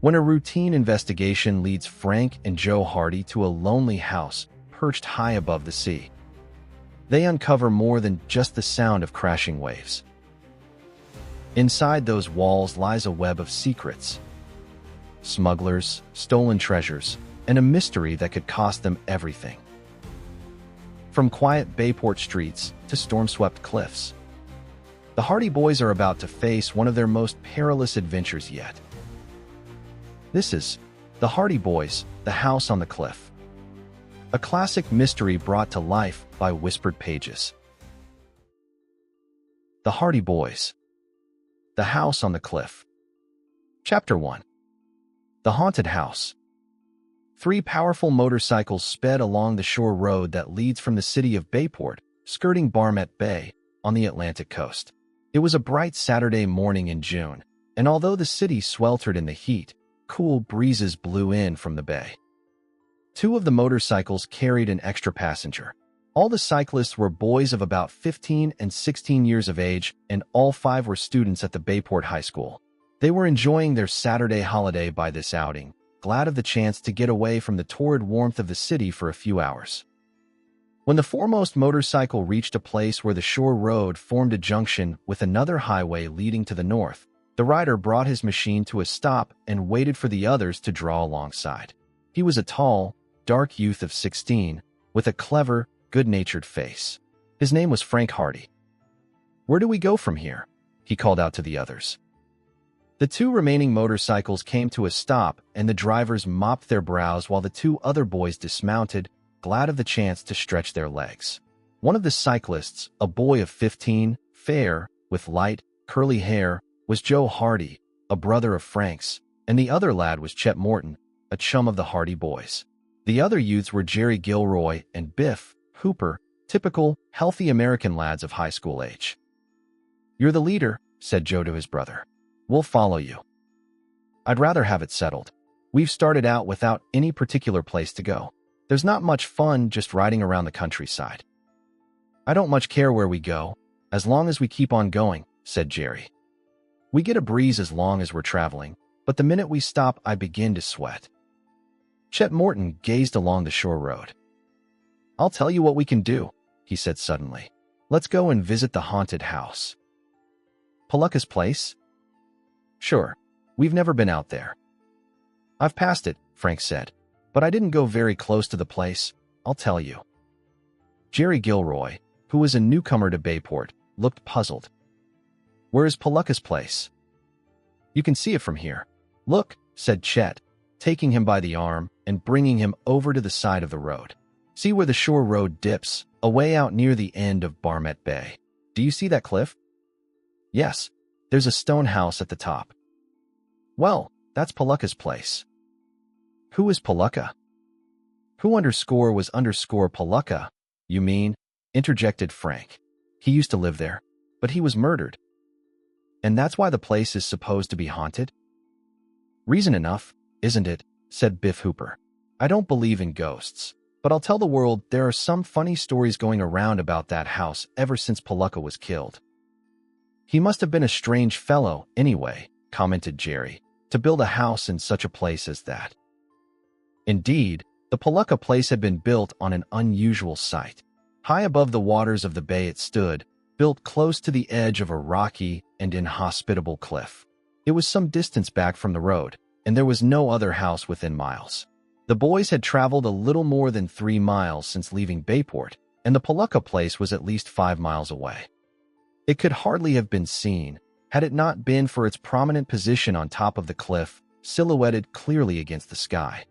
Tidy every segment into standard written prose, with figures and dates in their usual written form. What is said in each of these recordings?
when a routine investigation leads Frank and Joe Hardy to a lonely house perched high above the sea. They uncover more than just the sound of crashing waves. Inside those walls lies a web of secrets, smugglers, stolen treasures, and a mystery that could cost them everything. From quiet Bayport streets to storm-swept cliffs, the Hardy boys are about to face one of their most perilous adventures yet. This is The Hardy Boys, The House on the Cliff, a classic mystery brought to life by whispered pages. The Hardy Boys, The House on the Cliff. Chapter 1. The Haunted House. 3 powerful motorcycles sped along the shore road that leads from the city of Bayport, skirting Barmet Bay, on the Atlantic coast. It was a bright Saturday morning in June, and although the city sweltered in the heat, cool breezes blew in from the bay. 2 of the motorcycles carried an extra passenger. All the cyclists were boys of about 15 and 16 years of age, and all 5 were students at the Bayport High School. They were enjoying their Saturday holiday by this outing, glad of the chance to get away from the torrid warmth of the city for a few hours. When the foremost motorcycle reached a place where the shore road formed a junction with another highway leading to the north, the rider brought his machine to a stop and waited for the others to draw alongside. He was a tall, dark youth of 16, with a clever, good-natured face. His name was Frank Hardy. "Where do we go from here?" he called out to the others. The 2 remaining motorcycles came to a stop, and the drivers mopped their brows while the 2 other boys dismounted, glad of the chance to stretch their legs. One of the cyclists, a boy of 15, fair, with light, curly hair, was Joe Hardy, a brother of Frank's, and the other lad was Chet Morton, a chum of the Hardy boys. The other youths were Jerry Gilroy and Biff Hooper, typical, healthy American lads of high school age. "You're the leader," said Joe to his brother. "We'll follow you." "I'd rather have it settled. We've started out without any particular place to go. There's not much fun just riding around the countryside." "I don't much care where we go, as long as we keep on going," said Jerry. "We get a breeze as long as we're traveling, but the minute we stop I begin to sweat." Chet Morton gazed along the shore road. "I'll tell you what we can do," he said suddenly. "Let's go and visit the haunted house." "Palukka's place?" "Sure. We've never been out there." "I've passed it," Frank said, "but I didn't go very close to the place, I'll tell you." Jerry Gilroy, who was a newcomer to Bayport, looked puzzled. "Where is Palukka's place?" "You can see it from here. Look," said Chet, taking him by the arm and bringing him over to the side of the road. "See where the shore road dips, away out near the end of Barmet Bay. Do you see that cliff?" "Yes. There's a stone house at the top." "Well, that's Palukka's place." "Who is Palukka?" "Who underscore was underscore Palukka, you mean?" interjected Frank. "He used to live there, but he was murdered." "And that's why the place is supposed to be haunted?" "Reason enough, isn't it?" said Biff Hooper. "I don't believe in ghosts, but I'll tell the world there are some funny stories going around about that house ever since Palukka was killed." "He must have been a strange fellow, anyway," commented Jerry, "to build a house in such a place as that." Indeed, the Palukka place had been built on an unusual site. High above the waters of the bay it stood, built close to the edge of a rocky and inhospitable cliff. It was some distance back from the road, and there was no other house within miles. The boys had traveled a little more than 3 miles since leaving Bayport, and the Palukka place was at least 5 miles away. It could hardly have been seen, had it not been for its prominent position on top of the cliff, silhouetted clearly against the sky.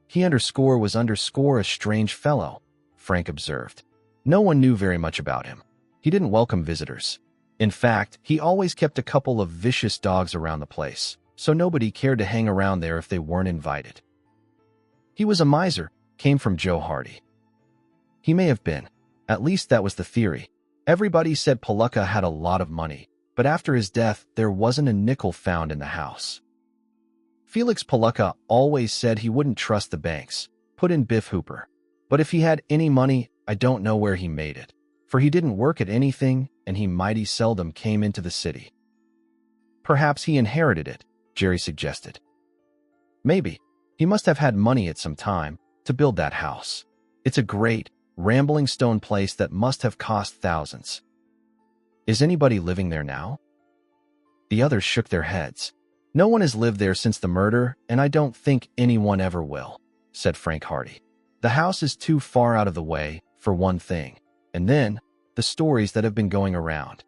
"He underscore was underscore a strange fellow," Frank observed. "No one knew very much about him. He didn't welcome visitors. In fact, he always kept a couple of vicious dogs around the place, so nobody cared to hang around there if they weren't invited." "He was a miser," came from Joe Hardy. "He may have been. At least that was the theory. Everybody said Palukka had a lot of money, but after his death there wasn't a nickel found in the house." "Felix Palukka always said he wouldn't trust the banks," put in Biff Hooper. "But if he had any money, I don't know where he made it, for he didn't work at anything and he mighty seldom came into the city." "Perhaps he inherited it," Jerry suggested. Maybe. He must have had money at some time to build that house. It's a great, rambling stone place that must have cost thousands. Is anybody living there now? The others shook their heads. No one has lived there since the murder, and I don't think anyone ever will, said Frank Hardy. The house is too far out of the way, for one thing. And then, the stories that have been going around.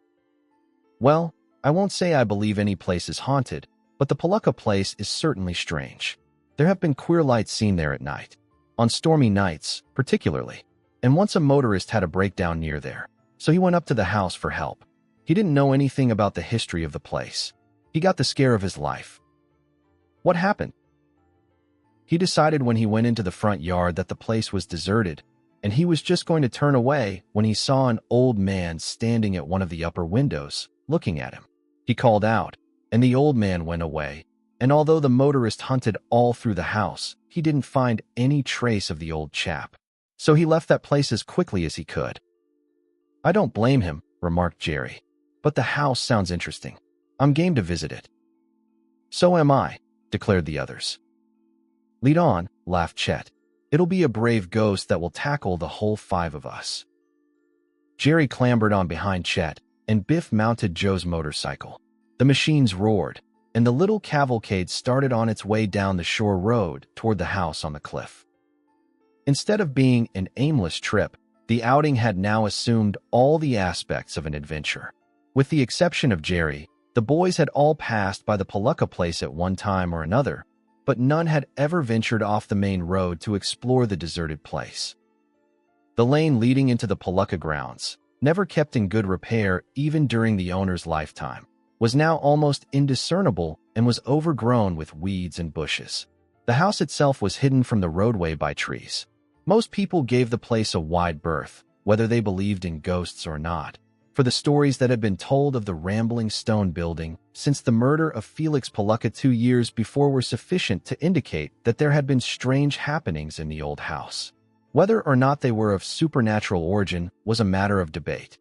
Well, I won't say I believe any place is haunted, but the Palooka place is certainly strange. There have been queer lights seen there at night, on stormy nights, particularly. And once a motorist had a breakdown near there, so he went up to the house for help. He didn't know anything about the history of the place. He got the scare of his life. What happened? He decided when he went into the front yard that the place was deserted, and he was just going to turn away when he saw an old man standing at one of the upper windows, looking at him. He called out, and the old man went away, and although the motorist hunted all through the house, he didn't find any trace of the old chap. So he left that place as quickly as he could. I don't blame him, remarked Jerry, but the house sounds interesting. I'm game to visit it. So am I, declared the others. Lead on, laughed Chet. It'll be a brave ghost that will tackle the whole 5 of us. Jerry clambered on behind Chet, and Biff mounted Joe's motorcycle. The machines roared, and the little cavalcade started on its way down the shore road toward the house on the cliff. Instead of being an aimless trip, the outing had now assumed all the aspects of an adventure. With the exception of Jerry, the boys had all passed by the Palooka place at one time or another, but none had ever ventured off the main road to explore the deserted place. The lane leading into the Palooka grounds, never kept in good repair even during the owner's lifetime, was now almost indiscernible and was overgrown with weeds and bushes. The house itself was hidden from the roadway by trees. Most people gave the place a wide berth, whether they believed in ghosts or not, for the stories that had been told of the rambling stone building since the murder of Felix Palooka 2 years before were sufficient to indicate that there had been strange happenings in the old house. Whether or not they were of supernatural origin was a matter of debate.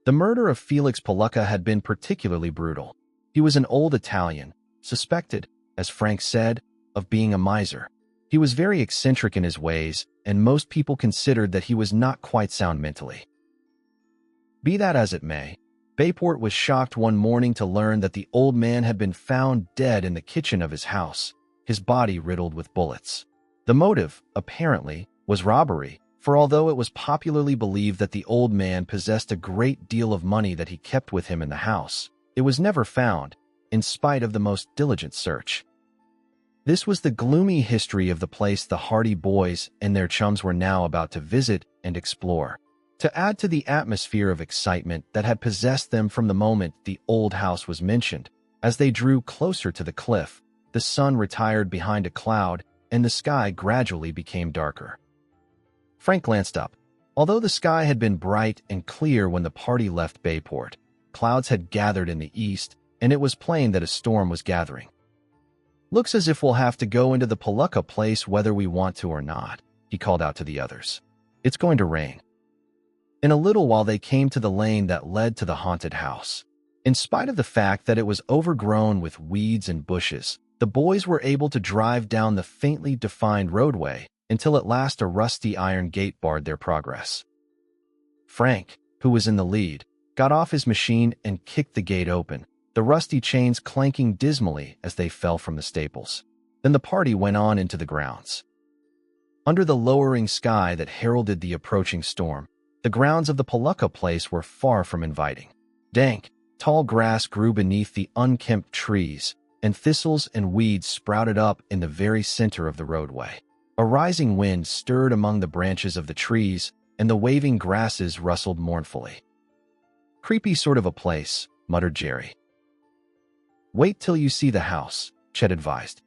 The murder of Felix Palooka had been particularly brutal. He was an old Italian, suspected, as Frank said, of being a miser. He was very eccentric in his ways, and most people considered that he was not quite sound mentally. Be that as it may, Bayport was shocked one morning to learn that the old man had been found dead in the kitchen of his house, his body riddled with bullets. The motive, apparently, was robbery, for although it was popularly believed that the old man possessed a great deal of money that he kept with him in the house, it was never found, in spite of the most diligent search. This was the gloomy history of the place the Hardy boys and their chums were now about to visit and explore. To add to the atmosphere of excitement that had possessed them from the moment the old house was mentioned, as they drew closer to the cliff, the sun retired behind a cloud and the sky gradually became darker. Frank glanced up. Although the sky had been bright and clear when the party left Bayport, clouds had gathered in the east, and it was plain that a storm was gathering. Looks as if we'll have to go into the Palooka place whether we want to or not, he called out to the others. It's going to rain. In a little while they came to the lane that led to the haunted house. In spite of the fact that it was overgrown with weeds and bushes, the boys were able to drive down the faintly defined roadway until at last a rusty iron gate barred their progress. Frank, who was in the lead, got off his machine and kicked the gate open, the rusty chains clanking dismally as they fell from the staples. Then the party went on into the grounds. Under the lowering sky that heralded the approaching storm, the grounds of the Palooka place were far from inviting. Dank, tall grass grew beneath the unkempt trees, and thistles and weeds sprouted up in the very center of the roadway. A rising wind stirred among the branches of the trees, and the waving grasses rustled mournfully. Creepy sort of a place, muttered Jerry. Wait till you see the house, Chet advised.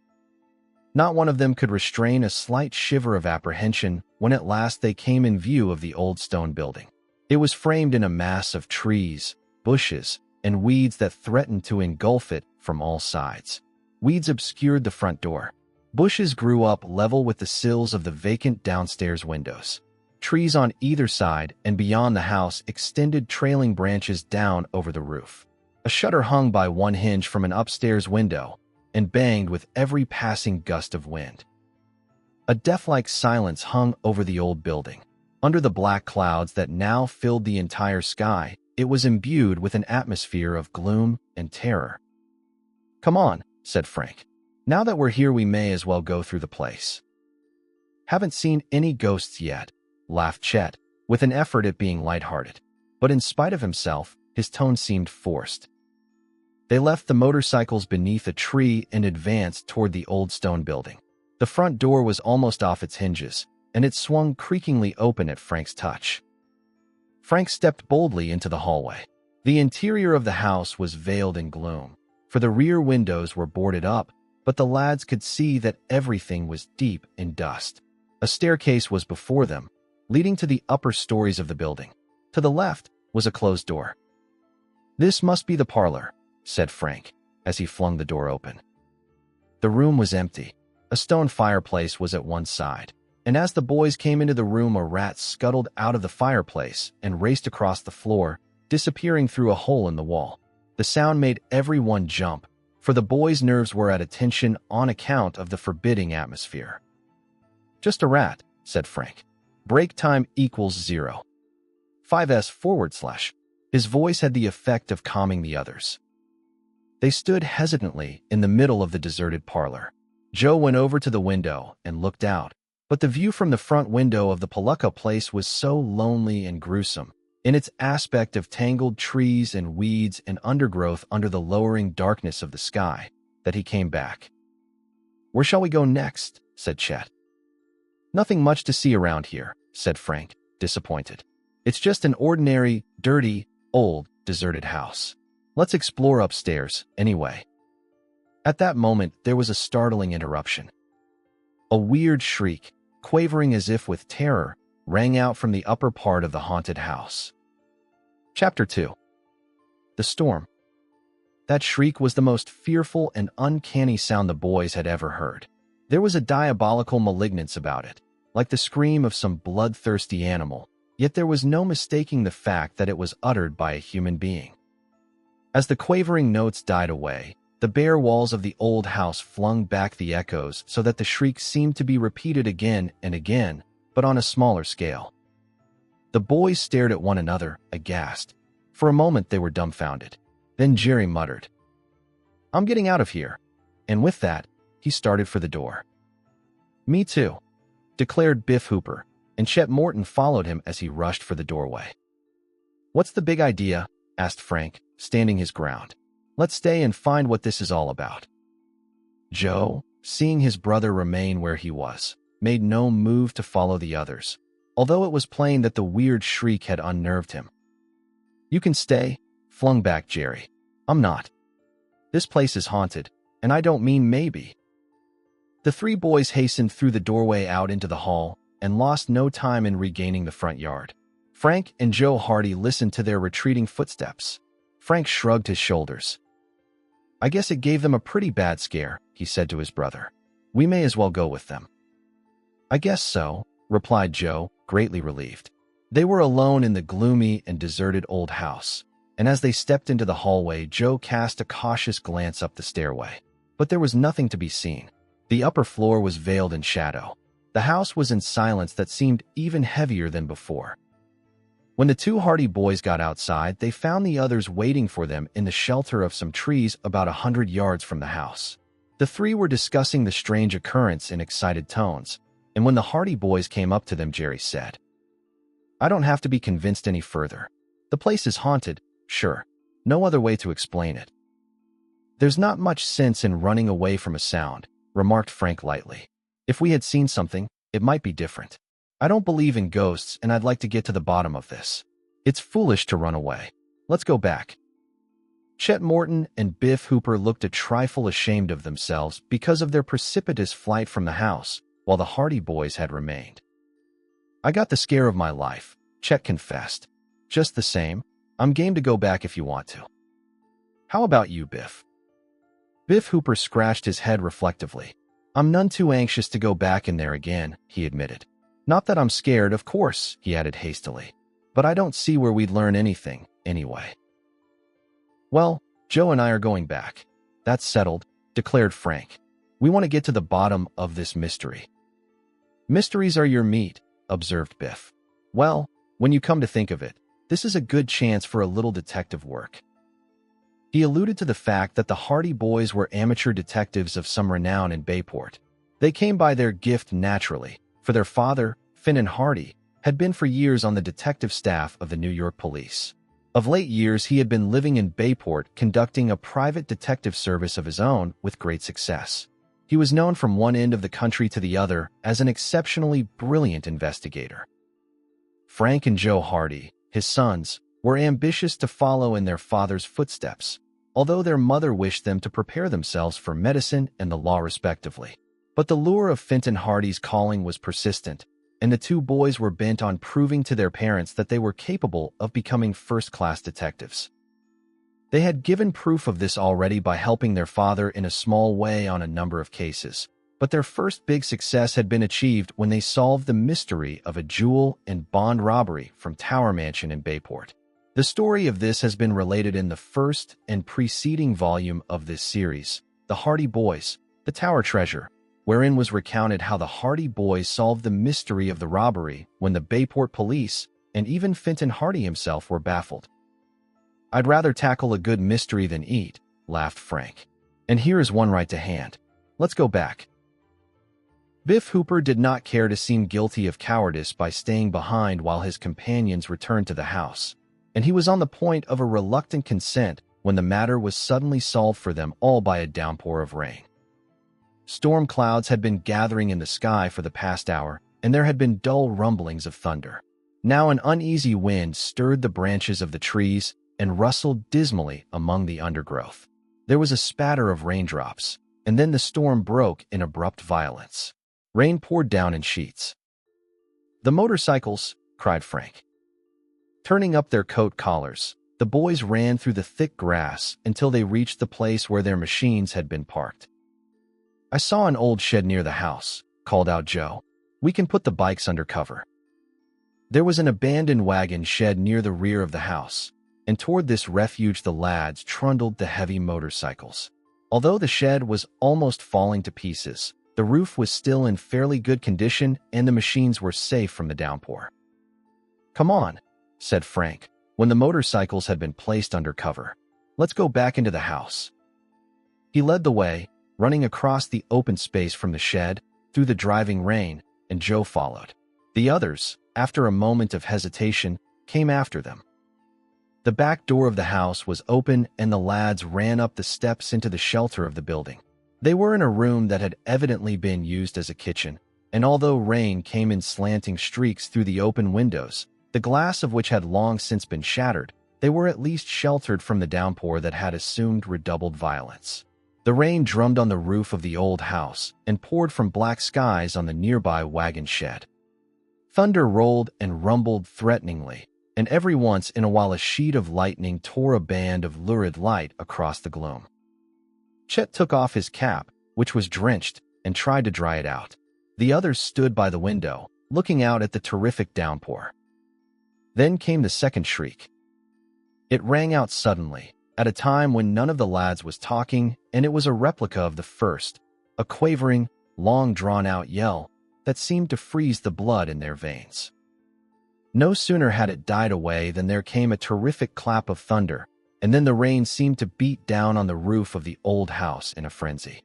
Not one of them could restrain a slight shiver of apprehension when at last they came in view of the old stone building. It was framed in a mass of trees, bushes, and weeds that threatened to engulf it from all sides. Weeds obscured the front door. Bushes grew up level with the sills of the vacant downstairs windows. Trees on either side and beyond the house extended trailing branches down over the roof. A shutter hung by one hinge from an upstairs window, and banged with every passing gust of wind. A death-like silence hung over the old building. Under the black clouds that now filled the entire sky, it was imbued with an atmosphere of gloom and terror. "Come on," said Frank. "Now that we're here, we may as well go through the place." "Haven't seen any ghosts yet," laughed Chet, with an effort at being lighthearted. But in spite of himself, his tone seemed forced. They left the motorcycles beneath a tree and advanced toward the old stone building. The front door was almost off its hinges, and it swung creakingly open at Frank's touch. Frank stepped boldly into the hallway. The interior of the house was veiled in gloom, for the rear windows were boarded up, but the lads could see that everything was deep in dust. A staircase was before them, leading to the upper stories of the building. To the left was a closed door. "This must be the parlor," said Frank, as he flung the door open. The room was empty. A stone fireplace was at one side, and as the boys came into the room, a rat scuttled out of the fireplace and raced across the floor, disappearing through a hole in the wall. The sound made everyone jump, for the boys' nerves were at attention on account of the forbidding atmosphere. "Just a rat," said Frank. "Break time equals 0. 5s/". His voice had the effect of calming the others. They stood hesitantly in the middle of the deserted parlor. Joe went over to the window and looked out, but the view from the front window of the Palooka place was so lonely and gruesome, in its aspect of tangled trees and weeds and undergrowth under the lowering darkness of the sky, that he came back. "Where shall we go next?" said Chet. "Nothing much to see around here," said Frank, disappointed. "It's just an ordinary, dirty, old, deserted house. Let's explore upstairs, anyway." At that moment, there was a startling interruption. A weird shriek, quavering as if with terror, rang out from the upper part of the haunted house. Chapter 2. The Storm. That shriek was the most fearful and uncanny sound the boys had ever heard. There was a diabolical malignance about it, like the scream of some bloodthirsty animal, yet there was no mistaking the fact that it was uttered by a human being. As the quavering notes died away, the bare walls of the old house flung back the echoes so that the shriek seemed to be repeated again and again, but on a smaller scale. The boys stared at one another, aghast. For a moment they were dumbfounded. Then Jerry muttered, "I'm getting out of here." And with that, he started for the door. "Me too," declared Biff Hooper, and Chet Morton followed him as he rushed for the doorway. "What's the big idea?" asked Frank, standing his ground. "Let's stay and find what this is all about." Joe, seeing his brother remain where he was, made no move to follow the others, although it was plain that the weird shriek had unnerved him. "You can stay," flung back Jerry. "I'm not. This place is haunted, and I don't mean maybe." The three boys hastened through the doorway out into the hall and lost no time in regaining the front yard. Frank and Joe Hardy listened to their retreating footsteps. Frank shrugged his shoulders. "I guess it gave them a pretty bad scare," he said to his brother. "We may as well go with them." "I guess so," replied Joe, greatly relieved. They were alone in the gloomy and deserted old house, and as they stepped into the hallway, Joe cast a cautious glance up the stairway. But there was nothing to be seen. The upper floor was veiled in shadow. The house was in silence that seemed even heavier than before. When the two Hardy boys got outside, they found the others waiting for them in the shelter of some trees about 100 yards from the house. The three were discussing the strange occurrence in excited tones, and when the Hardy boys came up to them, Jerry said, "I don't have to be convinced any further. The place is haunted, sure. No other way to explain it." "There's not much sense in running away from a sound," remarked Frank lightly. "If we had seen something, it might be different. I don't believe in ghosts, and I'd like to get to the bottom of this. It's foolish to run away. Let's go back." Chet Morton and Biff Hooper looked a trifle ashamed of themselves because of their precipitous flight from the house, while the Hardy boys had remained. "I got the scare of my life," Chet confessed. "Just the same, I'm game to go back if you want to." "How about you, Biff?" Biff Hooper scratched his head reflectively. "I'm none too anxious to go back in there again," he admitted. "Not that I'm scared, of course," he added hastily, "but I don't see where we'd learn anything, anyway." "Well, Joe and I are going back. That's settled," declared Frank. "We want to get to the bottom of this mystery." "Mysteries are your meat," observed Biff. "Well, when you come to think of it, this is a good chance for a little detective work." He alluded to the fact that the Hardy boys were amateur detectives of some renown in Bayport. They came by their gift naturally, for their father, Fenton Hardy, had been for years on the detective staff of the New York police. Of late years, he had been living in Bayport conducting a private detective service of his own with great success. He was known from one end of the country to the other as an exceptionally brilliant investigator. Frank and Joe Hardy, his sons, were ambitious to follow in their father's footsteps, although their mother wished them to prepare themselves for medicine and the law respectively. But the lure of Fenton Hardy's calling was persistent, and the two boys were bent on proving to their parents that they were capable of becoming first-class detectives. They had given proof of this already by helping their father in a small way on a number of cases, but their first big success had been achieved when they solved the mystery of a jewel and bond robbery from Tower Mansion in Bayport. The story of this has been related in the first and preceding volume of this series, The Hardy Boys, The Tower Treasure, wherein was recounted how the Hardy boys solved the mystery of the robbery when the Bayport police and even Fenton Hardy himself were baffled. "I'd rather tackle a good mystery than eat," laughed Frank. "And here is one right to hand. Let's go back." Biff Hooper did not care to seem guilty of cowardice by staying behind while his companions returned to the house, and he was on the point of a reluctant consent when the matter was suddenly solved for them all by a downpour of rain. Storm clouds had been gathering in the sky for the past hour, and there had been dull rumblings of thunder. Now an uneasy wind stirred the branches of the trees and rustled dismally among the undergrowth. There was a spatter of raindrops, and then the storm broke in abrupt violence. Rain poured down in sheets. "The motorcycles!" cried Frank. Turning up their coat collars, the boys ran through the thick grass until they reached the place where their machines had been parked. "I saw an old shed near the house," called out Joe. "We can put the bikes under cover." There was an abandoned wagon shed near the rear of the house, and toward this refuge the lads trundled the heavy motorcycles. Although the shed was almost falling to pieces, the roof was still in fairly good condition and the machines were safe from the downpour. "Come on," said Frank, when the motorcycles had been placed under cover. "Let's go back into the house." He led the way, running across the open space from the shed, through the driving rain, and Joe followed. The others, after a moment of hesitation, came after them. The back door of the house was open and the lads ran up the steps into the shelter of the building. They were in a room that had evidently been used as a kitchen, and although rain came in slanting streaks through the open windows, the glass of which had long since been shattered, they were at least sheltered from the downpour that had assumed redoubled violence. The rain drummed on the roof of the old house and poured from black skies on the nearby wagon shed. Thunder rolled and rumbled threateningly, and every once in a while a sheet of lightning tore a band of lurid light across the gloom. Chet took off his cap, which was drenched, and tried to dry it out. The others stood by the window, looking out at the terrific downpour. Then came the second shriek. It rang out suddenly, at a time when none of the lads was talking, and it was a replica of the first, a quavering, long-drawn-out yell that seemed to freeze the blood in their veins. No sooner had it died away than there came a terrific clap of thunder, and then the rain seemed to beat down on the roof of the old house in a frenzy.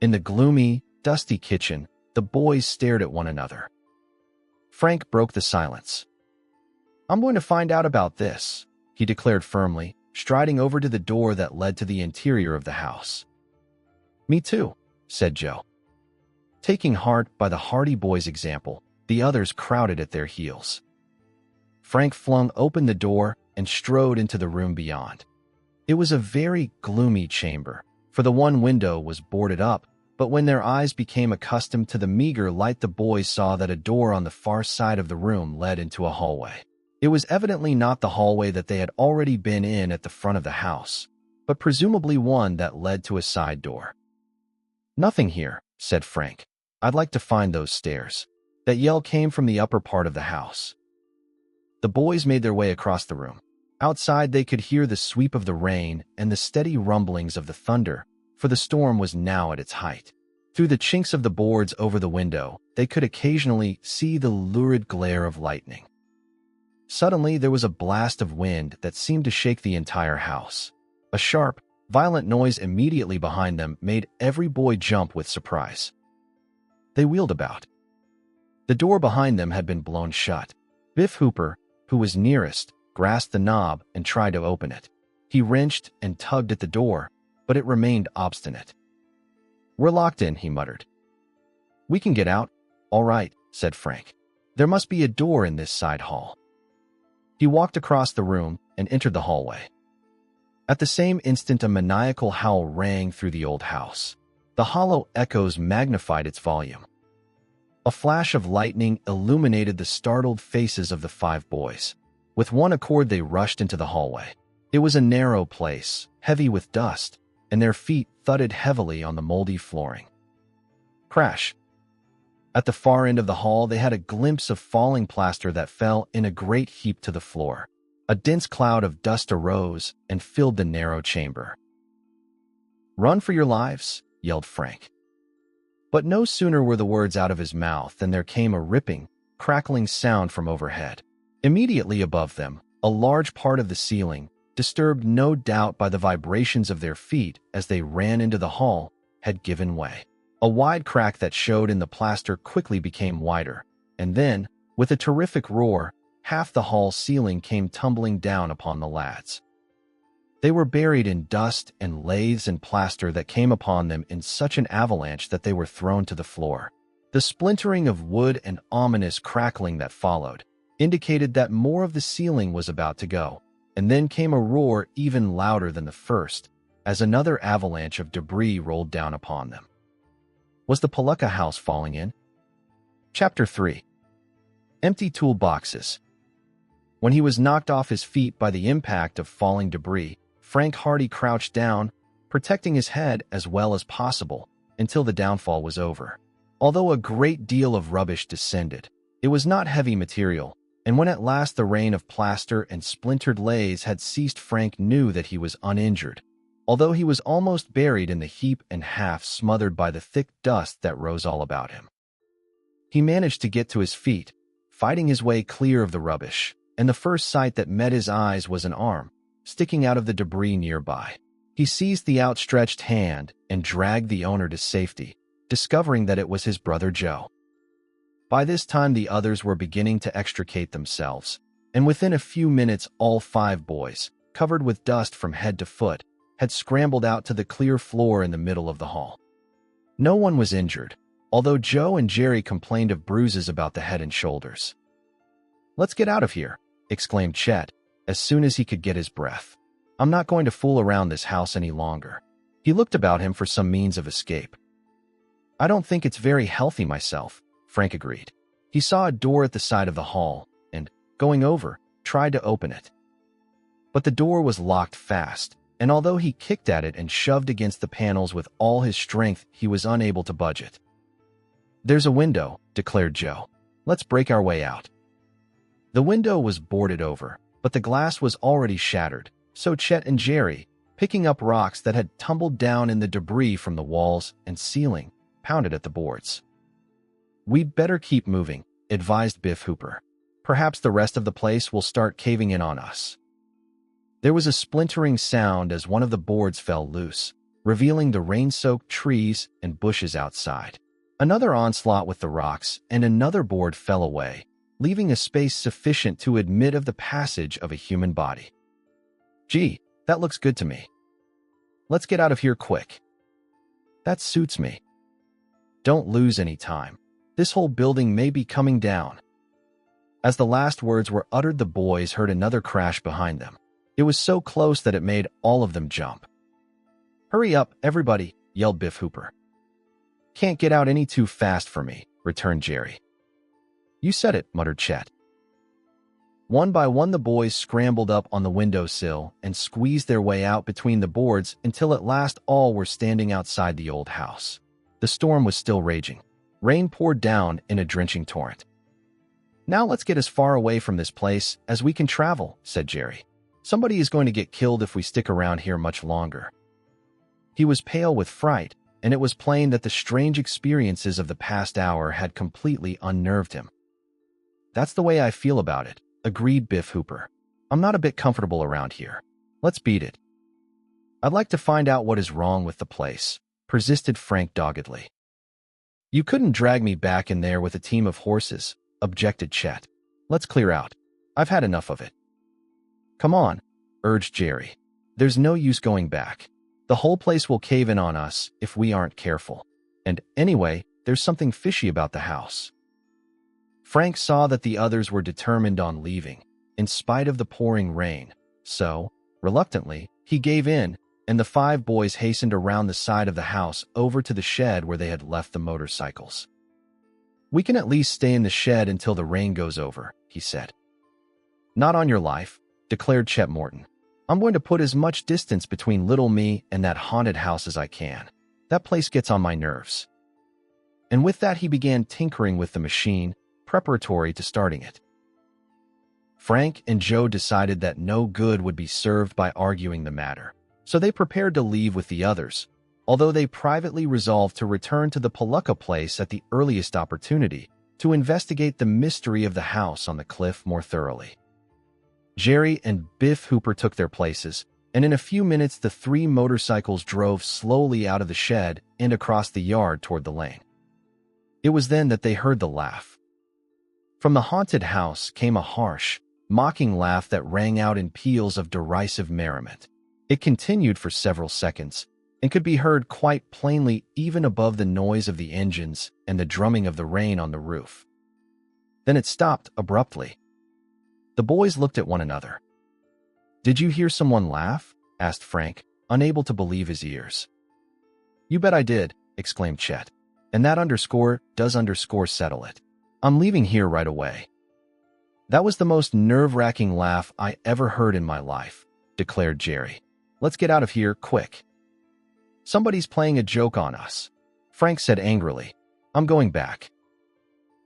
In the gloomy, dusty kitchen, the boys stared at one another. Frank broke the silence. "I'm going to find out about this," he declared firmly, striding over to the door that led to the interior of the house. "Me too," said Joe. Taking heart by the Hardy boys' example, the others crowded at their heels. Frank flung open the door and strode into the room beyond. It was a very gloomy chamber, for the one window was boarded up, but when their eyes became accustomed to the meager light, the boys saw that a door on the far side of the room led into a hallway. It was evidently not the hallway that they had already been in at the front of the house, but presumably one that led to a side door. "Nothing here," said Frank. "I'd like to find those stairs." That yell came from the upper part of the house. The boys made their way across the room. Outside they could hear the sweep of the rain and the steady rumblings of the thunder, for the storm was now at its height. Through the chinks of the boards over the window, they could occasionally see the lurid glare of lightning. Suddenly, there was a blast of wind that seemed to shake the entire house. A sharp, violent noise immediately behind them made every boy jump with surprise. They wheeled about. The door behind them had been blown shut. Biff Hooper, who was nearest, grasped the knob and tried to open it. He wrenched and tugged at the door, but it remained obstinate. "We're locked in," he muttered. "We can get out." "All right," said Frank. "There must be a door in this side hall." He walked across the room and entered the hallway. At the same instant, a maniacal howl rang through the old house. The hollow echoes magnified its volume. A flash of lightning illuminated the startled faces of the 5 boys. With one accord, they rushed into the hallway. It was a narrow place, heavy with dust, and their feet thudded heavily on the moldy flooring. Crash! At the far end of the hall, they had a glimpse of falling plaster that fell in a great heap to the floor. A dense cloud of dust arose and filled the narrow chamber. "Run for your lives!" yelled Frank. But no sooner were the words out of his mouth than there came a ripping, crackling sound from overhead. Immediately above them, a large part of the ceiling, disturbed no doubt by the vibrations of their feet as they ran into the hall, had given way. A wide crack that showed in the plaster quickly became wider, and then, with a terrific roar, half the hall ceiling came tumbling down upon the lads. They were buried in dust and laths and plaster that came upon them in such an avalanche that they were thrown to the floor. The splintering of wood and ominous crackling that followed indicated that more of the ceiling was about to go, and then came a roar even louder than the first, as another avalanche of debris rolled down upon them. Was the Palooka house falling in? Chapter 3. Empty toolboxes. When he was knocked off his feet by the impact of falling debris, Frank Hardy crouched down, protecting his head as well as possible, until the downfall was over. Although a great deal of rubbish descended, it was not heavy material, and when at last the rain of plaster and splintered laths had ceased, Frank knew that he was uninjured, although he was almost buried in the heap and half smothered by the thick dust that rose all about him. He managed to get to his feet, fighting his way clear of the rubbish, and the first sight that met his eyes was an arm, sticking out of the debris nearby. He seized the outstretched hand and dragged the owner to safety, discovering that it was his brother Joe. By this time, the others were beginning to extricate themselves, and within a few minutes all 5 boys, covered with dust from head to foot, had scrambled out to the clear floor in the middle of the hall. No one was injured, although Joe and Jerry complained of bruises about the head and shoulders. "Let's get out of here," exclaimed Chet, as soon as he could get his breath. "I'm not going to fool around this house any longer." He looked about him for some means of escape. "I don't think it's very healthy myself," Frank agreed. He saw a door at the side of the hall and, going over, tried to open it. But the door was locked fast, and although he kicked at it and shoved against the panels with all his strength, he was unable to budge it. "There's a window," declared Joe. "Let's break our way out." The window was boarded over, but the glass was already shattered, so Chet and Jerry, picking up rocks that had tumbled down in the debris from the walls and ceiling, pounded at the boards. "We'd better keep moving," advised Biff Hooper. "Perhaps the rest of the place will start caving in on us." There was a splintering sound as one of the boards fell loose, revealing the rain-soaked trees and bushes outside. Another onslaught with the rocks, and another board fell away, leaving a space sufficient to admit of the passage of a human body. "Gee, that looks good to me. Let's get out of here quick." "That suits me. Don't lose any time. This whole building may be coming down." As the last words were uttered, the boys heard another crash behind them. It was so close that it made all of them jump. "Hurry up, everybody," yelled Biff Hooper. "Can't get out any too fast for me," returned Jerry. "You said it," muttered Chet. One by one, the boys scrambled up on the windowsill and squeezed their way out between the boards until at last all were standing outside the old house. The storm was still raging. Rain poured down in a drenching torrent. "Now let's get as far away from this place as we can travel," said Jerry. "Somebody is going to get killed if we stick around here much longer." He was pale with fright, and it was plain that the strange experiences of the past hour had completely unnerved him. "That's the way I feel about it," agreed Biff Hooper. "I'm not a bit comfortable around here. Let's beat it." "I'd like to find out what is wrong with the place," persisted Frank doggedly. "You couldn't drag me back in there with a team of horses," objected Chet. "Let's clear out. I've had enough of it." "Come on," urged Jerry. "There's no use going back. The whole place will cave in on us if we aren't careful. And anyway, there's something fishy about the house." Frank saw that the others were determined on leaving, in spite of the pouring rain, so, reluctantly, he gave in, and the 5 boys hastened around the side of the house over to the shed where they had left the motorcycles. "We can at least stay in the shed until the rain goes over," he said. "Not on your life," declared Chet Morton. "I'm going to put as much distance between little me and that haunted house as I can. That place gets on my nerves." And with that he began tinkering with the machine, preparatory to starting it. Frank and Joe decided that no good would be served by arguing the matter, so they prepared to leave with the others, although they privately resolved to return to the Palooka place at the earliest opportunity to investigate the mystery of the house on the cliff more thoroughly. Jerry and Biff Hooper took their places, and in a few minutes the 3 motorcycles drove slowly out of the shed and across the yard toward the lane. It was then that they heard the laugh. From the haunted house came a harsh, mocking laugh that rang out in peals of derisive merriment. It continued for several seconds, and could be heard quite plainly even above the noise of the engines and the drumming of the rain on the roof. Then it stopped abruptly. The boys looked at one another. "Did you hear someone laugh?" asked Frank, unable to believe his ears. "You bet I did," exclaimed Chet. "And that does settle it. I'm leaving here right away." "That was the most nerve-wracking laugh I ever heard in my life," declared Jerry. "Let's get out of here, quick." "Somebody's playing a joke on us," Frank said angrily. "I'm going back."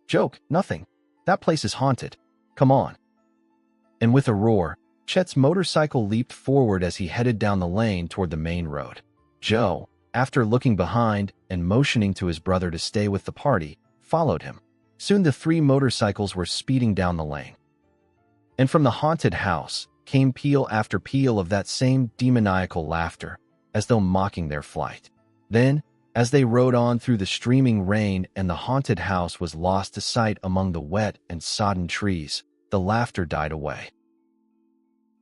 "Joke? Nothing. That place is haunted. Come on." And with a roar, Chet's motorcycle leaped forward as he headed down the lane toward the main road. Joe, after looking behind and motioning to his brother to stay with the party, followed him. Soon the 3 motorcycles were speeding down the lane. And from the haunted house came peal after peal of that same demoniacal laughter, as though mocking their flight. Then, as they rode on through the streaming rain and the haunted house was lost to sight among the wet and sodden trees, the laughter died away.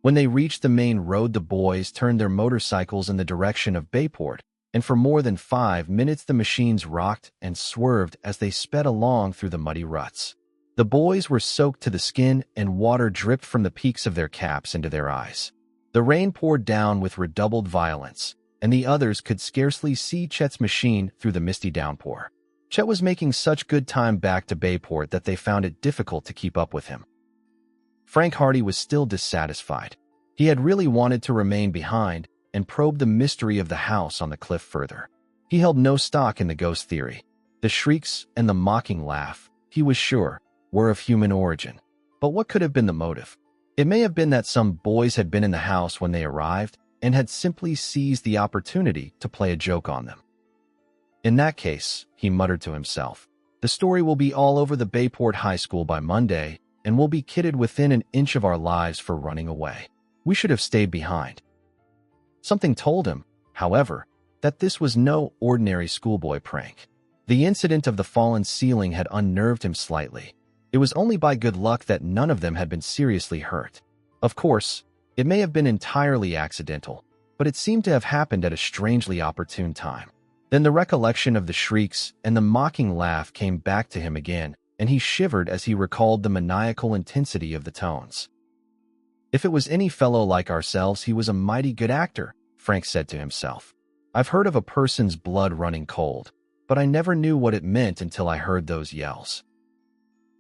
When they reached the main road, the boys turned their motorcycles in the direction of Bayport, and for more than 5 minutes the machines rocked and swerved as they sped along through the muddy ruts. The boys were soaked to the skin, and water dripped from the peaks of their caps into their eyes. The rain poured down with redoubled violence, and the others could scarcely see Chet's machine through the misty downpour. Chet was making such good time back to Bayport that they found it difficult to keep up with him. Frank Hardy was still dissatisfied. He had really wanted to remain behind and probe the mystery of the house on the cliff further. He held no stock in the ghost theory. The shrieks and the mocking laugh, he was sure, were of human origin. But what could have been the motive? It may have been that some boys had been in the house when they arrived and had simply seized the opportunity to play a joke on them. In that case, he muttered to himself, the story will be all over the Bayport High School by Monday, and we'll be kidded within an inch of our lives for running away. We should have stayed behind. Something told him, however, that this was no ordinary schoolboy prank. The incident of the fallen ceiling had unnerved him slightly. It was only by good luck that none of them had been seriously hurt. Of course, it may have been entirely accidental, but it seemed to have happened at a strangely opportune time. Then the recollection of the shrieks and the mocking laugh came back to him again, and he shivered as he recalled the maniacal intensity of the tones. If it was any fellow like ourselves, he was a mighty good actor, Frank said to himself. I've heard of a person's blood running cold, but I never knew what it meant until I heard those yells.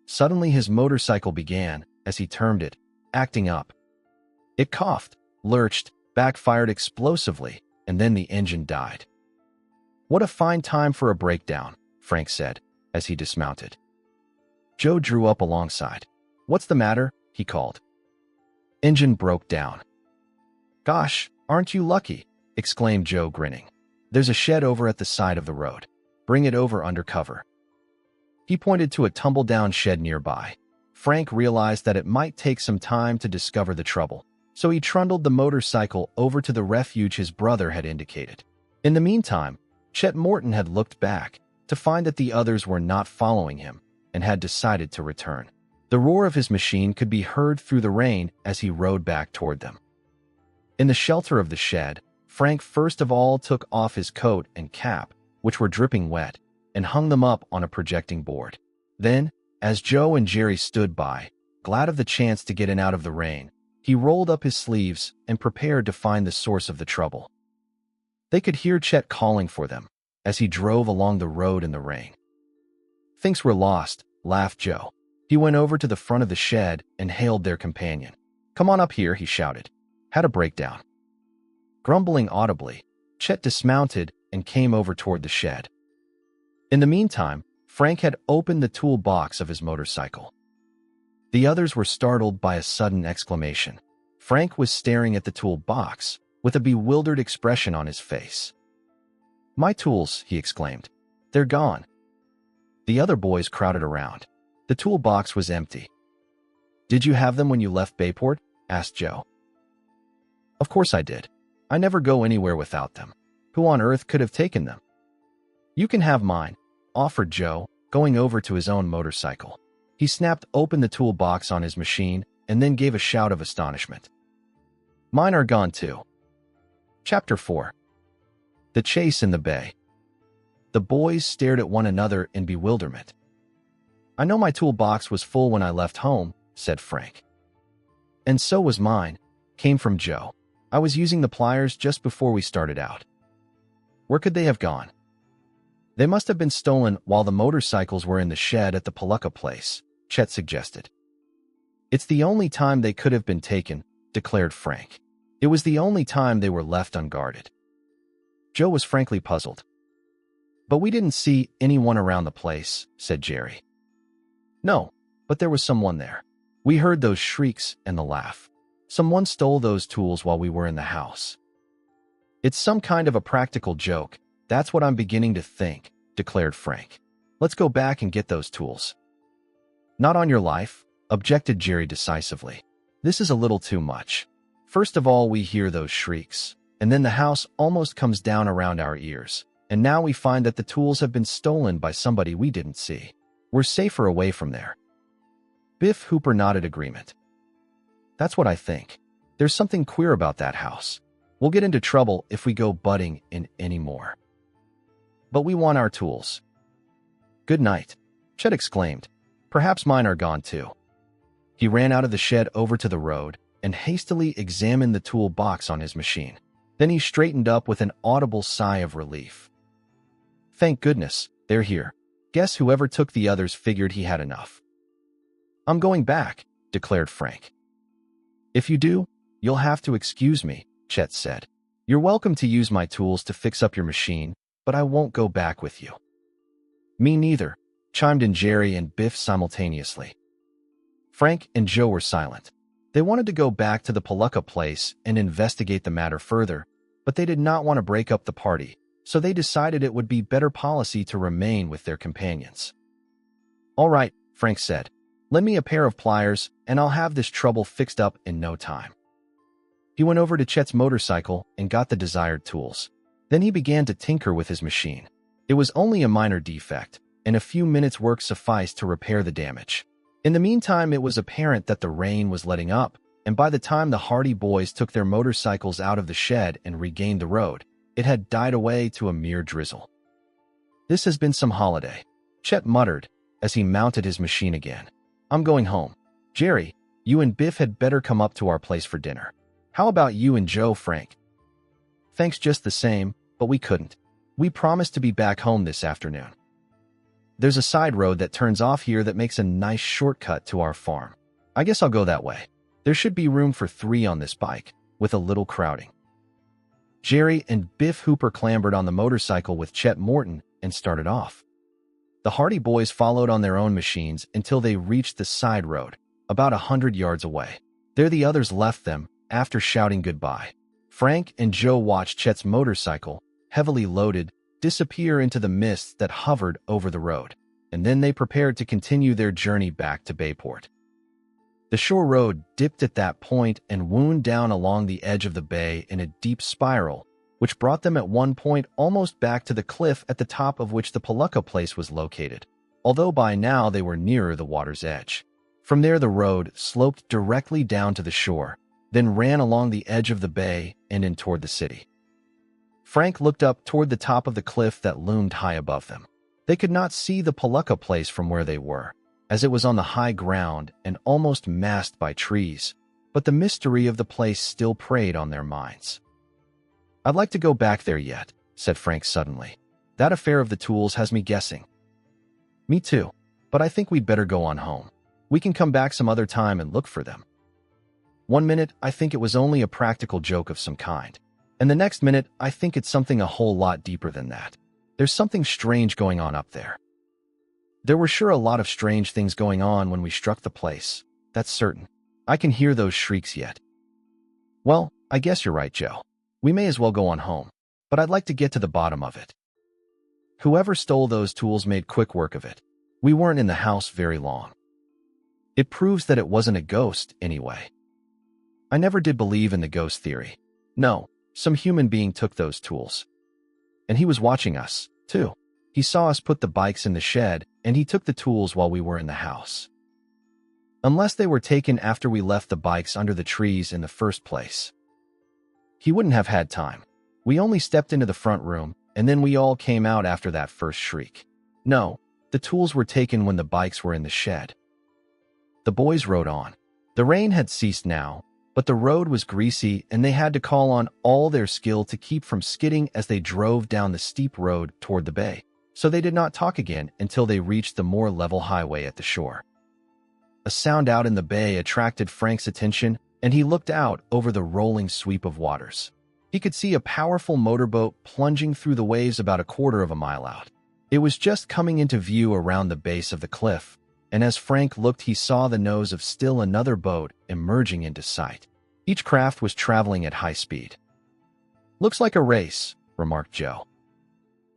Suddenly his motorcycle began, as he termed it, acting up. It coughed, lurched, backfired explosively, and then the engine died. What a fine time for a breakdown, Frank said, as he dismounted. Joe drew up alongside. What's the matter? He called. Engine broke down. Gosh, aren't you lucky? Exclaimed Joe, grinning. There's a shed over at the side of the road. Bring it over under cover. He pointed to a tumble-down shed nearby. Frank realized that it might take some time to discover the trouble, so he trundled the motorcycle over to the refuge his brother had indicated. In the meantime, Chet Morton had looked back to find that the others were not following him and had decided to return. The roar of his machine could be heard through the rain as he rode back toward them. In the shelter of the shed, Frank first of all took off his coat and cap, which were dripping wet, and hung them up on a projecting board. Then, as Joe and Jerry stood by, glad of the chance to get in out of the rain, he rolled up his sleeves and prepared to find the source of the trouble. They could hear Chet calling for them as he drove along the road in the rain. "Thinks we're lost," laughed Joe. He went over to the front of the shed and hailed their companion. "Come on up here," he shouted. "Had a breakdown." Grumbling audibly, Chet dismounted and came over toward the shed. In the meantime, Frank had opened the toolbox of his motorcycle. The others were startled by a sudden exclamation. Frank was staring at the toolbox with a bewildered expression on his face. "My tools," he exclaimed. "They're gone." The other boys crowded around. The toolbox was empty. "Did you have them when you left Bayport?" asked Joe. "Of course I did. I never go anywhere without them. Who on earth could have taken them?" "You can have mine," offered Joe, going over to his own motorcycle. He snapped open the toolbox on his machine and then gave a shout of astonishment. "Mine are gone too." Chapter 4. The Chase in the Bay. The boys stared at one another in bewilderment. "I know my toolbox was full when I left home," said Frank. "And so was mine," came from Joe. "I was using the pliers just before we started out." "Where could they have gone?" "They must have been stolen while the motorcycles were in the shed at the Palooka place," Chet suggested. "It's the only time they could have been taken," declared Frank. "It was the only time they were left unguarded." Joe was frankly puzzled. "But we didn't see anyone around the place," said Jerry. "No, but there was someone there. We heard those shrieks and the laugh. Someone stole those tools while we were in the house." "It's some kind of a practical joke. That's what I'm beginning to think," declared Frank. "Let's go back and get those tools." "Not on your life," objected Jerry decisively. "This is a little too much. First of all, we hear those shrieks, and then the house almost comes down around our ears, and now we find that the tools have been stolen by somebody we didn't see. We're safer away from there." Biff Hooper nodded agreement. "That's what I think. There's something queer about that house. We'll get into trouble if we go butting in any more. But we want our tools." "Good night," Chet exclaimed. "Perhaps mine are gone too." He ran out of the shed over to the road and hastily examined the toolbox on his machine. Then he straightened up with an audible sigh of relief. "Thank goodness, they're here. Guess whoever took the others figured he had enough." "I'm going back," declared Frank. "If you do, you'll have to excuse me," Chet said. "You're welcome to use my tools to fix up your machine, but I won't go back with you." "Me neither," chimed in Jerry and Biff simultaneously. Frank and Joe were silent. They wanted to go back to the Palooka place and investigate the matter further, but they did not want to break up the party, so they decided it would be better policy to remain with their companions. "All right," Frank said. "Lend me a pair of pliers, and I'll have this trouble fixed up in no time." He went over to Chet's motorcycle and got the desired tools. Then he began to tinker with his machine. It was only a minor defect, and a few minutes' work sufficed to repair the damage. In the meantime, it was apparent that the rain was letting up, and by the time the Hardy boys took their motorcycles out of the shed and regained the road, it had died away to a mere drizzle. "This has been some holiday," Chet muttered as he mounted his machine again. "I'm going home. Jerry, you and Biff had better come up to our place for dinner. How about you and Joe, Frank?" "Thanks just the same, but we couldn't. We promised to be back home this afternoon. There's a side road that turns off here that makes a nice shortcut to our farm. I guess I'll go that way. There should be room for 3 on this bike, with a little crowding." Jerry and Biff Hooper clambered on the motorcycle with Chet Morton and started off. The Hardy boys followed on their own machines until they reached the side road, about 100 yards away. There the others left them, after shouting goodbye. Frank and Joe watched Chet's motorcycle heavily loaded, disappear into the mist that hovered over the road, and then they prepared to continue their journey back to Bayport. The shore road dipped at that point and wound down along the edge of the bay in a deep spiral, which brought them at one point almost back to the cliff at the top of which the Palooka place was located, although by now they were nearer the water's edge. From there the road sloped directly down to the shore, then ran along the edge of the bay and in toward the city. Frank looked up toward the top of the cliff that loomed high above them. They could not see the Palooka place from where they were, as it was on the high ground and almost masked by trees, but the mystery of the place still preyed on their minds. "I'd like to go back there yet," said Frank suddenly. "That affair of the tools has me guessing." "Me too, but I think we'd better go on home. We can come back some other time and look for them. One minute, I think it was only a practical joke of some kind, and the next minute, I think it's something a whole lot deeper than that. There's something strange going on up there." There were sure a lot of strange things going on when we struck the place, that's certain. I can hear those shrieks yet. "Well, I guess you're right, Joe. We may as well go on home, but I'd like to get to the bottom of it. Whoever stole those tools made quick work of it. We weren't in the house very long. It proves that it wasn't a ghost, anyway. I never did believe in the ghost theory. No, some human being took those tools. And he was watching us, too. He saw us put the bikes in the shed, and he took the tools while we were in the house. Unless they were taken after we left the bikes under the trees in the first place. He wouldn't have had time. We only stepped into the front room, and then we all came out after that first shriek. No, the tools were taken when the bikes were in the shed." The boys rode on. The rain had ceased now, but the road was greasy and they had to call on all their skill to keep from skidding as they drove down the steep road toward the bay, so they did not talk again until they reached the more level highway at the shore. A sound out in the bay attracted Frank's attention, and he looked out over the rolling sweep of waters. He could see a powerful motorboat plunging through the waves about a quarter of a mile out. It was just coming into view around the base of the cliff, and as Frank looked he saw the nose of still another boat emerging into sight. Each craft was traveling at high speed. "Looks like a race," remarked Joe.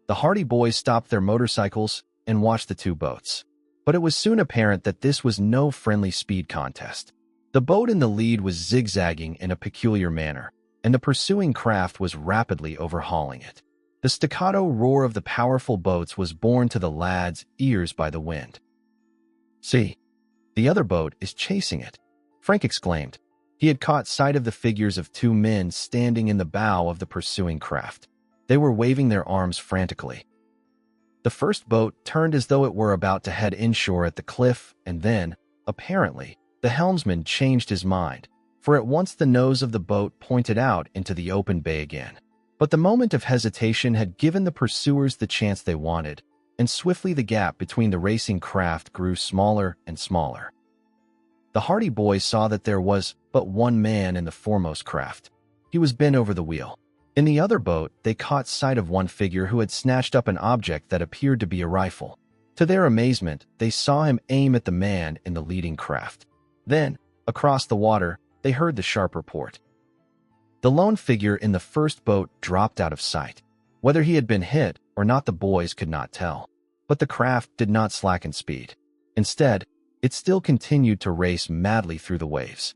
The Hardy boys stopped their motorcycles and watched the two boats. But it was soon apparent that this was no friendly speed contest. The boat in the lead was zigzagging in a peculiar manner, and the pursuing craft was rapidly overhauling it. The staccato roar of the powerful boats was borne to the lads' ears by the wind. "See, the other boat is chasing it," Frank exclaimed. He had caught sight of the figures of two men standing in the bow of the pursuing craft. They were waving their arms frantically. The first boat turned as though it were about to head inshore at the cliff, and then, apparently, the helmsman changed his mind, for at once the nose of the boat pointed out into the open bay again. But the moment of hesitation had given the pursuers the chance they wanted, and swiftly the gap between the racing craft grew smaller and smaller. The Hardy boys saw that there was but one man in the foremost craft. He was bent over the wheel. In the other boat, they caught sight of one figure who had snatched up an object that appeared to be a rifle. To their amazement, they saw him aim at the man in the leading craft. Then, across the water, they heard the sharp report. The lone figure in the first boat dropped out of sight. Whether he had been hit or not the boys could not tell. But the craft did not slacken speed. Instead, it still continued to race madly through the waves.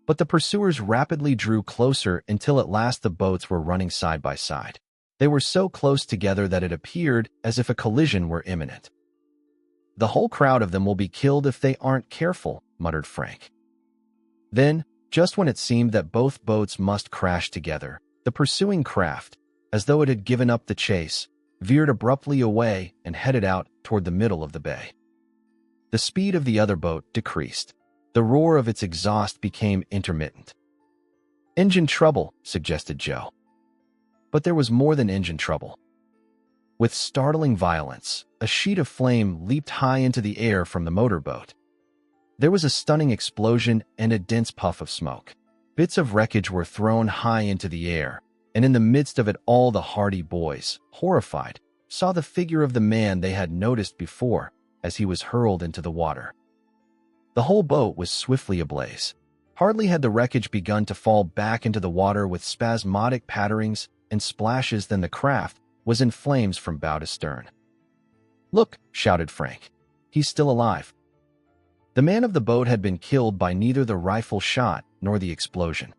But the pursuers rapidly drew closer until at last the boats were running side by side. They were so close together that it appeared as if a collision were imminent. "The whole crowd of them will be killed if they aren't careful," muttered Frank. Then, just when it seemed that both boats must crash together, the pursuing craft, as though it had given up the chase, veered abruptly away and headed out toward the middle of the bay. The speed of the other boat decreased. The roar of its exhaust became intermittent. "Engine trouble," suggested Joe. But there was more than engine trouble. With startling violence, a sheet of flame leaped high into the air from the motorboat. There was a stunning explosion and a dense puff of smoke. Bits of wreckage were thrown high into the air, and in the midst of it all the Hardy boys, horrified, saw the figure of the man they had noticed before as he was hurled into the water. The whole boat was swiftly ablaze. Hardly had the wreckage begun to fall back into the water with spasmodic patterings and splashes than the craft was in flames from bow to stern. "Look!" shouted Frank. "He's still alive." The man of the boat had been killed by neither the rifle shot nor the explosion.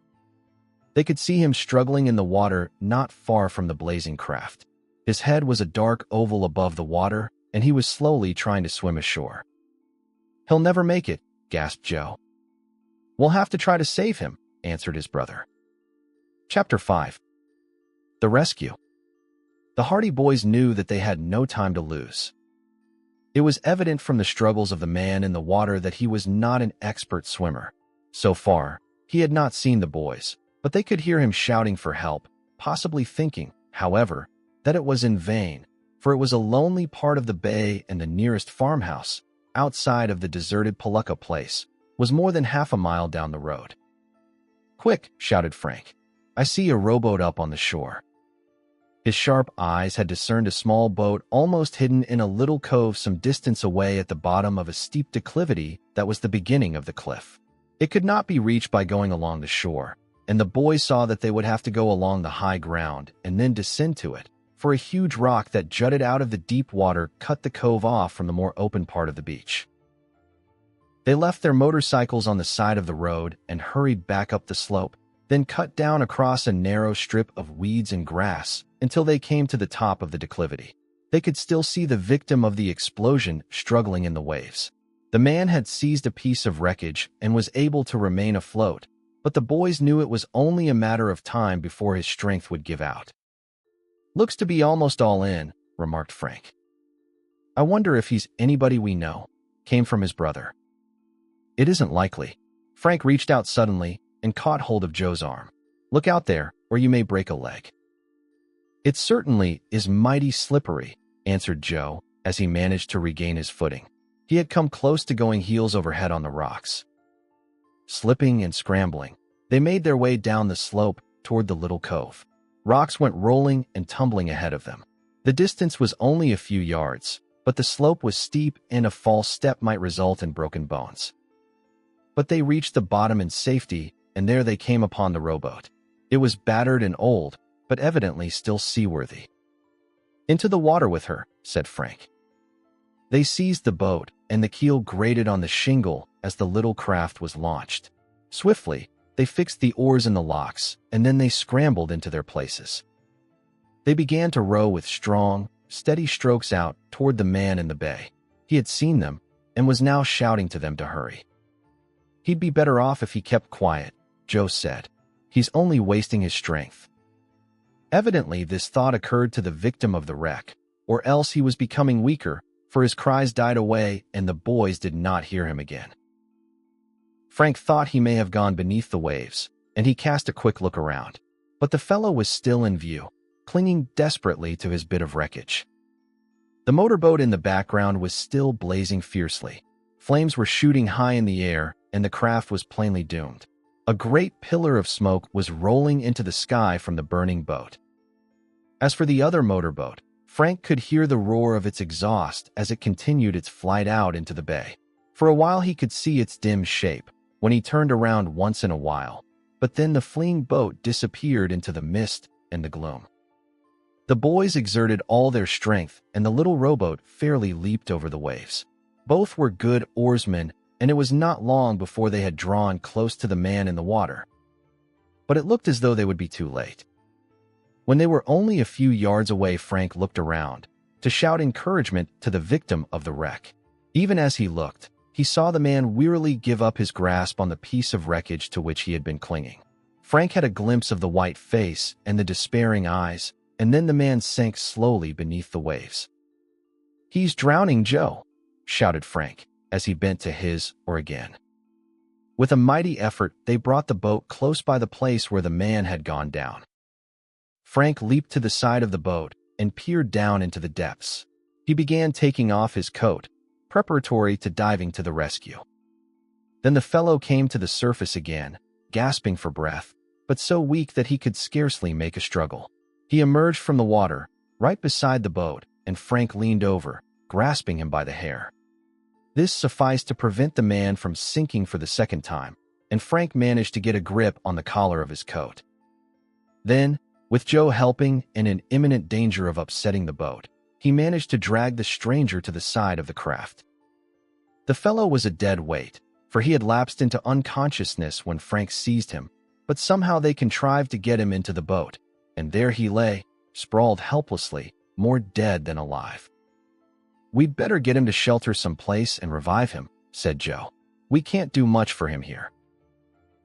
They could see him struggling in the water not far from the blazing craft. His head was a dark oval above the water, and he was slowly trying to swim ashore. "He'll never make it," gasped Joe. "We'll have to try to save him," answered his brother. Chapter 5. The Rescue. The Hardy boys knew that they had no time to lose. It was evident from the struggles of the man in the water that he was not an expert swimmer. So far, he had not seen the boys, but they could hear him shouting for help, possibly thinking, however, that it was in vain, for it was a lonely part of the bay and the nearest farmhouse, outside of the deserted Palooka place, was more than half a mile down the road. "Quick!" shouted Frank. "I see a rowboat up on the shore." His sharp eyes had discerned a small boat almost hidden in a little cove some distance away at the bottom of a steep declivity that was the beginning of the cliff. It could not be reached by going along the shore, and the boys saw that they would have to go along the high ground and then descend to it, for a huge rock that jutted out of the deep water cut the cove off from the more open part of the beach. They left their motorcycles on the side of the road and hurried back up the slope, then cut down across a narrow strip of weeds and grass until they came to the top of the declivity. They could still see the victim of the explosion struggling in the waves. The man had seized a piece of wreckage and was able to remain afloat, but the boys knew it was only a matter of time before his strength would give out. "Looks to be almost all in," remarked Frank. "I wonder if he's anybody we know," came from his brother. "It isn't likely." Frank reached out suddenly and caught hold of Joe's arm. "Look out there, or you may break a leg." "It certainly is mighty slippery," answered Joe, as he managed to regain his footing. He had come close to going heels over head on the rocks. Slipping and scrambling, they made their way down the slope toward the little cove. Rocks went rolling and tumbling ahead of them. The distance was only a few yards, but the slope was steep and a false step might result in broken bones. But they reached the bottom in safety, and there they came upon the rowboat. It was battered and old, but evidently still seaworthy. "Into the water with her," said Frank. They seized the boat, and the keel grated on the shingle as the little craft was launched. Swiftly, they fixed the oars in the locks, and then they scrambled into their places. They began to row with strong, steady strokes out toward the man in the bay. He had seen them, and was now shouting to them to hurry. "He'd be better off if he kept quiet," Joe said. "He's only wasting his strength." Evidently, this thought occurred to the victim of the wreck, or else he was becoming weaker, for his cries died away and the boys did not hear him again. Frank thought he may have gone beneath the waves, and he cast a quick look around. But the fellow was still in view, clinging desperately to his bit of wreckage. The motorboat in the background was still blazing fiercely. Flames were shooting high in the air, and the craft was plainly doomed. A great pillar of smoke was rolling into the sky from the burning boat. As for the other motorboat, Frank could hear the roar of its exhaust as it continued its flight out into the bay. For a while he could see its dim shape, when he turned around once in a while, but then the fleeing boat disappeared into the mist and the gloom. The boys exerted all their strength, and the little rowboat fairly leaped over the waves. Both were good oarsmen, and it was not long before they had drawn close to the man in the water. But it looked as though they would be too late. When they were only a few yards away, Frank looked around to shout encouragement to the victim of the wreck. Even as he looked, he saw the man wearily give up his grasp on the piece of wreckage to which he had been clinging. Frank had a glimpse of the white face and the despairing eyes, and then the man sank slowly beneath the waves. "He's drowning, Joe," shouted Frank, as he bent to his oar again. With a mighty effort, they brought the boat close by the place where the man had gone down. Frank leaped to the side of the boat and peered down into the depths. He began taking off his coat, preparatory to diving to the rescue. Then the fellow came to the surface again, gasping for breath, but so weak that he could scarcely make a struggle. He emerged from the water, right beside the boat, and Frank leaned over, grasping him by the hair. This sufficed to prevent the man from sinking for the second time, and Frank managed to get a grip on the collar of his coat. Then, With Joe helping and in imminent danger of upsetting the boat, he managed to drag the stranger to the side of the craft. The fellow was a dead weight, for he had lapsed into unconsciousness when Frank seized him, but somehow they contrived to get him into the boat, and there he lay, sprawled helplessly, more dead than alive. "We'd better get him to shelter someplace and revive him," said Joe. "We can't do much for him here."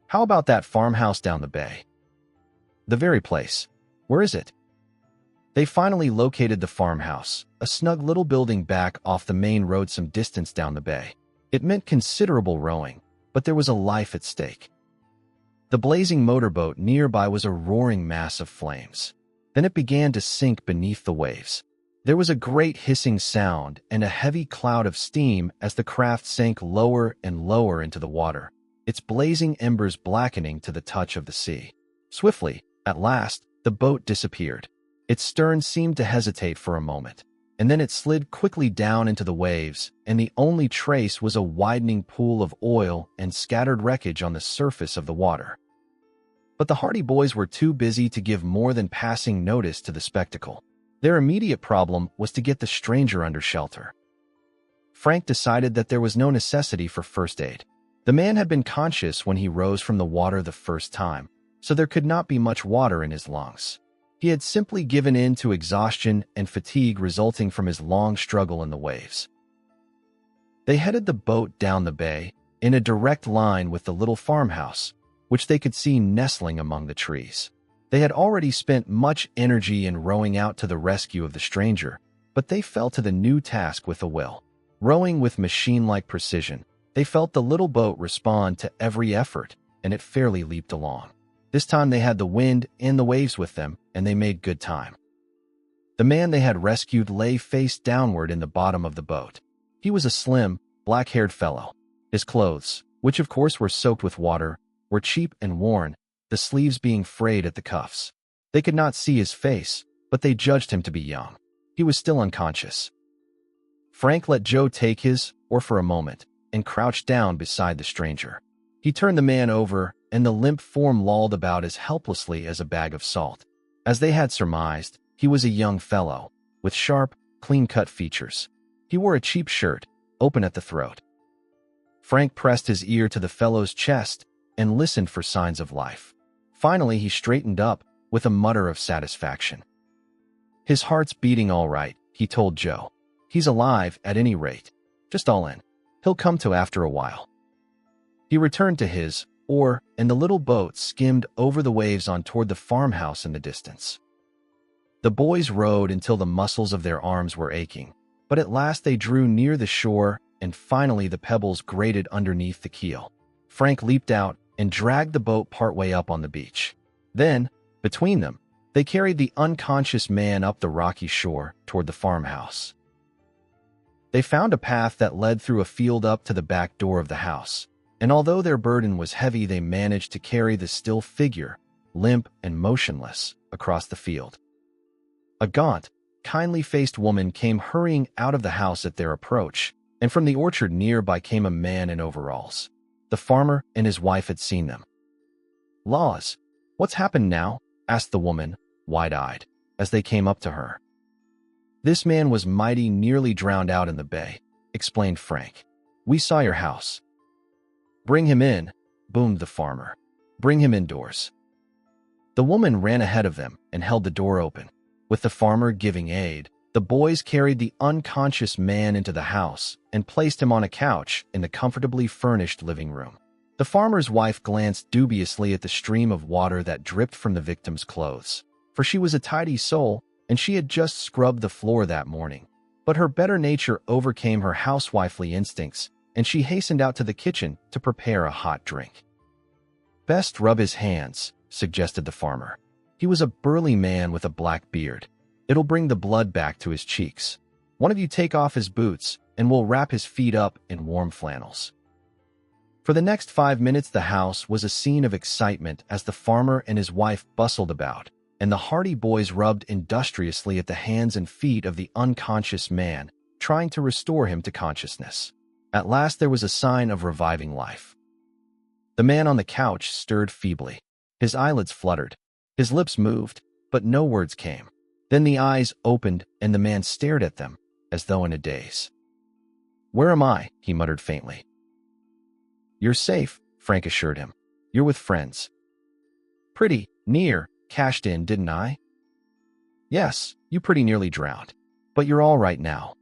"How about that farmhouse down the bay?" "The very place. Where is it?" They finally located the farmhouse, a snug little building back off the main road some distance down the bay. It meant considerable rowing, but there was a life at stake. The blazing motorboat nearby was a roaring mass of flames. Then it began to sink beneath the waves. There was a great hissing sound and a heavy cloud of steam as the craft sank lower and lower into the water, its blazing embers blackening to the touch of the sea. Swiftly, at last, the boat disappeared. Its stern seemed to hesitate for a moment, and then it slid quickly down into the waves, and the only trace was a widening pool of oil and scattered wreckage on the surface of the water. But the Hardy Boys were too busy to give more than passing notice to the spectacle. Their immediate problem was to get the stranger under shelter. Frank decided that there was no necessity for first aid. The man had been conscious when he rose from the water the first time, so there could not be much water in his lungs. He had simply given in to exhaustion and fatigue resulting from his long struggle in the waves. They headed the boat down the bay, in a direct line with the little farmhouse, which they could see nestling among the trees. They had already spent much energy in rowing out to the rescue of the stranger, but they fell to the new task with a will. Rowing with machine-like precision, they felt the little boat respond to every effort, and it fairly leaped along. This time they had the wind and the waves with them, and they made good time. The man they had rescued lay face downward in the bottom of the boat. He was a slim, black-haired fellow. His clothes, which of course were soaked with water, were cheap and worn, the sleeves being frayed at the cuffs. They could not see his face, but they judged him to be young. He was still unconscious. Frank let Joe take his oar for a moment and crouched down beside the stranger. He turned the man over, and the limp form lolled about as helplessly as a bag of salt. As they had surmised, he was a young fellow, with sharp, clean-cut features. He wore a cheap shirt, open at the throat. Frank pressed his ear to the fellow's chest and listened for signs of life. Finally, he straightened up with a mutter of satisfaction. "His heart's beating all right," he told Joe. "He's alive at any rate. Just all in. He'll come to after a while." He returned to his oar, and the little boat skimmed over the waves on toward the farmhouse in the distance. The boys rowed until the muscles of their arms were aching, but at last they drew near the shore, and finally the pebbles grated underneath the keel. Frank leaped out and dragged the boat partway up on the beach. Then, between them, they carried the unconscious man up the rocky shore toward the farmhouse. They found a path that led through a field up to the back door of the house, and although their burden was heavy, they managed to carry the still figure, limp and motionless, across the field. A gaunt, kindly-faced woman came hurrying out of the house at their approach, and from the orchard nearby came a man in overalls. The farmer and his wife had seen them. "Laws, what's happened now?" asked the woman, wide-eyed, as they came up to her. "This man was mighty nearly drowned out in the bay," explained Frank. "We saw your house." "Bring him in," boomed the farmer. "Bring him indoors." The woman ran ahead of them and held the door open. With the farmer giving aid, the boys carried the unconscious man into the house and placed him on a couch in the comfortably furnished living room. The farmer's wife glanced dubiously at the stream of water that dripped from the victim's clothes, for she was a tidy soul and she had just scrubbed the floor that morning. But her better nature overcame her housewifely instincts, and she hastened out to the kitchen to prepare a hot drink. "Best rub his hands," suggested the farmer. He was a burly man with a black beard. "It'll bring the blood back to his cheeks. One of you take off his boots, and we'll wrap his feet up in warm flannels." For the next 5 minutes, the house was a scene of excitement as the farmer and his wife bustled about, and the Hardy Boys rubbed industriously at the hands and feet of the unconscious man, trying to restore him to consciousness. At last there was a sign of reviving life. The man on the couch stirred feebly. His eyelids fluttered. His lips moved, but no words came. Then the eyes opened and the man stared at them, as though in a daze. "Where am I?" he muttered faintly. "You're safe," Frank assured him. "You're with friends." "Pretty near cashed in, didn't I?" "Yes, you pretty nearly drowned. But you're all right now."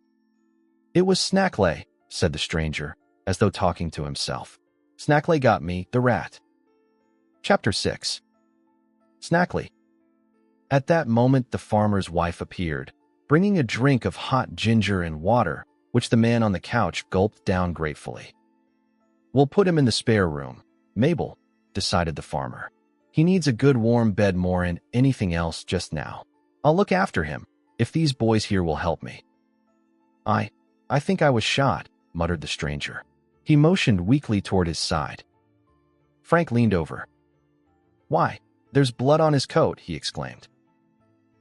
"It was Snackley," said the stranger, as though talking to himself. "Snackley got me, the rat." Chapter 6. Snackley. At that moment the farmer's wife appeared, bringing a drink of hot ginger and water, which the man on the couch gulped down gratefully. "We'll put him in the spare room, Mabel," decided the farmer. "He needs a good warm bed more than anything else just now. I'll look after him, if these boys here will help me." I think I was shot," muttered the stranger. He motioned weakly toward his side. Frank leaned over. "Why, there's blood on his coat," he exclaimed.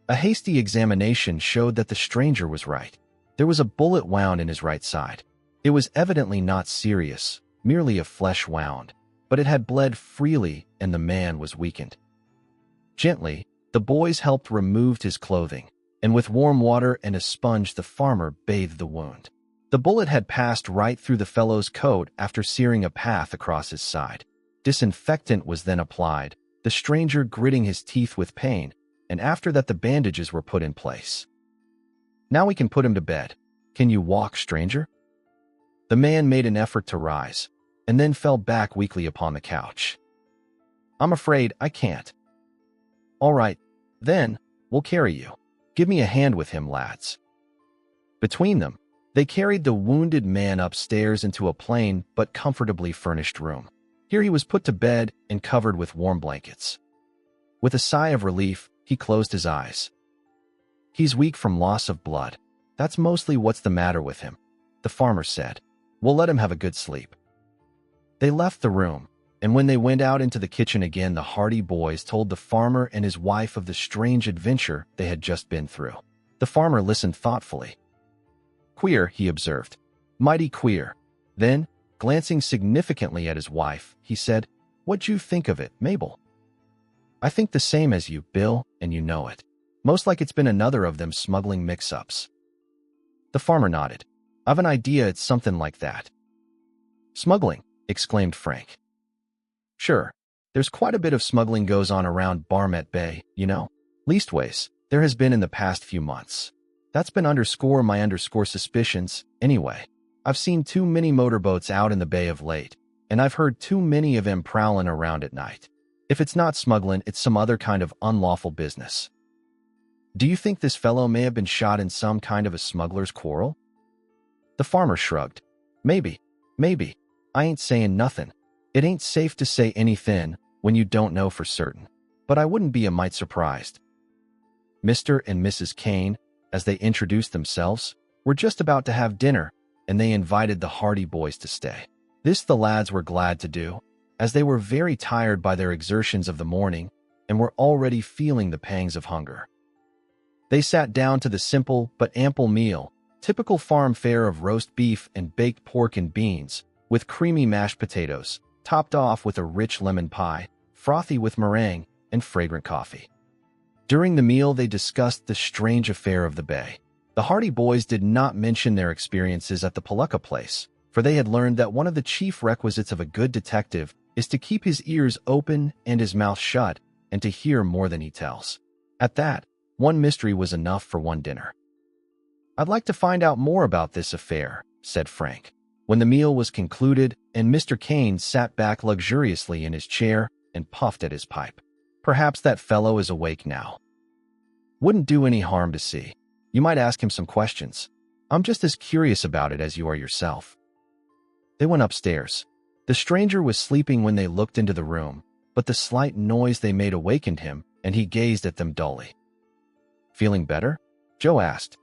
A hasty examination showed that the stranger was right. There was a bullet wound in his right side. It was evidently not serious, merely a flesh wound, but it had bled freely and the man was weakened. Gently, the boys helped remove his clothing, and with warm water and a sponge the farmer bathed the wound. The bullet had passed right through the fellow's coat after searing a path across his side. Disinfectant was then applied, the stranger gritting his teeth with pain, and after that the bandages were put in place. "Now we can put him to bed. Can you walk, stranger?" The man made an effort to rise, and then fell back weakly upon the couch. "I'm afraid I can't." "All right, then, we'll carry you. Give me a hand with him, lads." Between them, they carried the wounded man upstairs into a plain but comfortably furnished room. Here he was put to bed and covered with warm blankets. With a sigh of relief, he closed his eyes. "He's weak from loss of blood. That's mostly what's the matter with him," the farmer said. "We'll let him have a good sleep." They left the room, and when they went out into the kitchen again, the Hardy boys told the farmer and his wife of the strange adventure they had just been through. The farmer listened thoughtfully. "Queer," he observed. "Mighty queer." Then, glancing significantly at his wife, he said, "What'd you think of it, Mabel?" "I think the same as you, Bill, and you know it. Most like it's been another of them smuggling mix-ups." The farmer nodded. "I've an idea it's something like that." "Smuggling?" exclaimed Frank. "Sure. There's quite a bit of smuggling goes on around Barmet Bay, you know. Leastways, there has been in the past few months. That's been my suspicions, anyway. I've seen too many motorboats out in the bay of late, and I've heard too many of 'em prowling around at night. If it's not smuggling, it's some other kind of unlawful business." "Do you think this fellow may have been shot in some kind of a smuggler's quarrel?" The farmer shrugged. Maybe. I ain't saying nothing. It ain't safe to say anything when you don't know for certain, but I wouldn't be a mite surprised." Mr. and Mrs. Kane, as they introduced themselves, were just about to have dinner, and they invited the Hardy boys to stay. This the lads were glad to do, as they were very tired by their exertions of the morning and were already feeling the pangs of hunger. They sat down to the simple but ample meal, typical farm fare of roast beef and baked pork and beans, with creamy mashed potatoes, topped off with a rich lemon pie, frothy with meringue, and fragrant coffee. During the meal, they discussed the strange affair of the bay. The Hardy boys did not mention their experiences at the Palooka place, for they had learned that one of the chief requisites of a good detective is to keep his ears open and his mouth shut and to hear more than he tells. At that, one mystery was enough for one dinner. "I'd like to find out more about this affair," said Frank, when the meal was concluded and Mr. Kane sat back luxuriously in his chair and puffed at his pipe. "Perhaps that fellow is awake now. Wouldn't do any harm to see. You might ask him some questions. I'm just as curious about it as you are yourself." They went upstairs. The stranger was sleeping when they looked into the room, but the slight noise they made awakened him, and he gazed at them dully. "Feeling better?" Joe asked.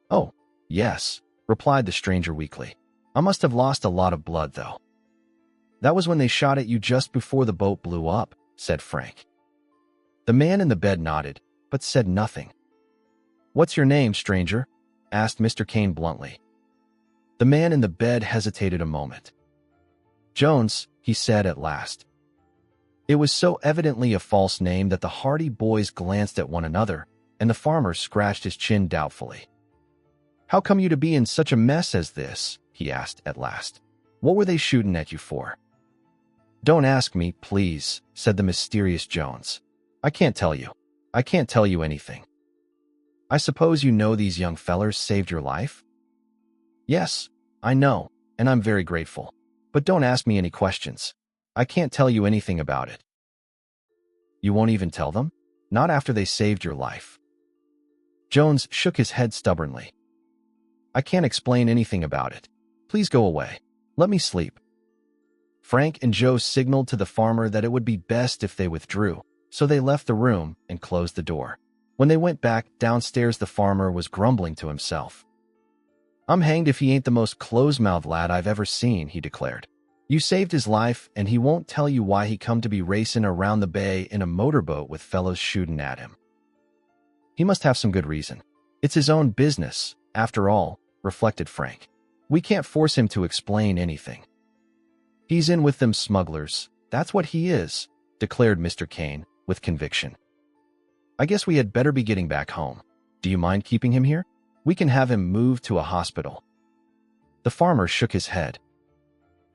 "Oh, yes," replied the stranger weakly. "I must have lost a lot of blood, though." "That was when they shot at you just before the boat blew up," said Frank. The man in the bed nodded, but said nothing. "What's your name, stranger?" asked Mr. Kane bluntly. The man in the bed hesitated a moment. "Jones," he said at last. It was so evidently a false name that the Hardy boys glanced at one another, and the farmer scratched his chin doubtfully. "How come you to be in such a mess as this?" he asked at last. "What were they shooting at you for?" "Don't ask me, please," said the mysterious Jones. "I can't tell you. I can't tell you anything." "I suppose you know these young fellers saved your life?" "Yes, I know, and I'm very grateful. But don't ask me any questions. I can't tell you anything about it." "You won't even tell them? Not after they saved your life?" Jones shook his head stubbornly. "I can't explain anything about it. Please go away. Let me sleep." Frank and Joe signaled to the farmer that it would be best if they withdrew, so they left the room and closed the door. When they went back downstairs, the farmer was grumbling to himself. "I'm hanged if he ain't the most close-mouthed lad I've ever seen," he declared. "You saved his life, and he won't tell you why he come to be racing around the bay in a motorboat with fellows shooting at him. He must have some good reason. It's his own business, after all," reflected Frank. "We can't force him to explain anything." "He's in with them smugglers. That's what he is," declared Mr. Kane with conviction. "I guess we had better be getting back home. Do you mind keeping him here? We can have him moved to a hospital." The farmer shook his head.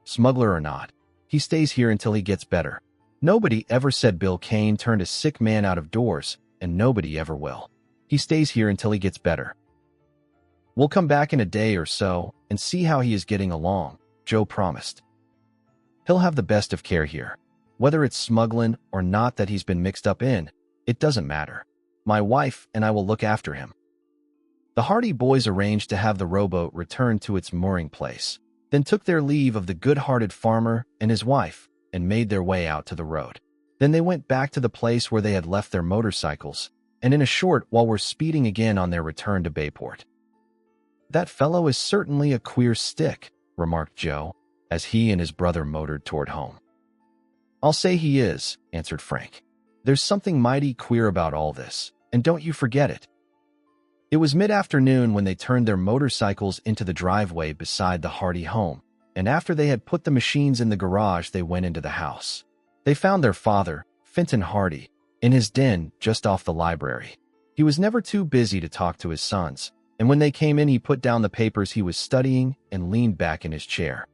"Smuggler or not, he stays here until he gets better. Nobody ever said Bill Kane turned a sick man out of doors, and nobody ever will. He stays here until he gets better." "We'll come back in a day or so and see how he is getting along," Joe promised. "He'll have the best of care here. Whether it's smuggling or not that he's been mixed up in, it doesn't matter. My wife and I will look after him." The Hardy boys arranged to have the rowboat return to its mooring place, then took their leave of the good-hearted farmer and his wife and made their way out to the road. Then they went back to the place where they had left their motorcycles, and in a short while were speeding again on their return to Bayport. "That fellow is certainly a queer stick," remarked Joe, as he and his brother motored toward home. "I'll say he is," answered Frank. "There's something mighty queer about all this, and don't you forget it." It was mid-afternoon when they turned their motorcycles into the driveway beside the Hardy home, and after they had put the machines in the garage, they went into the house. They found their father, Fenton Hardy, in his den just off the library. He was never too busy to talk to his sons, and when they came in, he put down the papers he was studying and leaned back in his chair.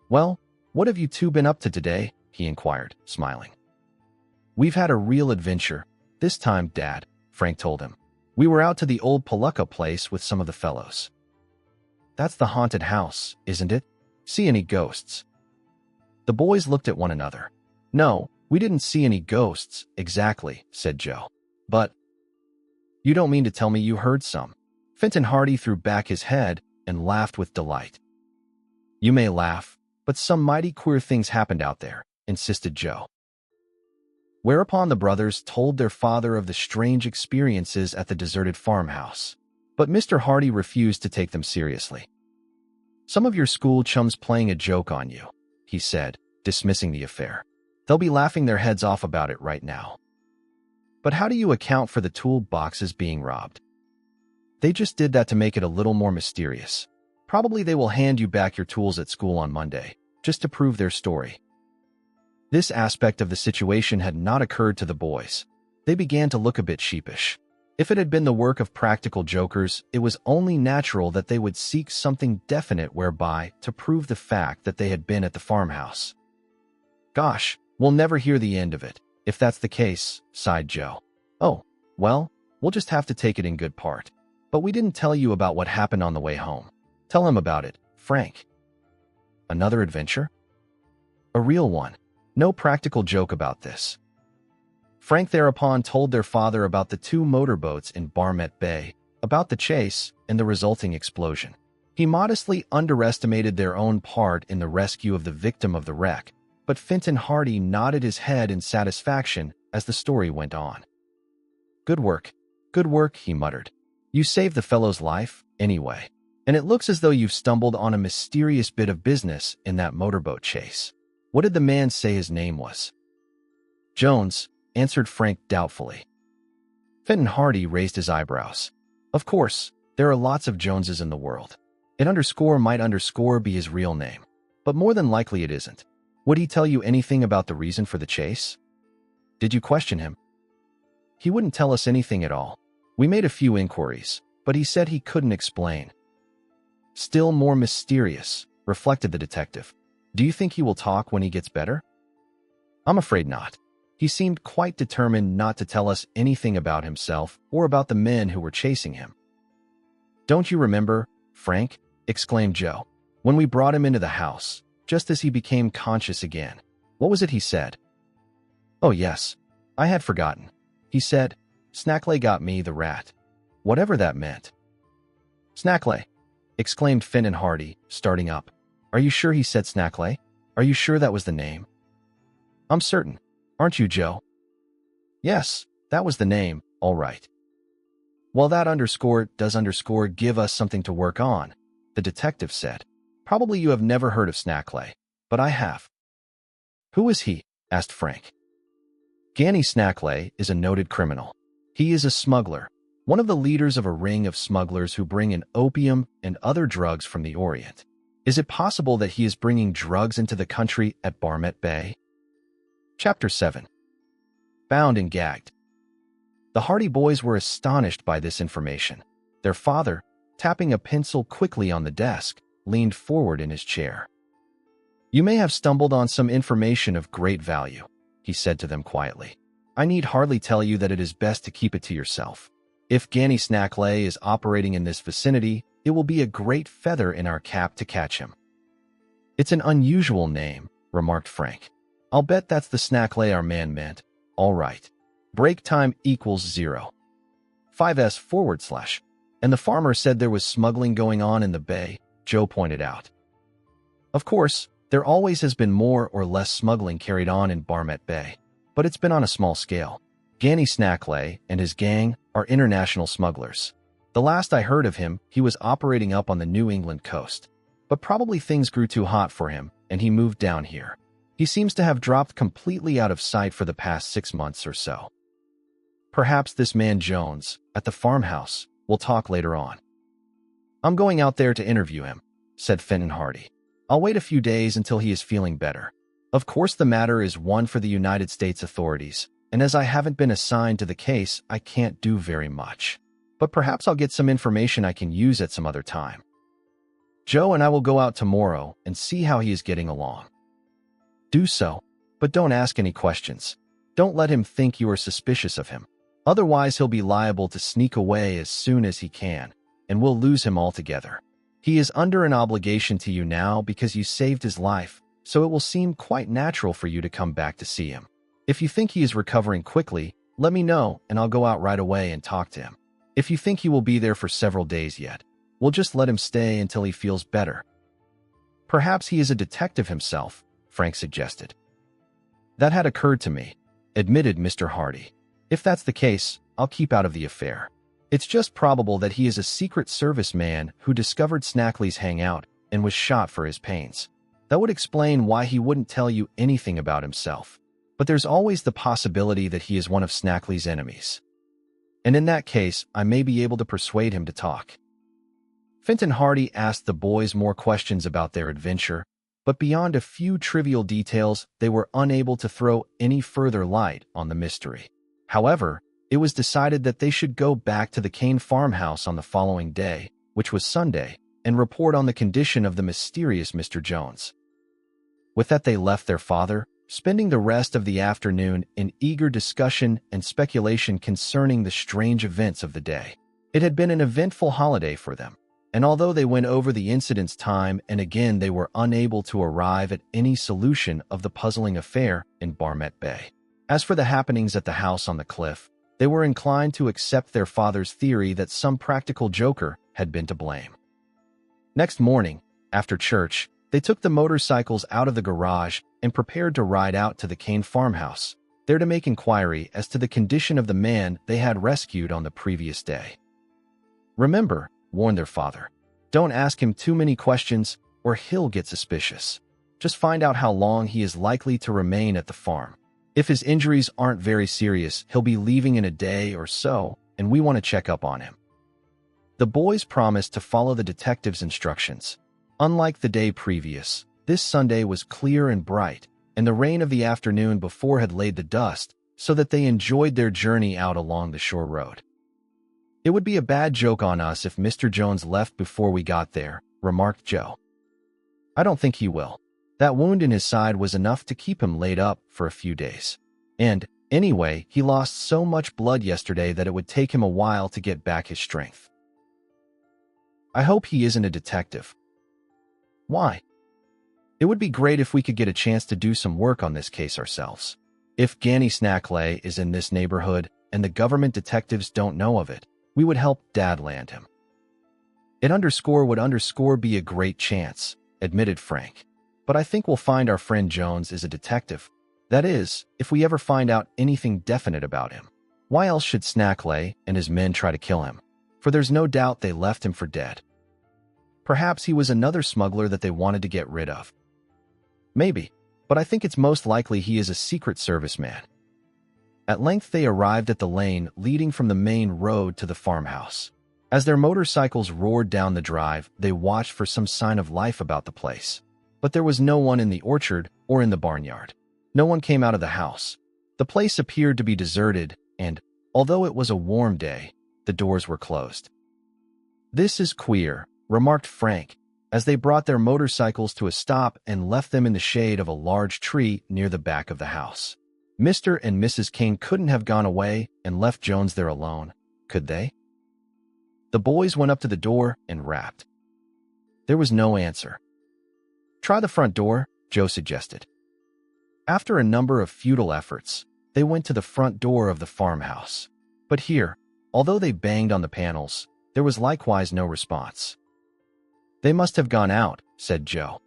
"Well, what have you two been up to today?" he inquired, smiling. "We've had a real adventure this time, Dad," Frank told him. "We were out to the old Palooka place with some of the fellows." "That's the haunted house, isn't it? See any ghosts?" The boys looked at one another. "No, we didn't see any ghosts, exactly," said Joe. "But you don't mean to tell me you heard some?" Fenton Hardy threw back his head and laughed with delight. "You may laugh, but some mighty queer things happened out there," insisted Joe. Whereupon the brothers told their father of the strange experiences at the deserted farmhouse. But Mr. Hardy refused to take them seriously. "Some of your school chums playing a joke on you," he said, dismissing the affair. "They'll be laughing their heads off about it right now." "But how do you account for the toolboxes being robbed?" "They just did that to make it a little more mysterious. Probably they will hand you back your tools at school on Monday, just to prove their story." This aspect of the situation had not occurred to the boys. They began to look a bit sheepish. If it had been the work of practical jokers, it was only natural that they would seek something definite whereby to prove the fact that they had been at the farmhouse. "Gosh, we'll never hear the end of it, if that's the case," sighed Joe. "Oh, well, we'll just have to take it in good part. But we didn't tell you about what happened on the way home. Tell him about it, Frank." "Another adventure?" "A real one. No practical joke about this." Frank thereupon told their father about the two motorboats in Barmet Bay, about the chase, and the resulting explosion. He modestly underestimated their own part in the rescue of the victim of the wreck, but Fenton Hardy nodded his head in satisfaction as the story went on. Good work, he muttered. "You saved the fellow's life, anyway, and it looks as though you've stumbled on a mysterious bit of business in that motorboat chase. What did the man say his name was?" "Jones," answered Frank doubtfully. Fenton Hardy raised his eyebrows. "Of course, there are lots of Joneses in the world. It might be his real name, but more than likely it isn't. Would he tell you anything about the reason for the chase? Did you question him? He wouldn't tell us anything at all. We made a few inquiries, but he said he couldn't explain. Still more mysterious, reflected the detective. Do you think he will talk when he gets better? I'm afraid not. He seemed quite determined not to tell us anything about himself or about the men who were chasing him. Don't you remember, Frank? Exclaimed Joe. When we brought him into the house, just as he became conscious again. What was it he said? Oh yes, I had forgotten. He said, Snackley got me the rat. Whatever that meant. Snackley, exclaimed Finn and Hardy, starting up. Are you sure he said Snackley? Are you sure that was the name? I'm certain. Aren't you, Joe? Yes, that was the name, all right. Well, that does give us something to work on, the detective said. Probably you have never heard of Snackley, but I have. Who is he? Asked Frank. Ganny Snackley is a noted criminal. He is a smuggler, one of the leaders of a ring of smugglers who bring in opium and other drugs from the Orient. Is it possible that he is bringing drugs into the country at Barmet Bay? Chapter 7. Bound and gagged. The Hardy boys were astonished by this information. Their father, tapping a pencil quickly on the desk, leaned forward in his chair. You may have stumbled on some information of great value, he said to them quietly. I need hardly tell you that it is best to keep it to yourself. If Ganny Snackley is operating in this vicinity, it will be a great feather in our cap to catch him. It's an unusual name, remarked Frank. I'll bet that's the Snackley our man meant. All right. Break time equals 0. 5s/. And the farmer said there was smuggling going on in the bay, Joe pointed out. Of course, there always has been more or less smuggling carried on in Barmet Bay, but it's been on a small scale. Ganny Snackley and his gang are international smugglers. The last I heard of him, he was operating up on the New England coast. But probably things grew too hot for him, and he moved down here. He seems to have dropped completely out of sight for the past 6 months or so. Perhaps this man Jones, at the farmhouse, will talk later on. I'm going out there to interview him, said Finn and Hardy. I'll wait a few days until he is feeling better. Of course the matter is one for the United States authorities, and as I haven't been assigned to the case, I can't do very much. But perhaps I'll get some information I can use at some other time. Joe and I will go out tomorrow and see how he is getting along. Do so, but don't ask any questions. Don't let him think you are suspicious of him. Otherwise, he'll be liable to sneak away as soon as he can, and we'll lose him altogether. He is under an obligation to you now because you saved his life, so it will seem quite natural for you to come back to see him. If you think he is recovering quickly, let me know and I'll go out right away and talk to him. If you think he will be there for several days yet, we'll just let him stay until he feels better. Perhaps he is a detective himself, Frank suggested. That had occurred to me, admitted Mr. Hardy. If that's the case, I'll keep out of the affair. It's just probable that he is a Secret Service man who discovered Snackley's hangout and was shot for his pains. That would explain why he wouldn't tell you anything about himself. But there's always the possibility that he is one of Snackley's enemies. And in that case, I may be able to persuade him to talk. Fenton Hardy asked the boys more questions about their adventure, but beyond a few trivial details, they were unable to throw any further light on the mystery. However, it was decided that they should go back to the Kane farmhouse on the following day, which was Sunday, and report on the condition of the mysterious Mr. Jones. With that, they left their father, spending the rest of the afternoon in eager discussion and speculation concerning the strange events of the day. It had been an eventful holiday for them, and although they went over the incidents time and again, they were unable to arrive at any solution of the puzzling affair in Barmet Bay. As for the happenings at the house on the cliff, they were inclined to accept their father's theory that some practical joker had been to blame. Next morning, after church, they took the motorcycles out of the garage and prepared to ride out to the Kane farmhouse, there to make inquiry as to the condition of the man they had rescued on the previous day. Remember, warned their father, don't ask him too many questions or he'll get suspicious. Just find out how long he is likely to remain at the farm. If his injuries aren't very serious, he'll be leaving in a day or so, and we want to check up on him. The boys promised to follow the detective's instructions. Unlike the day previous, this Sunday was clear and bright, and the rain of the afternoon before had laid the dust, so that they enjoyed their journey out along the shore road. "It would be a bad joke on us if Mr. Jones left before we got there," remarked Joe. "I don't think he will. That wound in his side was enough to keep him laid up for a few days. And, anyway, he lost so much blood yesterday that it would take him a while to get back his strength." "I hope he isn't a detective." "Why?" "It would be great if we could get a chance to do some work on this case ourselves. If Ganny Snackley is in this neighborhood and the government detectives don't know of it, we would help Dad land him." "It would be a great chance," admitted Frank. "But I think we'll find our friend Jones is a detective. That is, if we ever find out anything definite about him. Why else should Snackley and his men try to kill him? For there's no doubt they left him for dead. Perhaps he was another smuggler that they wanted to get rid of. Maybe, but I think it's most likely he is a Secret Service man." At length they arrived at the lane leading from the main road to the farmhouse. As their motorcycles roared down the drive, they watched for some sign of life about the place. But there was no one in the orchard or in the barnyard. No one came out of the house. The place appeared to be deserted, and, although it was a warm day, the doors were closed. "This is queer," remarked Frank, as they brought their motorcycles to a stop and left them in the shade of a large tree near the back of the house. Mr. and Mrs. Kane couldn't have gone away and left Jones there alone, could they? The boys went up to the door and rapped. There was no answer. "Try the front door," Joe suggested. After a number of futile efforts, they went to the front door of the farmhouse. But here, although they banged on the panels, there was likewise no response. "They must have gone out," said Joe.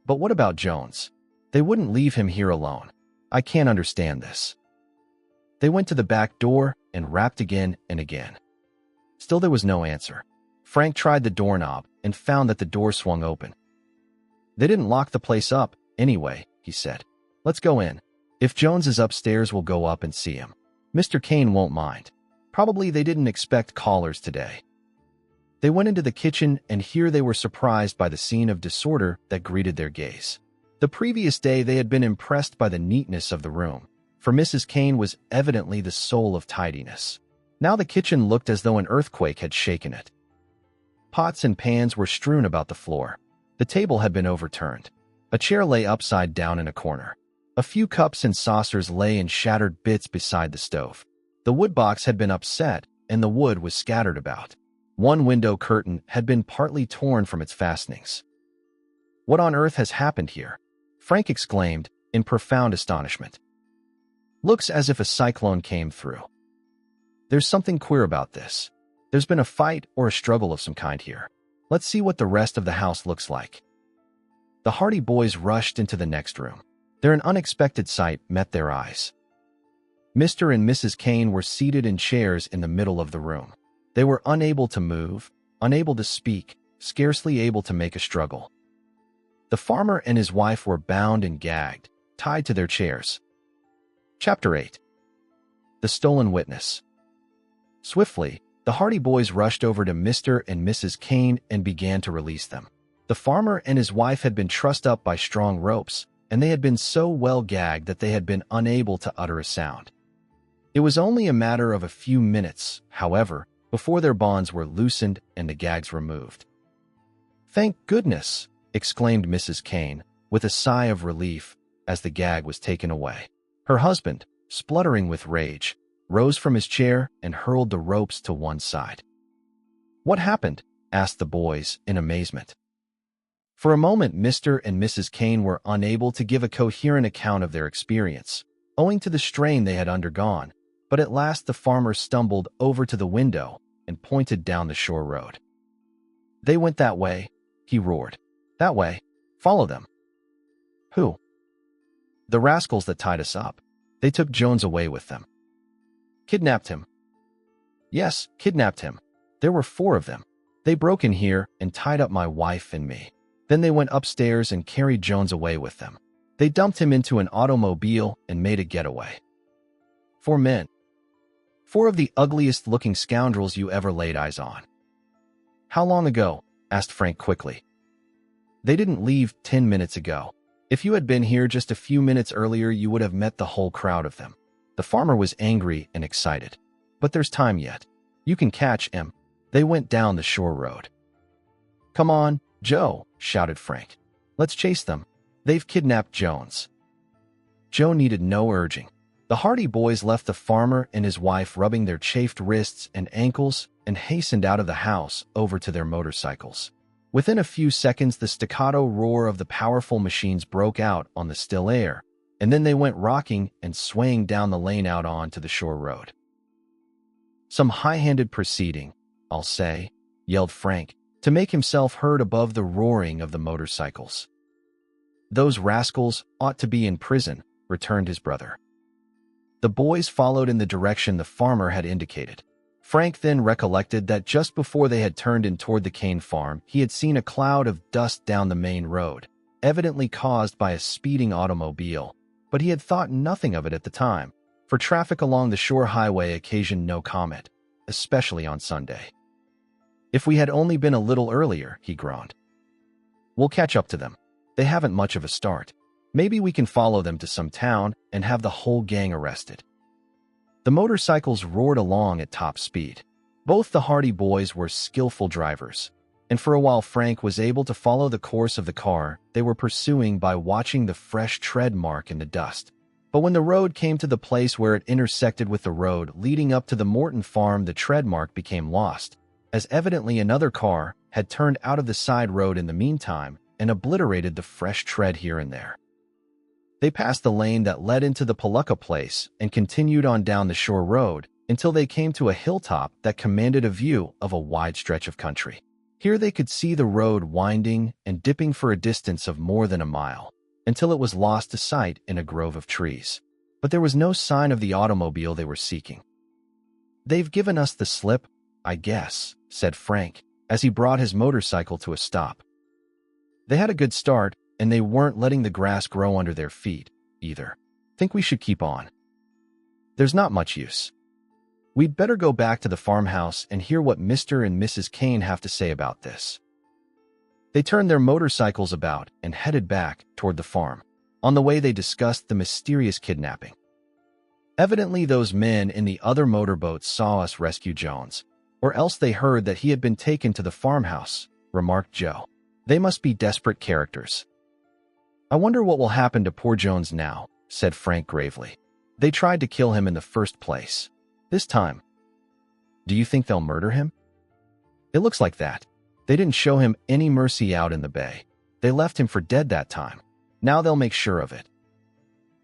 "But what about Jones? They wouldn't leave him here alone. I can't understand this." They went to the back door and rapped again and again. Still there was no answer. Frank tried the doorknob and found that the door swung open. "They didn't lock the place up, anyway," he said. "Let's go in. If Jones is upstairs, we'll go up and see him. Mr. Kane won't mind. Probably they didn't expect callers today." They went into the kitchen, and here they were surprised by the scene of disorder that greeted their gaze. The previous day they had been impressed by the neatness of the room, for Mrs. Kane was evidently the soul of tidiness. Now the kitchen looked as though an earthquake had shaken it. Pots and pans were strewn about the floor. The table had been overturned. A chair lay upside down in a corner. A few cups and saucers lay in shattered bits beside the stove. The wood box had been upset, and the wood was scattered about. One window curtain had been partly torn from its fastenings. "What on earth has happened here?" Frank exclaimed, in profound astonishment. "Looks as if a cyclone came through. There's something queer about this. There's been a fight or a struggle of some kind here. Let's see what the rest of the house looks like." The Hardy boys rushed into the next room. There an unexpected sight met their eyes. Mr. and Mrs. Kane were seated in chairs in the middle of the room. They were unable to move, unable to speak, scarcely able to make a struggle. The farmer and his wife were bound and gagged, tied to their chairs. Chapter 8. The Stolen Witness. Swiftly, the Hardy boys rushed over to Mr. and Mrs. Kane and began to release them. The farmer and his wife had been trussed up by strong ropes, and they had been so well gagged that they had been unable to utter a sound. It was only a matter of a few minutes, however, before their bonds were loosened and the gags removed. "Thank goodness!" exclaimed Mrs. Kane, with a sigh of relief as the gag was taken away. Her husband, spluttering with rage, rose from his chair and hurled the ropes to one side. "What happened?" asked the boys in amazement. For a moment, Mr. and Mrs. Kane were unable to give a coherent account of their experience, owing to the strain they had undergone, but at last the farmer stumbled over to the window and pointed down the shore road. "They went that way," he roared. "That way. Follow them." "Who?" "The rascals that tied us up. They took Jones away with them." "Kidnapped him?" "Yes, kidnapped him. There were 4 of them. They broke in here and tied up my wife and me. Then they went upstairs and carried Jones away with them. They dumped him into an automobile and made a getaway. 4 men. 4 of the ugliest-looking scoundrels you ever laid eyes on." "How long ago?" asked Frank quickly. "They didn't leave 10 minutes ago. If you had been here just a few minutes earlier, you would have met the whole crowd of them. The farmer was angry and excited. But there's time yet. You can catch him. They went down the shore road. Come on, Joe, shouted Frank. Let's chase them. They've kidnapped Jones. Joe needed no urging. The Hardy boys left the farmer and his wife rubbing their chafed wrists and ankles and hastened out of the house over to their motorcycles. Within a few seconds, the staccato roar of the powerful machines broke out on the still air, and then they went rocking and swaying down the lane out onto the shore road. Some high-handed proceeding, I'll say, yelled Frank, to make himself heard above the roaring of the motorcycles. Those rascals ought to be in prison, returned his brother. The boys followed in the direction the farmer had indicated. Frank then recollected that just before they had turned in toward the cane farm, he had seen a cloud of dust down the main road, evidently caused by a speeding automobile, but he had thought nothing of it at the time, for traffic along the shore highway occasioned no comment, especially on Sunday. If we had only been a little earlier, he groaned. We'll catch up to them. They haven't much of a start. Maybe we can follow them to some town and have the whole gang arrested. The motorcycles roared along at top speed. Both the Hardy boys were skillful drivers, and for a while Frank was able to follow the course of the car they were pursuing by watching the fresh tread mark in the dust. But when the road came to the place where it intersected with the road leading up to the Morton farm, the tread mark became lost, as evidently another car had turned out of the side road in the meantime and obliterated the fresh tread here and there. They passed the lane that led into the Palooka place and continued on down the shore road until they came to a hilltop that commanded a view of a wide stretch of country. Here they could see the road winding and dipping for a distance of more than a mile, until it was lost to sight in a grove of trees. But there was no sign of the automobile they were seeking. They've given us the slip, I guess, said Frank, as he brought his motorcycle to a stop. They had a good start, and they weren't letting the grass grow under their feet, either. Think we should keep on. There's not much use. We'd better go back to the farmhouse and hear what Mr. and Mrs. Kane have to say about this. They turned their motorcycles about and headed back toward the farm. On the way, they discussed the mysterious kidnapping. Evidently, those men in the other motorboats saw us rescue Jones, or else they heard that he had been taken to the farmhouse, remarked Joe. They must be desperate characters. I wonder what will happen to poor Jones now, said Frank gravely. They tried to kill him in the first place. This time. Do you think they'll murder him? It looks like that. They didn't show him any mercy out in the bay. They left him for dead that time. Now they'll make sure of it.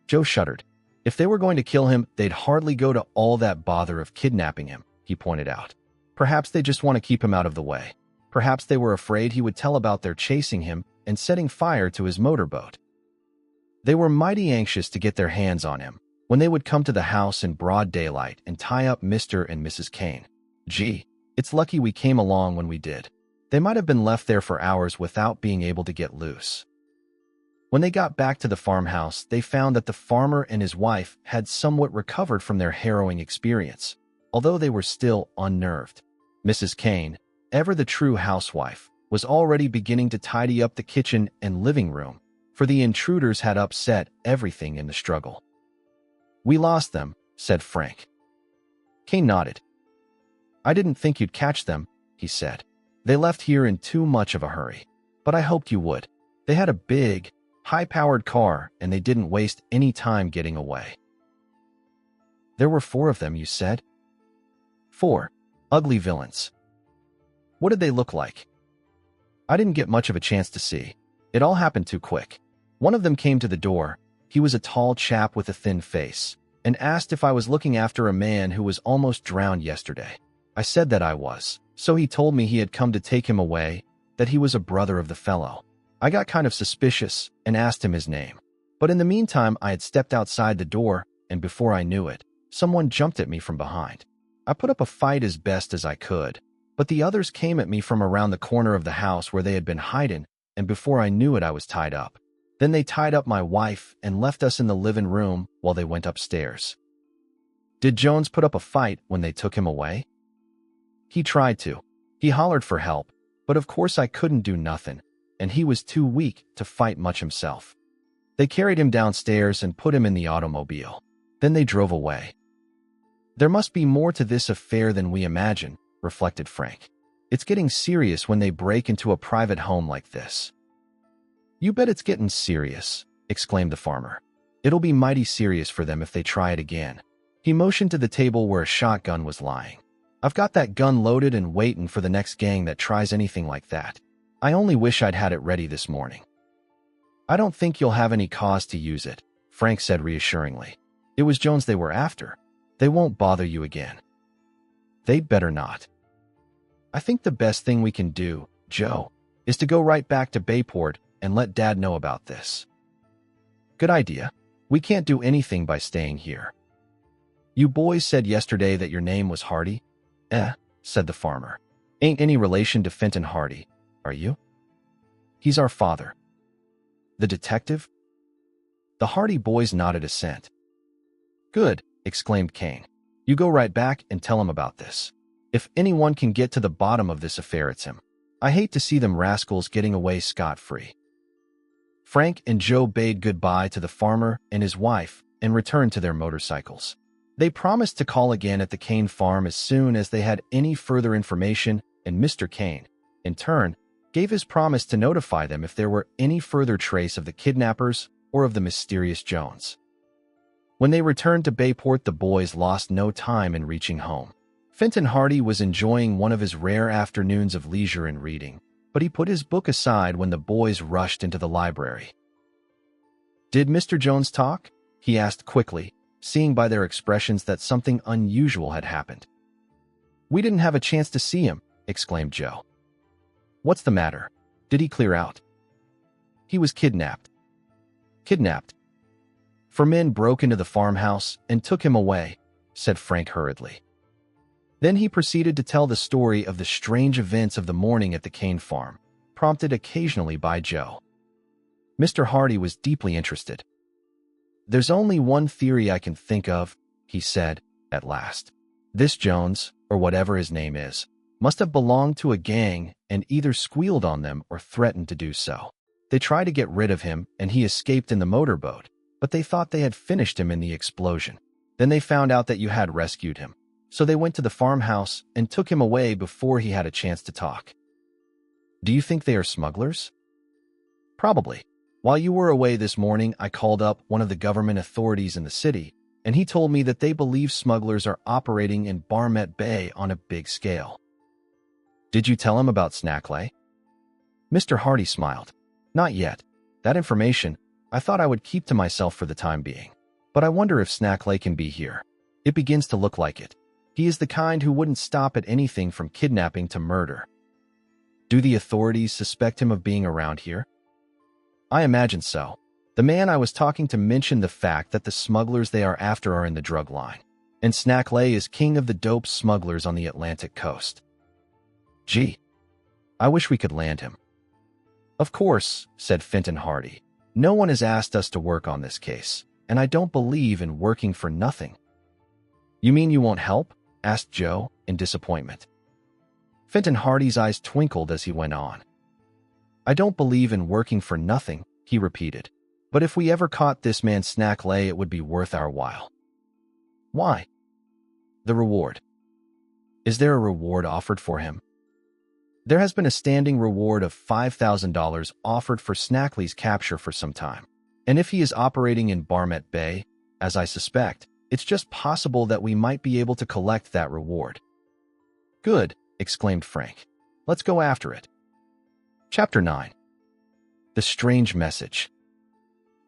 Joe shuddered. If they were going to kill him, they'd hardly go to all that bother of kidnapping him, he pointed out. Perhaps they just want to keep him out of the way. Perhaps they were afraid he would tell about their chasing him and setting fire to his motorboat. They were mighty anxious to get their hands on him when they would come to the house in broad daylight and tie up Mr. and Mrs. Kane. Gee, it's lucky we came along when we did. They might have been left there for hours without being able to get loose. When they got back to the farmhouse, they found that the farmer and his wife had somewhat recovered from their harrowing experience, although they were still unnerved. Mrs. Kane, ever the true housewife, was already beginning to tidy up the kitchen and living room, for the intruders had upset everything in the struggle. We lost them, said Frank. Kane nodded. I didn't think you'd catch them, he said. They left here in too much of a hurry, but I hoped you would. They had a big, high-powered car, and they didn't waste any time getting away. There were 4 of them, you said? 4 ugly villains. What did they look like? I didn't get much of a chance to see. It all happened too quick. One of them came to the door. He was a tall chap with a thin face, and asked if I was looking after a man who was almost drowned yesterday. I said that I was, so he told me he had come to take him away, that he was a brother of the fellow. I got kind of suspicious and asked him his name. But in the meantime, I had stepped outside the door, and before I knew it, someone jumped at me from behind. I put up a fight as best as I could, but the others came at me from around the corner of the house where they had been hiding, and before I knew it, I was tied up. Then they tied up my wife and left us in the living room while they went upstairs. Did Jones put up a fight when they took him away? He tried to. He hollered for help, but of course I couldn't do nothing, and he was too weak to fight much himself. They carried him downstairs and put him in the automobile. Then they drove away. There must be more to this affair than we imagine, reflected Frank. It's getting serious when they break into a private home like this. You bet it's getting serious, exclaimed the farmer. It'll be mighty serious for them if they try it again. He motioned to the table where a shotgun was lying. I've got that gun loaded and waiting for the next gang that tries anything like that. I only wish I'd had it ready this morning. I don't think you'll have any cause to use it, Frank said reassuringly. It was Jones they were after. They won't bother you again. They'd better not. I think the best thing we can do, Joe, is to go right back to Bayport and let Dad know about this. Good idea. We can't do anything by staying here. You boys said yesterday that your name was Hardy? Said the farmer. Ain't any relation to Fenton Hardy, are you? He's our father. The detective? The Hardy boys nodded assent. Good, exclaimed Kane. You go right back and tell him about this. If anyone can get to the bottom of this affair, it's him. I hate to see them rascals getting away scot-free. Frank and Joe bade goodbye to the farmer and his wife and returned to their motorcycles. They promised to call again at the Kane farm as soon as they had any further information, and Mr. Kane, in turn, gave his promise to notify them if there were any further trace of the kidnappers or of the mysterious Jones. When they returned to Bayport, the boys lost no time in reaching home. Fenton Hardy was enjoying one of his rare afternoons of leisure and reading, but he put his book aside when the boys rushed into the library. Did Mr. Jones talk? He asked quickly, seeing by their expressions that something unusual had happened. We didn't have a chance to see him, exclaimed Joe. What's the matter? Did he clear out? He was kidnapped. Kidnapped? 4 men broke into the farmhouse and took him away, said Frank hurriedly. Then he proceeded to tell the story of the strange events of the morning at the Kane farm, prompted occasionally by Joe. Mr. Hardy was deeply interested. There's only one theory I can think of, he said, at last. This Jones, or whatever his name is, must have belonged to a gang and either squealed on them or threatened to do so. They tried to get rid of him and he escaped in the motorboat, but they thought they had finished him in the explosion. Then they found out that you had rescued him. So they went to the farmhouse and took him away before he had a chance to talk. Do you think they are smugglers? Probably. While you were away this morning, I called up one of the government authorities in the city, and he told me that they believe smugglers are operating in Barmet Bay on a big scale. Did you tell him about Snackley? Mr. Hardy smiled. Not yet. That information, I thought I would keep to myself for the time being. But I wonder if Snackley can be here. It begins to look like it. He is the kind who wouldn't stop at anything from kidnapping to murder. Do the authorities suspect him of being around here? I imagine so. The man I was talking to mentioned the fact that the smugglers they are after are in the drug line, and Snackley is king of the dope smugglers on the Atlantic coast. Gee, I wish we could land him. Of course, said Fenton Hardy. No one has asked us to work on this case, and I don't believe in working for nothing. You mean you won't help? Asked Joe, in disappointment. Fenton Hardy's eyes twinkled as he went on. I don't believe in working for nothing, he repeated. But if we ever caught this man Snackley, it would be worth our while. Why? The reward. Is there a reward offered for him? There has been a standing reward of $5,000 offered for Snackley's capture for some time. And if he is operating in Barmet Bay, as I suspect, it's just possible that we might be able to collect that reward. Good, exclaimed Frank. Let's go after it. Chapter 9. The Strange Message.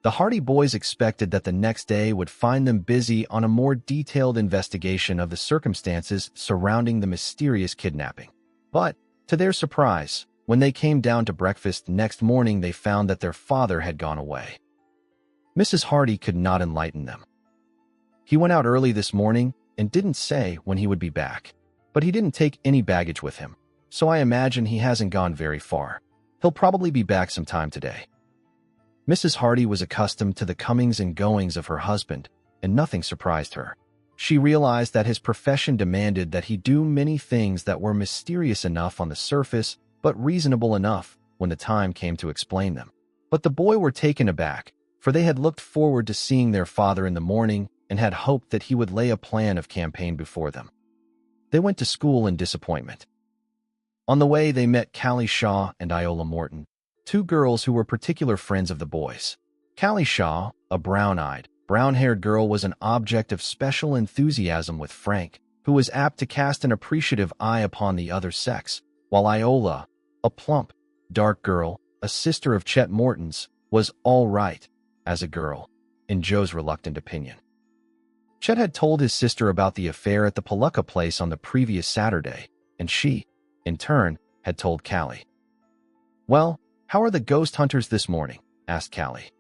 The Hardy boys expected that the next day would find them busy on a more detailed investigation of the circumstances surrounding the mysterious kidnapping. But, to their surprise, when they came down to breakfast next morning, they found that their father had gone away. Mrs. Hardy could not enlighten them. He went out early this morning and didn't say when he would be back, but he didn't take any baggage with him, so I imagine he hasn't gone very far. He'll probably be back sometime today. Mrs. Hardy was accustomed to the comings and goings of her husband, and nothing surprised her. She realized that his profession demanded that he do many things that were mysterious enough on the surface, but reasonable enough when the time came to explain them. But the boys were taken aback, for they had looked forward to seeing their father in the morning and had hoped that he would lay a plan of campaign before them. They went to school in disappointment. On the way, they met Callie Shaw and Iola Morton, two girls who were particular friends of the boys. Callie Shaw, a brown-eyed, brown-haired girl, was an object of special enthusiasm with Frank, who was apt to cast an appreciative eye upon the other sex, while Iola, a plump, dark girl, a sister of Chet Morton's, was all right as a girl, in Joe's reluctant opinion. Chet had told his sister about the affair at the Palooka place on the previous Saturday, and she, in turn, had told Callie. "Well, how are the ghost hunters this morning?" asked Callie.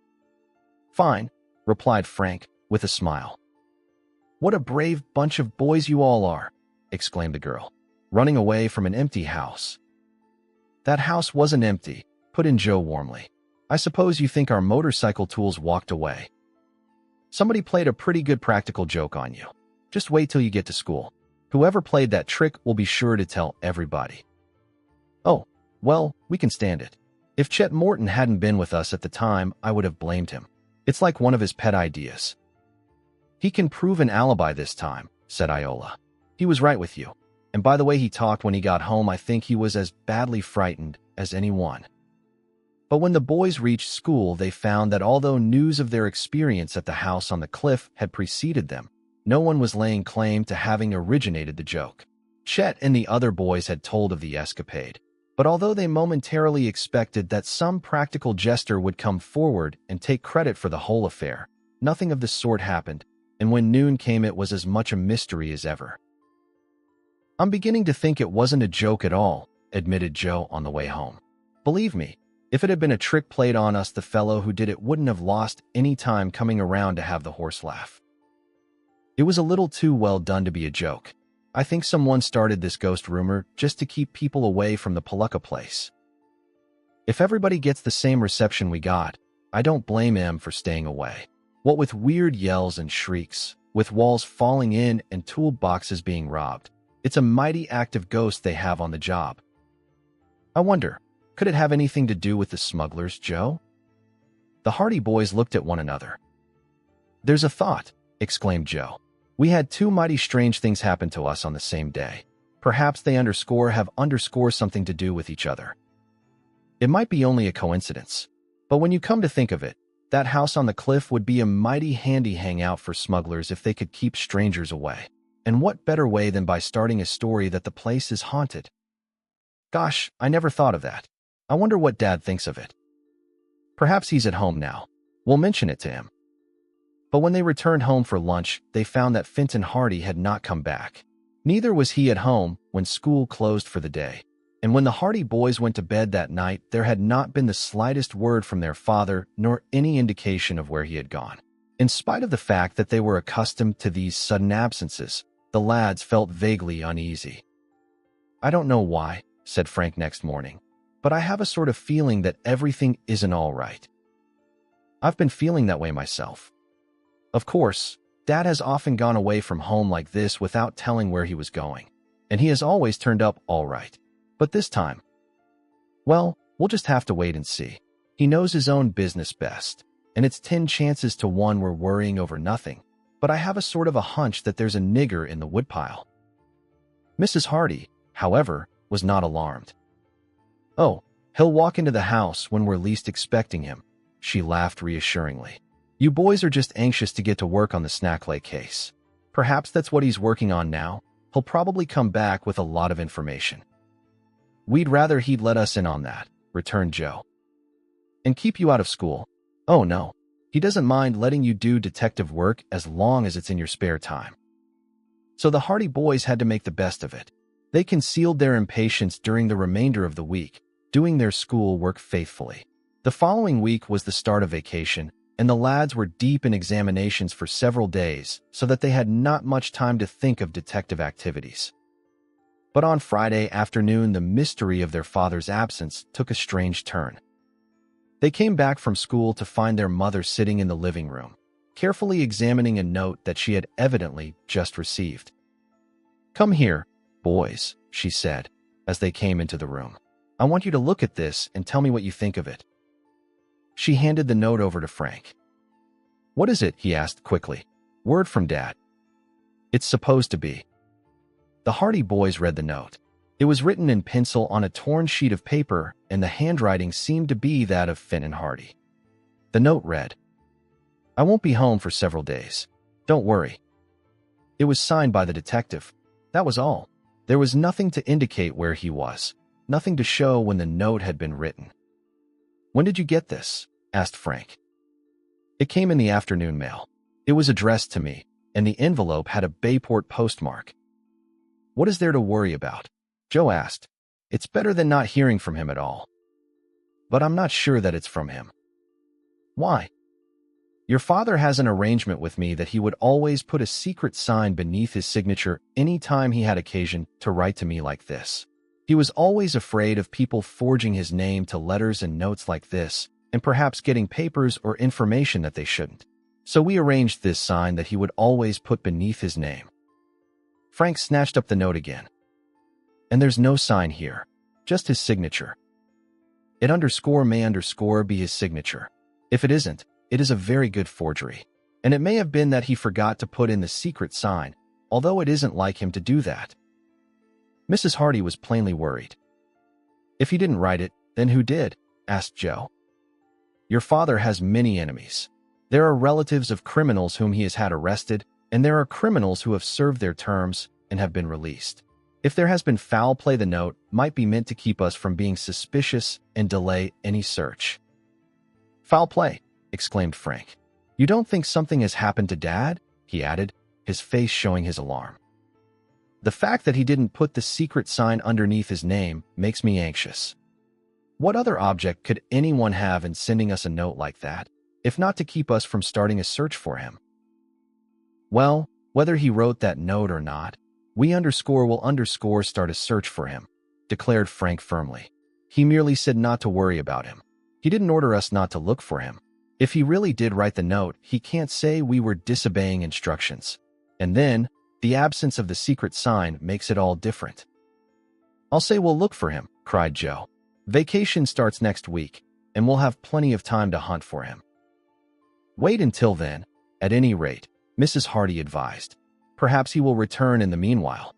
"Fine," replied Frank, with a smile. "What a brave bunch of boys you all are," exclaimed the girl, running away from an empty house. "That house wasn't empty," put in Joe warmly. "I suppose you think our motorcycle tools walked away. Somebody played a pretty good practical joke on you. Just wait till you get to school. Whoever played that trick will be sure to tell everybody." "Oh, well, we can stand it. If Chet Morton hadn't been with us at the time, I would have blamed him. It's like one of his pet ideas." "He can prove an alibi this time," said Iola. "He was right with you. And by the way he talked when he got home, I think he was as badly frightened as anyone." But when the boys reached school, they found that although news of their experience at the house on the cliff had preceded them, no one was laying claim to having originated the joke. Chet and the other boys had told of the escapade, but although they momentarily expected that some practical jester would come forward and take credit for the whole affair, nothing of the sort happened, and when noon came it was as much a mystery as ever. "I'm beginning to think it wasn't a joke at all," admitted Joe on the way home. "Believe me, if it had been a trick played on us, the fellow who did it wouldn't have lost any time coming around to have the horse laugh. It was a little too well done to be a joke. I think someone started this ghost rumor just to keep people away from the Palooka place. If everybody gets the same reception we got, I don't blame him for staying away. What with weird yells and shrieks, with walls falling in and toolboxes being robbed, it's a mighty active ghost they have on the job. I wonder, could it have anything to do with the smugglers, Joe?" The Hardy boys looked at one another. "There's a thought," exclaimed Joe. "We had two mighty strange things happen to us on the same day. Perhaps they have something to do with each other. It might be only a coincidence, but when you come to think of it, that house on the cliff would be a mighty handy hangout for smugglers if they could keep strangers away. And what better way than by starting a story that the place is haunted? Gosh, I never thought of that. I wonder what Dad thinks of it. Perhaps he's at home now. We'll mention it to him." But when they returned home for lunch, they found that Finton Hardy had not come back. Neither was he at home when school closed for the day. And when the Hardy boys went to bed that night, there had not been the slightest word from their father, nor any indication of where he had gone. In spite of the fact that they were accustomed to these sudden absences, the lads felt vaguely uneasy. "I don't know why," said Frank next morning, "but I have a sort of feeling that everything isn't all right. I've been feeling that way myself. Of course, Dad has often gone away from home like this without telling where he was going, and he has always turned up all right. But this time, well, we'll just have to wait and see. He knows his own business best, and it's 10 chances to 1 we're worrying over nothing, but I have a sort of a hunch that there's a nigger in the woodpile." Mrs. Hardy, however, was not alarmed. "Oh, he'll walk into the house when we're least expecting him," she laughed reassuringly. "You boys are just anxious to get to work on the Snackley case. Perhaps that's what he's working on now. He'll probably come back with a lot of information." "We'd rather he'd let us in on that," returned Joe. "And keep you out of school. Oh no, he doesn't mind letting you do detective work as long as it's in your spare time." So the Hardy boys had to make the best of it. They concealed their impatience during the remainder of the week, doing their school work faithfully. The following week was the start of vacation, and the lads were deep in examinations for several days, so that they had not much time to think of detective activities. But on Friday afternoon, the mystery of their father's absence took a strange turn. They came back from school to find their mother sitting in the living room, carefully examining a note that she had evidently just received. "Come here, boys," she said, as they came into the room. "I want you to look at this and tell me what you think of it." She handed the note over to Frank. "What is it?" he asked quickly. "Word from Dad." "It's supposed to be." The Hardy boys read the note. It was written in pencil on a torn sheet of paper, and the handwriting seemed to be that of Fenton Hardy. The note read, "I won't be home for several days. Don't worry." It was signed by the detective. That was all. There was nothing to indicate where he was, nothing to show when the note had been written. "When did you get this?" asked Frank. "It came in the afternoon mail. It was addressed to me, and the envelope had a Bayport postmark." "What is there to worry about?" Joe asked. "It's better than not hearing from him at all." "But I'm not sure that it's from him." "Why?" "Your father has an arrangement with me that he would always put a secret sign beneath his signature any time he had occasion to write to me like this. He was always afraid of people forging his name to letters and notes like this, and perhaps getting papers or information that they shouldn't. So we arranged this sign that he would always put beneath his name." Frank snatched up the note again. "And there's no sign here, just his signature. It may be his signature. If it isn't, it is a very good forgery. And it may have been that he forgot to put in the secret sign, although it isn't like him to do that." Mrs. Hardy was plainly worried. "If he didn't write it, then who did?" asked Joe. "Your father has many enemies. There are relatives of criminals whom he has had arrested, and there are criminals who have served their terms and have been released. If there has been foul play, the note might be meant to keep us from being suspicious and delay any search." "Foul play!" exclaimed Frank. "You don't think something has happened to Dad?" he added, his face showing his alarm. "The fact that he didn't put the secret sign underneath his name makes me anxious. What other object could anyone have in sending us a note like that, if not to keep us from starting a search for him?" "Well, whether he wrote that note or not, we will start a search for him," declared Frank firmly. "He merely said not to worry about him. He didn't order us not to look for him. If he really did write the note, he can't say we were disobeying instructions. And then, the absence of the secret sign makes it all different." "I'll say we'll look for him," cried Joe. "Vacation starts next week, and we'll have plenty of time to hunt for him." "Wait until then, at any rate," Mrs. Hardy advised. "Perhaps he will return in the meanwhile."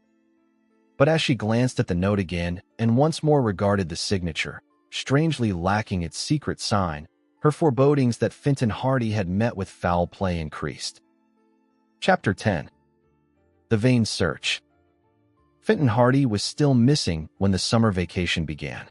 But as she glanced at the note again and once more regarded the signature, strangely lacking its secret sign, her forebodings that Fenton Hardy had met with foul play increased. Chapter 10. The Vain Search. Fenton Hardy was still missing when the summer vacation began.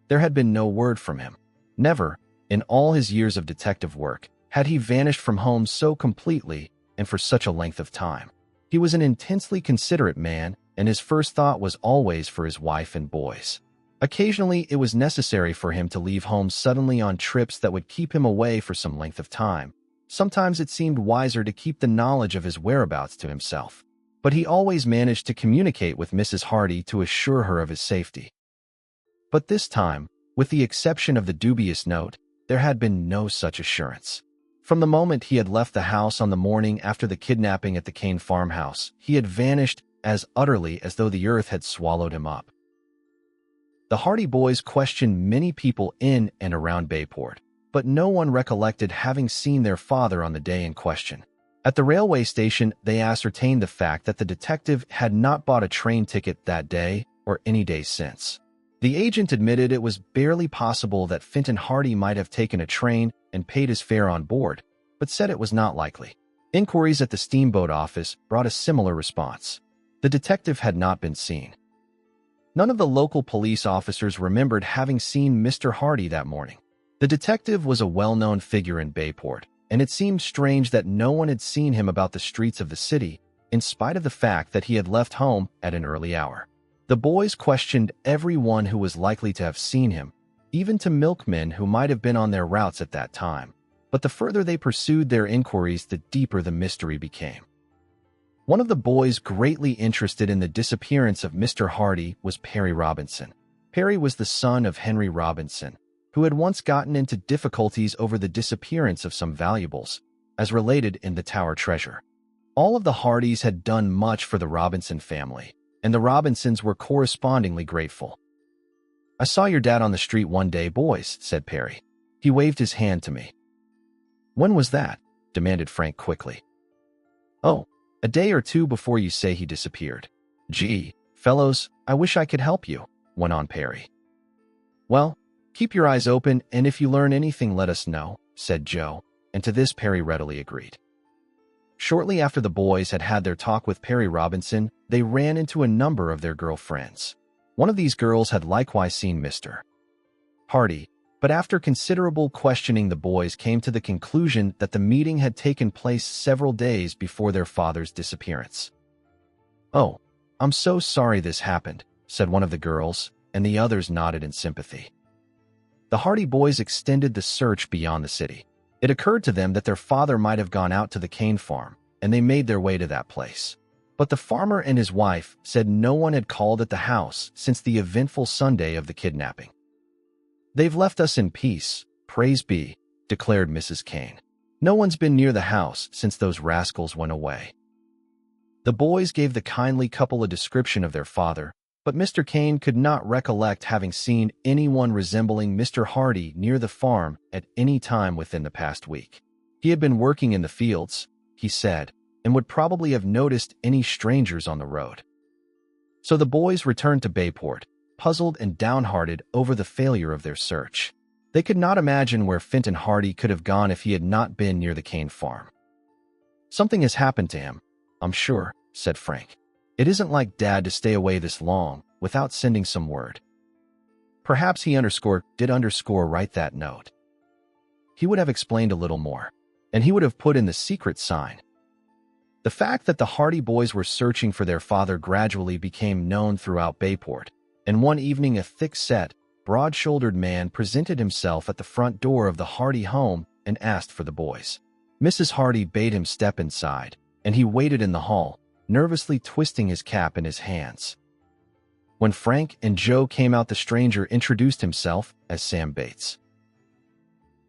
There had been no word from him. Never, in all his years of detective work, had he vanished from home so completely and for such a length of time. He was an intensely considerate man, and his first thought was always for his wife and boys. Occasionally, it was necessary for him to leave home suddenly on trips that would keep him away for some length of time. Sometimes it seemed wiser to keep the knowledge of his whereabouts to himself. But he always managed to communicate with Mrs. Hardy to assure her of his safety. But this time, with the exception of the dubious note, there had been no such assurance. From the moment he had left the house on the morning after the kidnapping at the Kane farmhouse, he had vanished as utterly as though the earth had swallowed him up. The Hardy boys questioned many people in and around Bayport, but no one recollected having seen their father on the day in question. At the railway station, they ascertained the fact that the detective had not bought a train ticket that day or any day since. The agent admitted it was barely possible that Fenton Hardy might have taken a train and paid his fare on board, but said it was not likely. Inquiries at the steamboat office brought a similar response. The detective had not been seen. None of the local police officers remembered having seen Mr. Hardy that morning. The detective was a well-known figure in Bayport, and it seemed strange that no one had seen him about the streets of the city, in spite of the fact that he had left home at an early hour. The boys questioned everyone who was likely to have seen him, even to milkmen who might have been on their routes at that time. But the further they pursued their inquiries, the deeper the mystery became. One of the boys greatly interested in the disappearance of Mr. Hardy was Perry Robinson. Perry was the son of Henry Robinson, who had once gotten into difficulties over the disappearance of some valuables, as related in the Tower Treasure. All of the Hardys had done much for the Robinson family, and the Robinsons were correspondingly grateful. "I saw your dad on the street one day, boys," said Perry. "He waved his hand to me." "When was that?" demanded Frank quickly. Oh, a day or two before you say he disappeared. Gee, fellows, I wish I could help you, went on Perry. Well, keep your eyes open, and if you learn anything, let us know, said Joe, and to this Perry readily agreed. Shortly after the boys had had their talk with Perry Robinson, they ran into a number of their girlfriends. One of these girls had likewise seen Mr. Hardy, but after considerable questioning, the boys came to the conclusion that the meeting had taken place several days before their father's disappearance. Oh, I'm so sorry this happened, said one of the girls, and the others nodded in sympathy. The Hardy boys extended the search beyond the city. It occurred to them that their father might have gone out to the cane farm, and they made their way to that place. But the farmer and his wife said no one had called at the house since the eventful Sunday of the kidnapping. They've left us in peace, praise be, declared Mrs. Kane. No one's been near the house since those rascals went away. The boys gave the kindly couple a description of their father, but Mr. Kane could not recollect having seen anyone resembling Mr. Hardy near the farm at any time within the past week. He had been working in the fields, he said, and would probably have noticed any strangers on the road. So the boys returned to Bayport, puzzled and downhearted over the failure of their search. They could not imagine where Fenton Hardy could have gone if he had not been near the cane farm. Something has happened to him, I'm sure, said Frank. It isn't like Dad to stay away this long without sending some word. Perhaps he did write that note. He would have explained a little more, and he would have put in the secret sign. The fact that the Hardy boys were searching for their father gradually became known throughout Bayport, and one evening a thick-set, broad-shouldered man presented himself at the front door of the Hardy home and asked for the boys. Mrs. Hardy bade him step inside, and he waited in the hall, nervously twisting his cap in his hands. When Frank and Joe came out, the stranger introduced himself as Sam Bates.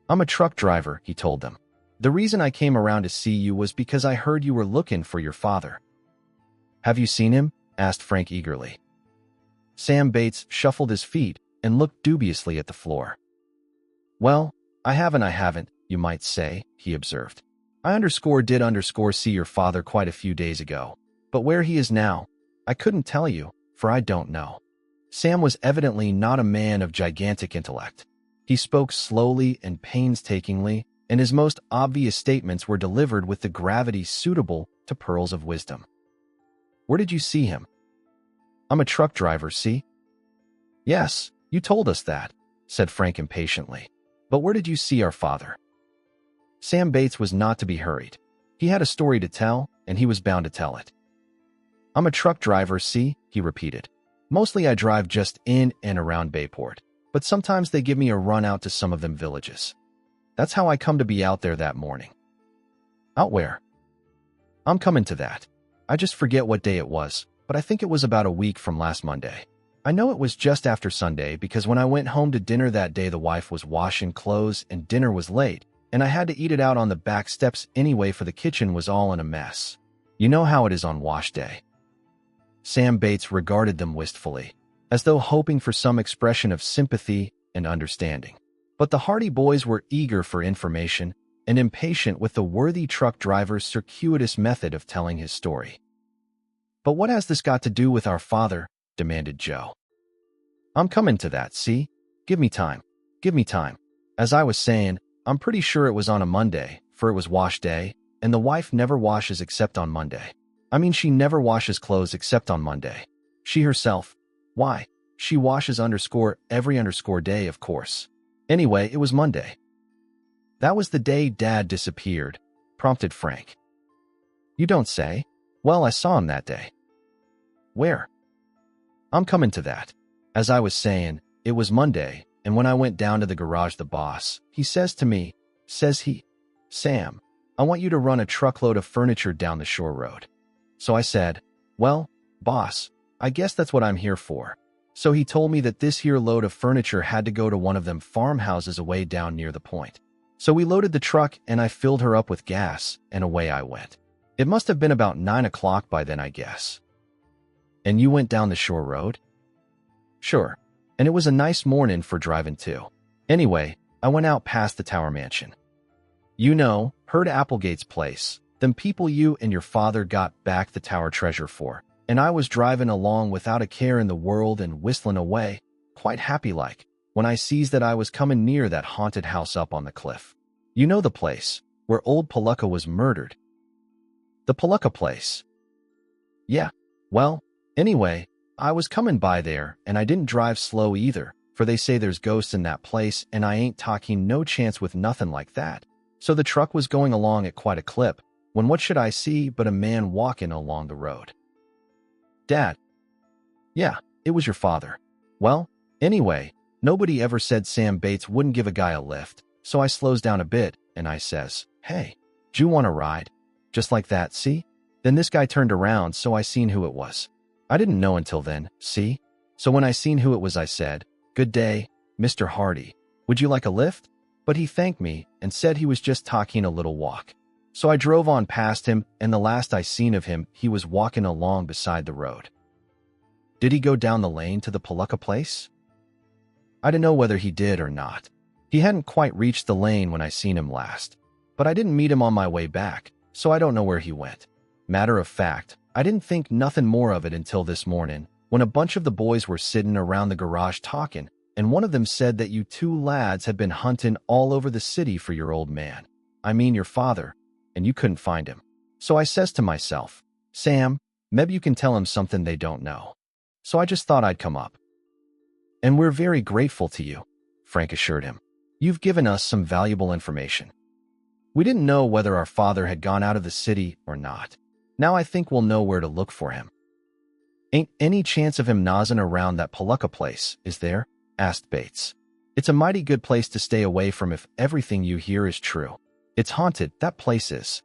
I'm a truck driver, he told them. The reason I came around to see you was because I heard you were looking for your father. Have you seen him? Asked Frank eagerly. Sam Bates shuffled his feet and looked dubiously at the floor. Well, I haven't, you might say, he observed. I did see your father quite a few days ago, but where he is now, I couldn't tell you, for I don't know. Sam was evidently not a man of gigantic intellect. He spoke slowly and painstakingly, and his most obvious statements were delivered with the gravity suitable to pearls of wisdom. Where did you see him? I'm a truck driver, see? Yes, you told us that, said Frank impatiently. But where did you see our father? Sam Bates was not to be hurried. He had a story to tell, and he was bound to tell it. I'm a truck driver, see, he repeated. Mostly I drive just in and around Bayport, but sometimes they give me a run out to some of them villages. That's how I come to be out there that morning. Out where? I'm coming to that. I just forget what day it was, but I think it was about a week from last Monday. I know it was just after Sunday because when I went home to dinner that day, the wife was washing clothes and dinner was late, and I had to eat it out on the back steps anyway, for the kitchen was all in a mess. You know how it is on wash day. Sam Bates regarded them wistfully, as though hoping for some expression of sympathy and understanding. But the Hardy boys were eager for information and impatient with the worthy truck driver's circuitous method of telling his story. But what has this got to do with our father? Demanded Joe. I'm coming to that, see? Give me time. As I was saying, I'm pretty sure it was on a Monday, for it was wash day, and the wife never washes except on Monday. I mean, she never washes clothes except on Monday. She herself, why, she washes every day, of course. Anyway, it was Monday. That was the day Dad disappeared, prompted Frank. You don't say? Well, I saw him that day. Where? I'm coming to that. As I was saying, it was Monday, and when I went down to the garage, the boss, he says to me, Sam, I want you to run a truckload of furniture down the shore road. So I said, well, boss, I guess that's what I'm here for. So he told me that this here load of furniture had to go to one of them farmhouses away down near the point. So we loaded the truck and I filled her up with gas, and away I went. It must have been about 9 o'clock by then, I guess. And you went down the shore road? Sure. And it was a nice morning for driving too. Anyway, I went out past the Tower Mansion. You know, Heard Applegate's place, them people you and your father got back the tower treasure for, and I was driving along without a care in the world and whistling away, quite happy-like, when I sees that I was coming near that haunted house up on the cliff. You know the place, where old Palooka was murdered. The Palooka place. Yeah, well, anyway, I was coming by there, and I didn't drive slow either, for they say there's ghosts in that place, and I ain't talking no chance with nothing like that. So the truck was going along at quite a clip, when what should I see but a man walking along the road. Dad. Yeah, it was your father. Well, anyway, nobody ever said Sam Bates wouldn't give a guy a lift, so I slows down a bit, and I says, "Hey, d'you want a ride?" Just like that, see? Then this guy turned around, so I seen who it was. I didn't know until then, see? So when I seen who it was, I said, "Good day, Mr. Hardy. Would you like a lift?" But he thanked me and said he was just talking a little walk. So I drove on past him, and the last I seen of him, he was walking along beside the road. Did he go down the lane to the Palooka place? I don't know whether he did or not. He hadn't quite reached the lane when I seen him last. But I didn't meet him on my way back, so I don't know where he went. Matter of fact, I didn't think nothing more of it until this morning, when a bunch of the boys were sitting around the garage talking, and one of them said that you two lads had been hunting all over the city for your old man. I mean your father, and you couldn't find him. So I says to myself, Sam, maybe you can tell him something they don't know. So I just thought I'd come up. And we're very grateful to you, Frank assured him. You've given us some valuable information. We didn't know whether our father had gone out of the city or not. Now I think we'll know where to look for him. Ain't any chance of him nosing around that Palooka place, is there? Asked Bates. It's a mighty good place to stay away from if everything you hear is true. It's haunted, that place is.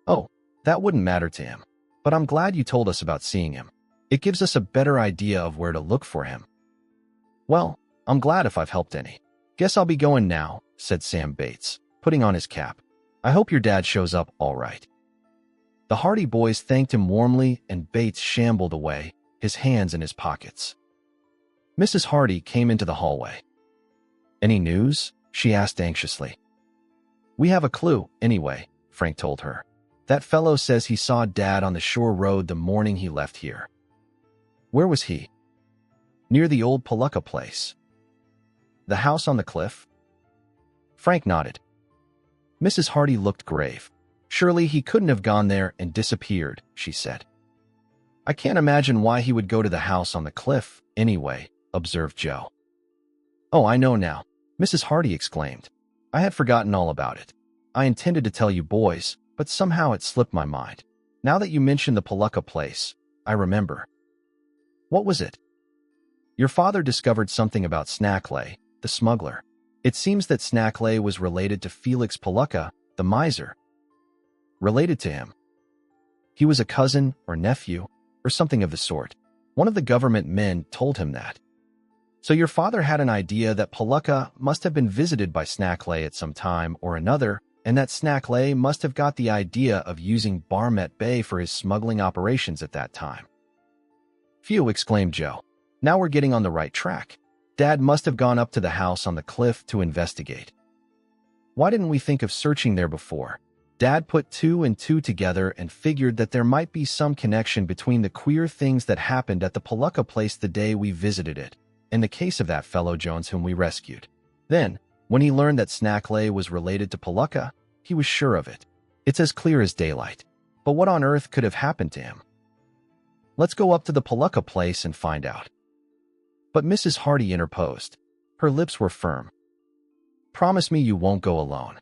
Oh, that wouldn't matter to him. But I'm glad you told us about seeing him. It gives us a better idea of where to look for him. Well, I'm glad if I've helped any. Guess I'll be going now, said Sam Bates, putting on his cap. I hope your dad shows up all right. The Hardy boys thanked him warmly, and Bates shambled away, his hands in his pockets. Mrs. Hardy came into the hallway. Any news? She asked anxiously. We have a clue, anyway, Frank told her. That fellow says he saw Dad on the shore road the morning he left here. Where was he? Near the old Palooka place. The house on the cliff? Frank nodded. Mrs. Hardy looked grave. Surely he couldn't have gone there and disappeared, she said. I can't imagine why he would go to the house on the cliff, anyway, observed Joe. Oh, I know now, Mrs. Hardy exclaimed. I had forgotten all about it. I intended to tell you boys, but somehow it slipped my mind. Now that you mention the Palooka place, I remember. What was it? Your father discovered something about Snackley, the smuggler. It seems that Snackley was related to Felix Palooka, the miser. Related to him. He was a cousin or nephew or something of the sort. One of the government men told him that. So your father had an idea that Palooka must have been visited by Snackley at some time or another, and that Snackley must have got the idea of using Barmet Bay for his smuggling operations at that time. Phew, exclaimed Joe. Now we're getting on the right track. Dad must have gone up to the house on the cliff to investigate. Why didn't we think of searching there before? Dad put two and two together and figured that there might be some connection between the queer things that happened at the Palooka place the day we visited it, and the case of that fellow Jones whom we rescued. Then, when he learned that Snackley was related to Palooka, he was sure of it. It's as clear as daylight. But what on earth could have happened to him? Let's go up to the Palooka place and find out. But Mrs. Hardy interposed. Her lips were firm. Promise me you won't go alone.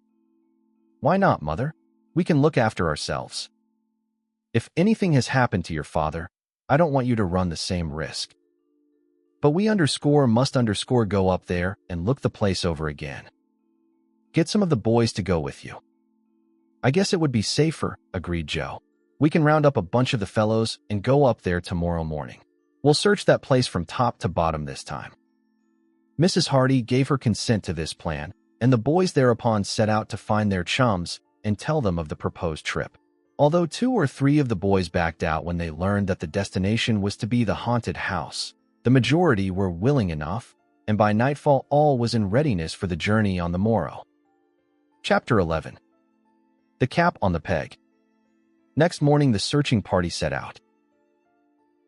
Why not, Mother? We can look after ourselves. If anything has happened to your father, I don't want you to run the same risk. But we must go up there and look the place over again. Get some of the boys to go with you. I guess it would be safer, agreed Joe. We can round up a bunch of the fellows and go up there tomorrow morning. We'll search that place from top to bottom this time. Mrs. Hardy gave her consent to this plan, and the boys thereupon set out to find their chums and tell them of the proposed trip. Although 2 or 3 of the boys backed out when they learned that the destination was to be the haunted house, the majority were willing enough, and by nightfall all was in readiness for the journey on the morrow. Chapter 11. the cap on the peg. Next morning, the searching party set out.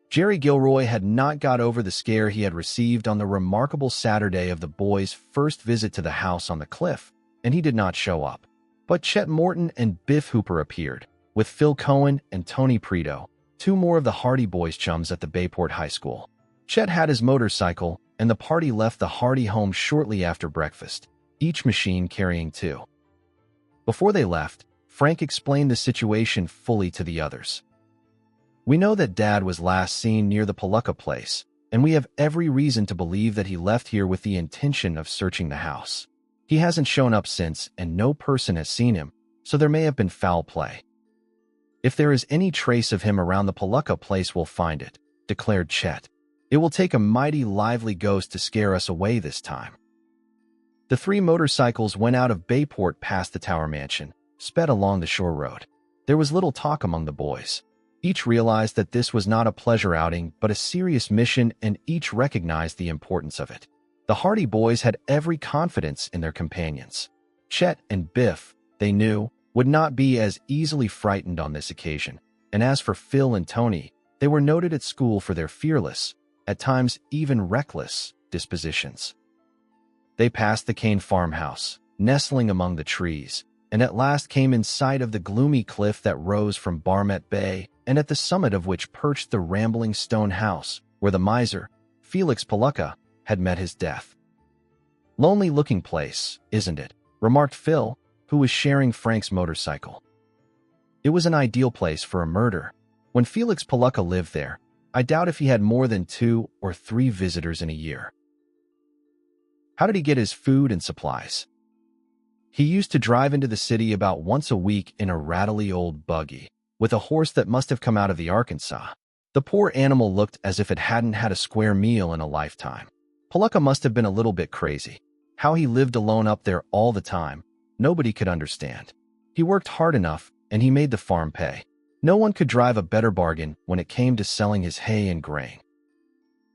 Jerry Gilroy had not got over the scare he had received on the remarkable Saturday of the boys' first visit to the house on the cliff, and he did not show up. But Chet Morton and Biff Hooper appeared, with Phil Cohen and Tony Preto, two more of the Hardy Boys' chums at the Bayport High School. Chet had his motorcycle, and the party left the Hardy home shortly after breakfast, each machine carrying two. Before they left, Frank explained the situation fully to the others. "We know that Dad was last seen near the Palooka place, and we have every reason to believe that he left here with the intention of searching the house. He hasn't shown up since, and no person has seen him, so there may have been foul play. If there is any trace of him around the Palooka place, we'll find it," declared Chet. "It will take a mighty lively ghost to scare us away this time." The three motorcycles went out of Bayport past the Tower Mansion, sped along the shore road. There was little talk among the boys. Each realized that this was not a pleasure outing but a serious mission, and each recognized the importance of it. The Hardy Boys had every confidence in their companions. Chet and Biff, they knew, would not be as easily frightened on this occasion, and as for Phil and Tony, they were noted at school for their fearless, at times even reckless, dispositions. They passed the Kane farmhouse, nestling among the trees, and at last came in sight of the gloomy cliff that rose from Barmet Bay, and at the summit of which perched the rambling stone house where the miser, Felix Palooka, had met his death. "Lonely-looking place, isn't it?" remarked Phil, who was sharing Frank's motorcycle. "It was an ideal place for a murder. When Felix Palooka lived there, I doubt if he had more than 2 or 3 visitors in a year." "How did he get his food and supplies?" "He used to drive into the city about once a week in a rattly old buggy, with a horse that must have come out of the Arkansas. The poor animal looked as if it hadn't had a square meal in a lifetime. Palooka must have been a little bit crazy. How he lived alone up there all the time, nobody could understand. He worked hard enough, and he made the farm pay. No one could drive a better bargain when it came to selling his hay and grain."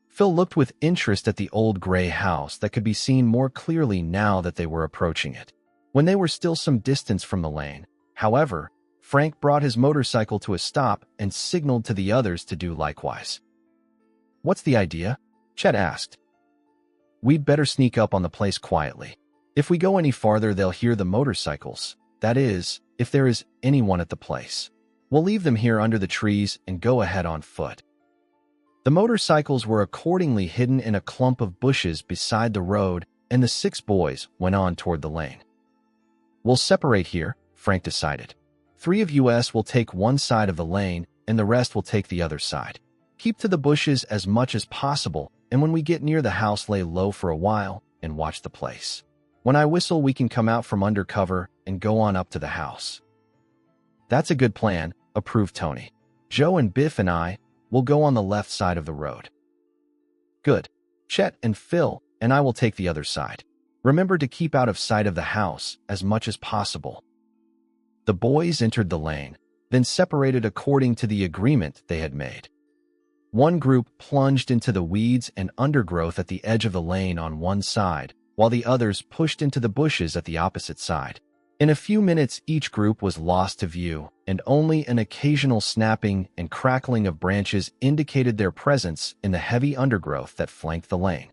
Phil looked with interest at the old gray house that could be seen more clearly now that they were approaching it. When they were still some distance from the lane, however, Frank brought his motorcycle to a stop and signaled to the others to do likewise. "What's the idea?" Chet asked. "We'd better sneak up on the place quietly. If we go any farther, they'll hear the motorcycles. That is, if there is anyone at the place. We'll leave them here under the trees and go ahead on foot." The motorcycles were accordingly hidden in a clump of bushes beside the road, and the 6 boys went on toward the lane. "We'll separate here," Frank decided. 3 of us will take one side of the lane, and the rest will take the other side. Keep to the bushes as much as possible, and when we get near the house, lay low for a while and watch the place. When I whistle, we can come out from under cover and go on up to the house." "That's a good plan," approved Tony. "Joe and Biff and I will go on the left side of the road." "Good. Chet and Phil and I will take the other side. Remember to keep out of sight of the house as much as possible." The boys entered the lane, then separated according to the agreement they had made. One group plunged into the weeds and undergrowth at the edge of the lane on one side, while the others pushed into the bushes at the opposite side. In a few minutes, each group was lost to view, and only an occasional snapping and crackling of branches indicated their presence in the heavy undergrowth that flanked the lane.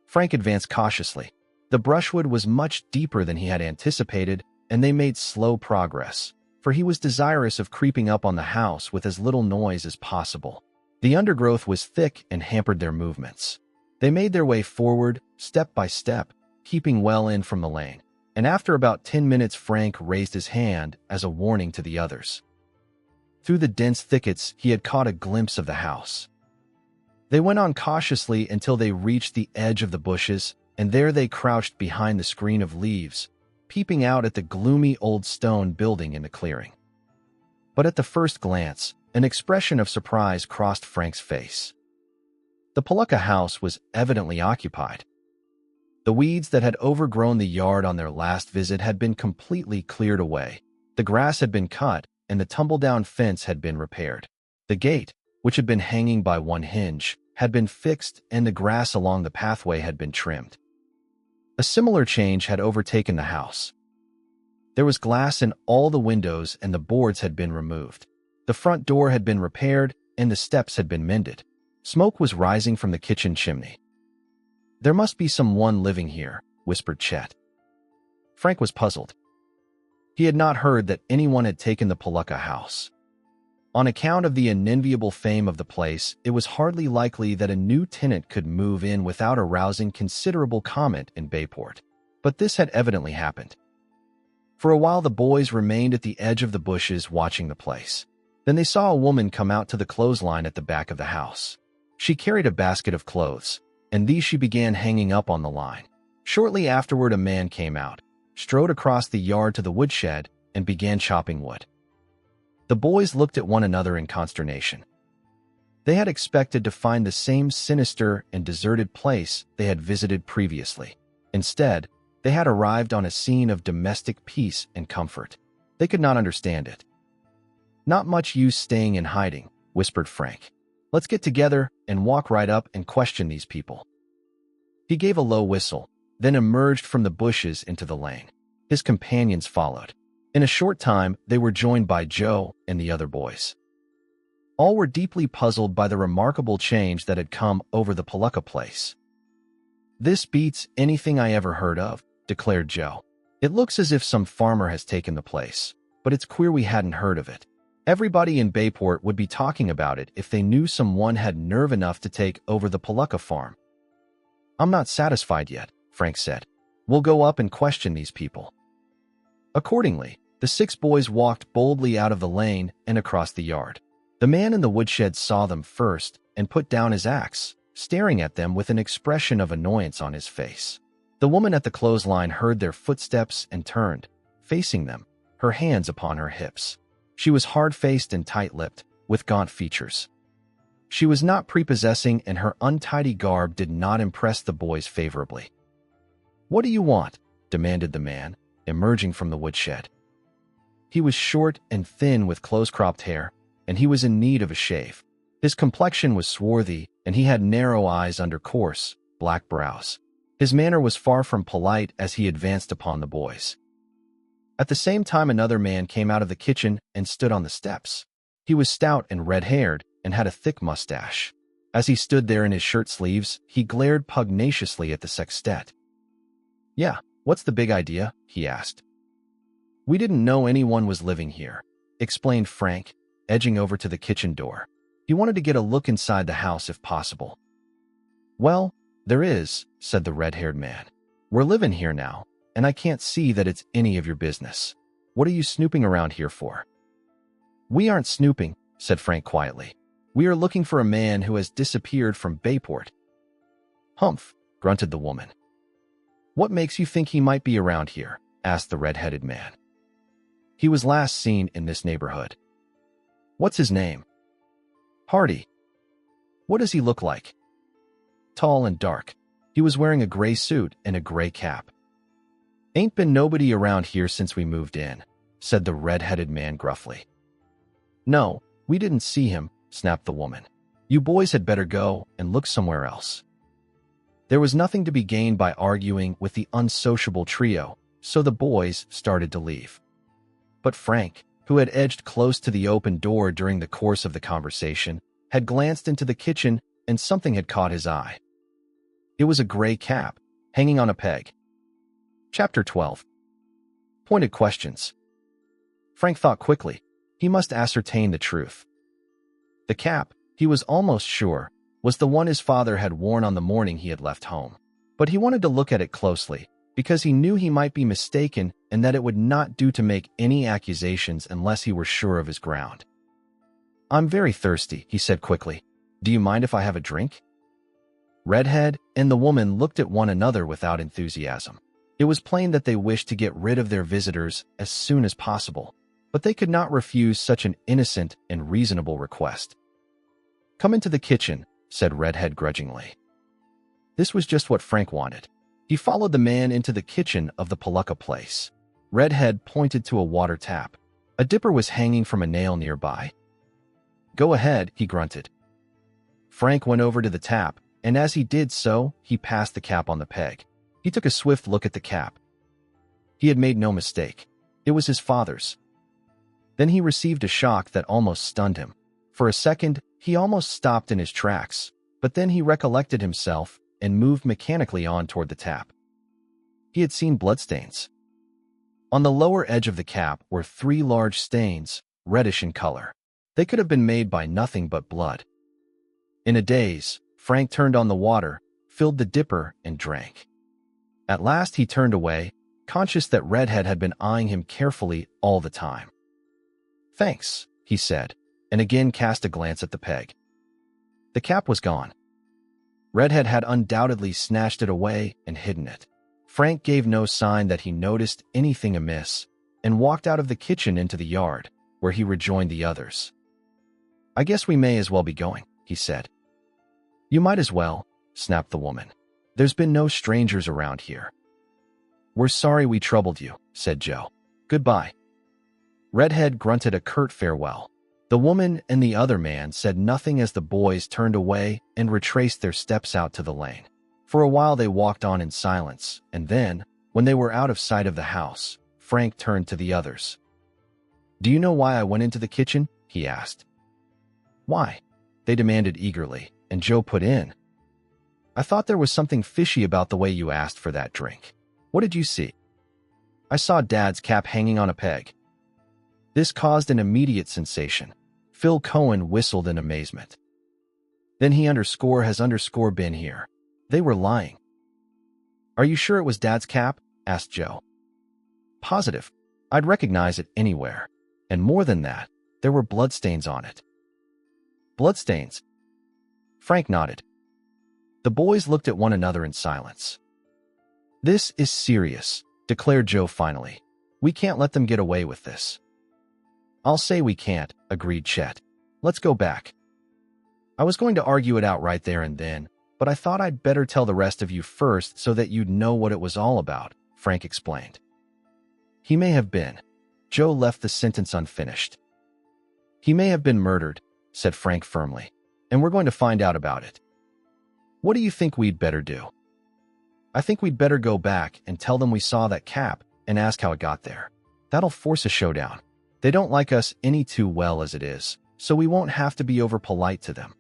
Frank advanced cautiously. The brushwood was much deeper than he had anticipated, and they made slow progress, for he was desirous of creeping up on the house with as little noise as possible. The undergrowth was thick and hampered their movements. They made their way forward, step by step, keeping well in from the lane, and after about 10 minutes Frank raised his hand as a warning to the others. Through the dense thickets he had caught a glimpse of the house. They went on cautiously until they reached the edge of the bushes, and there they crouched behind the screen of leaves, peeping out at the gloomy old stone building in the clearing. But at the first glance, an expression of surprise crossed Frank's face. The Palooka house was evidently occupied. The weeds that had overgrown the yard on their last visit had been completely cleared away. The grass had been cut, and the tumble-down fence had been repaired. The gate, which had been hanging by one hinge, had been fixed, and the grass along the pathway had been trimmed. A similar change had overtaken the house. There was glass in all the windows and the boards had been removed. The front door had been repaired and the steps had been mended. Smoke was rising from the kitchen chimney. "There must be someone living here," whispered Chet. Frank was puzzled. He had not heard that anyone had taken the Palooka house. On account of the unenviable fame of the place, it was hardly likely that a new tenant could move in without arousing considerable comment in Bayport. But this had evidently happened. For a while the boys remained at the edge of the bushes watching the place. Then they saw a woman come out to the clothesline at the back of the house. She carried a basket of clothes, and these she began hanging up on the line. Shortly afterward a man came out, strode across the yard to the woodshed, and began chopping wood. The boys looked at one another in consternation. They had expected to find the same sinister and deserted place they had visited previously. Instead, they had arrived on a scene of domestic peace and comfort. They could not understand it. "Not much use staying in hiding," whispered Frank. "Let's get together and walk right up and question these people." He gave a low whistle, then emerged from the bushes into the lane. His companions followed. In a short time, they were joined by Joe and the other boys. All were deeply puzzled by the remarkable change that had come over the Palooka place. "This beats anything I ever heard of," declared Joe. "It looks as if some farmer has taken the place, but it's queer we hadn't heard of it. Everybody in Bayport would be talking about it if they knew someone had nerve enough to take over the Palooka farm." "I'm not satisfied yet," Frank said. "We'll go up and question these people." Accordingly, the 6 boys walked boldly out of the lane and across the yard. The man in the woodshed saw them first and put down his axe, staring at them with an expression of annoyance on his face. The woman at the clothesline heard their footsteps and turned, facing them, her hands upon her hips. She was hard-faced and tight-lipped, with gaunt features. She was not prepossessing and her untidy garb did not impress the boys favorably. "What do you want?" demanded the man, emerging from the woodshed. He was short and thin with close-cropped hair, and he was in need of a shave. His complexion was swarthy, and he had narrow eyes under coarse, black brows. His manner was far from polite as he advanced upon the boys. At the same time another man came out of the kitchen and stood on the steps. He was stout and red-haired and had a thick mustache. As he stood there in his shirt sleeves, he glared pugnaciously at the sextet. "Yeah, what's the big idea?" he asked. "We didn't know anyone was living here," explained Frank, edging over to the kitchen door. He wanted to get a look inside the house if possible. "Well, there is," said the red-haired man. "We're living here now, and I can't see that it's any of your business. What are you snooping around here for?" "We aren't snooping," said Frank quietly. "We are looking for a man who has disappeared from Bayport." "Humph," grunted the woman. "What makes you think he might be around here?" asked the red-headed man. "He was last seen in this neighborhood." "What's his name?" "Hardy." "What does he look like?" "Tall and dark. He was wearing a gray suit and a gray cap." "Ain't been nobody around here since we moved in," said the red-headed man gruffly. "No, we didn't see him," snapped the woman. "You boys had better go and look somewhere else." There was nothing to be gained by arguing with the unsociable trio, so the boys started to leave. But Frank, who had edged close to the open door during the course of the conversation, had glanced into the kitchen and something had caught his eye. It was a gray cap, hanging on a peg. Chapter 12. Pointed questions. Frank thought quickly. He must ascertain the truth. The cap, he was almost sure, was the one his father had worn on the morning he had left home. But he wanted to look at it closely, because he knew he might be mistaken and that it would not do to make any accusations unless he were sure of his ground. "I'm very thirsty," he said quickly. "Do you mind if I have a drink?" Redhead and the woman looked at one another without enthusiasm. It was plain that they wished to get rid of their visitors as soon as possible, but they could not refuse such an innocent and reasonable request. "Come into the kitchen," said Redhead grudgingly. This was just what Frank wanted. He followed the man into the kitchen of the Palooka place. Redhead pointed to a water tap. A dipper was hanging from a nail nearby. "Go ahead," he grunted. Frank went over to the tap, and as he did so, he passed the cap on the peg. He took a swift look at the cap. He had made no mistake. It was his father's. Then he received a shock that almost stunned him. For a second, he almost stopped in his tracks, but then he recollected himself and moved mechanically on toward the tap. He had seen bloodstains. On the lower edge of the cap were 3 large stains, reddish in color. They could have been made by nothing but blood. In a daze, Frank turned on the water, filled the dipper, and drank. At last he turned away, conscious that Redhead had been eyeing him carefully all the time. "Thanks," he said, and again cast a glance at the peg. The cap was gone. Redhead had undoubtedly snatched it away and hidden it. Frank gave no sign that he noticed anything amiss and walked out of the kitchen into the yard, where he rejoined the others. "I guess we may as well be going," he said. "You might as well," snapped the woman. "There's been no strangers around here." "We're sorry we troubled you," said Joe. "Goodbye." Redhead grunted a curt farewell. The woman and the other man said nothing as the boys turned away and retraced their steps out to the lane. For a while they walked on in silence, and then, when they were out of sight of the house, Frank turned to the others. "Do you know why I went into the kitchen?" he asked. "Why?" they demanded eagerly, and Joe put in. "I thought there was something fishy about the way you asked for that drink. What did you see?" "I saw Dad's cap hanging on a peg." This caused an immediate sensation. Phil Cohen whistled in amazement. "Then he has been here." They were lying. "Are you sure it was Dad's cap?" asked Joe. "Positive. I'd recognize it anywhere. And more than that, there were bloodstains on it." "Bloodstains?" Frank nodded. The boys looked at one another in silence. "This is serious," declared Joe finally. "We can't let them get away with this." "I'll say we can't," agreed Chet. "Let's go back." "I was going to argue it out right there and then, but I thought I'd better tell the rest of you first so that you'd know what it was all about," Frank explained. "He may have been." Joe left the sentence unfinished. "He may have been murdered," said Frank firmly, "and we're going to find out about it." "What do you think we'd better do?" "I think we'd better go back and tell them we saw that cap and ask how it got there. That'll force a showdown. They don't like us any too well as it is, so we won't have to be over-polite to them."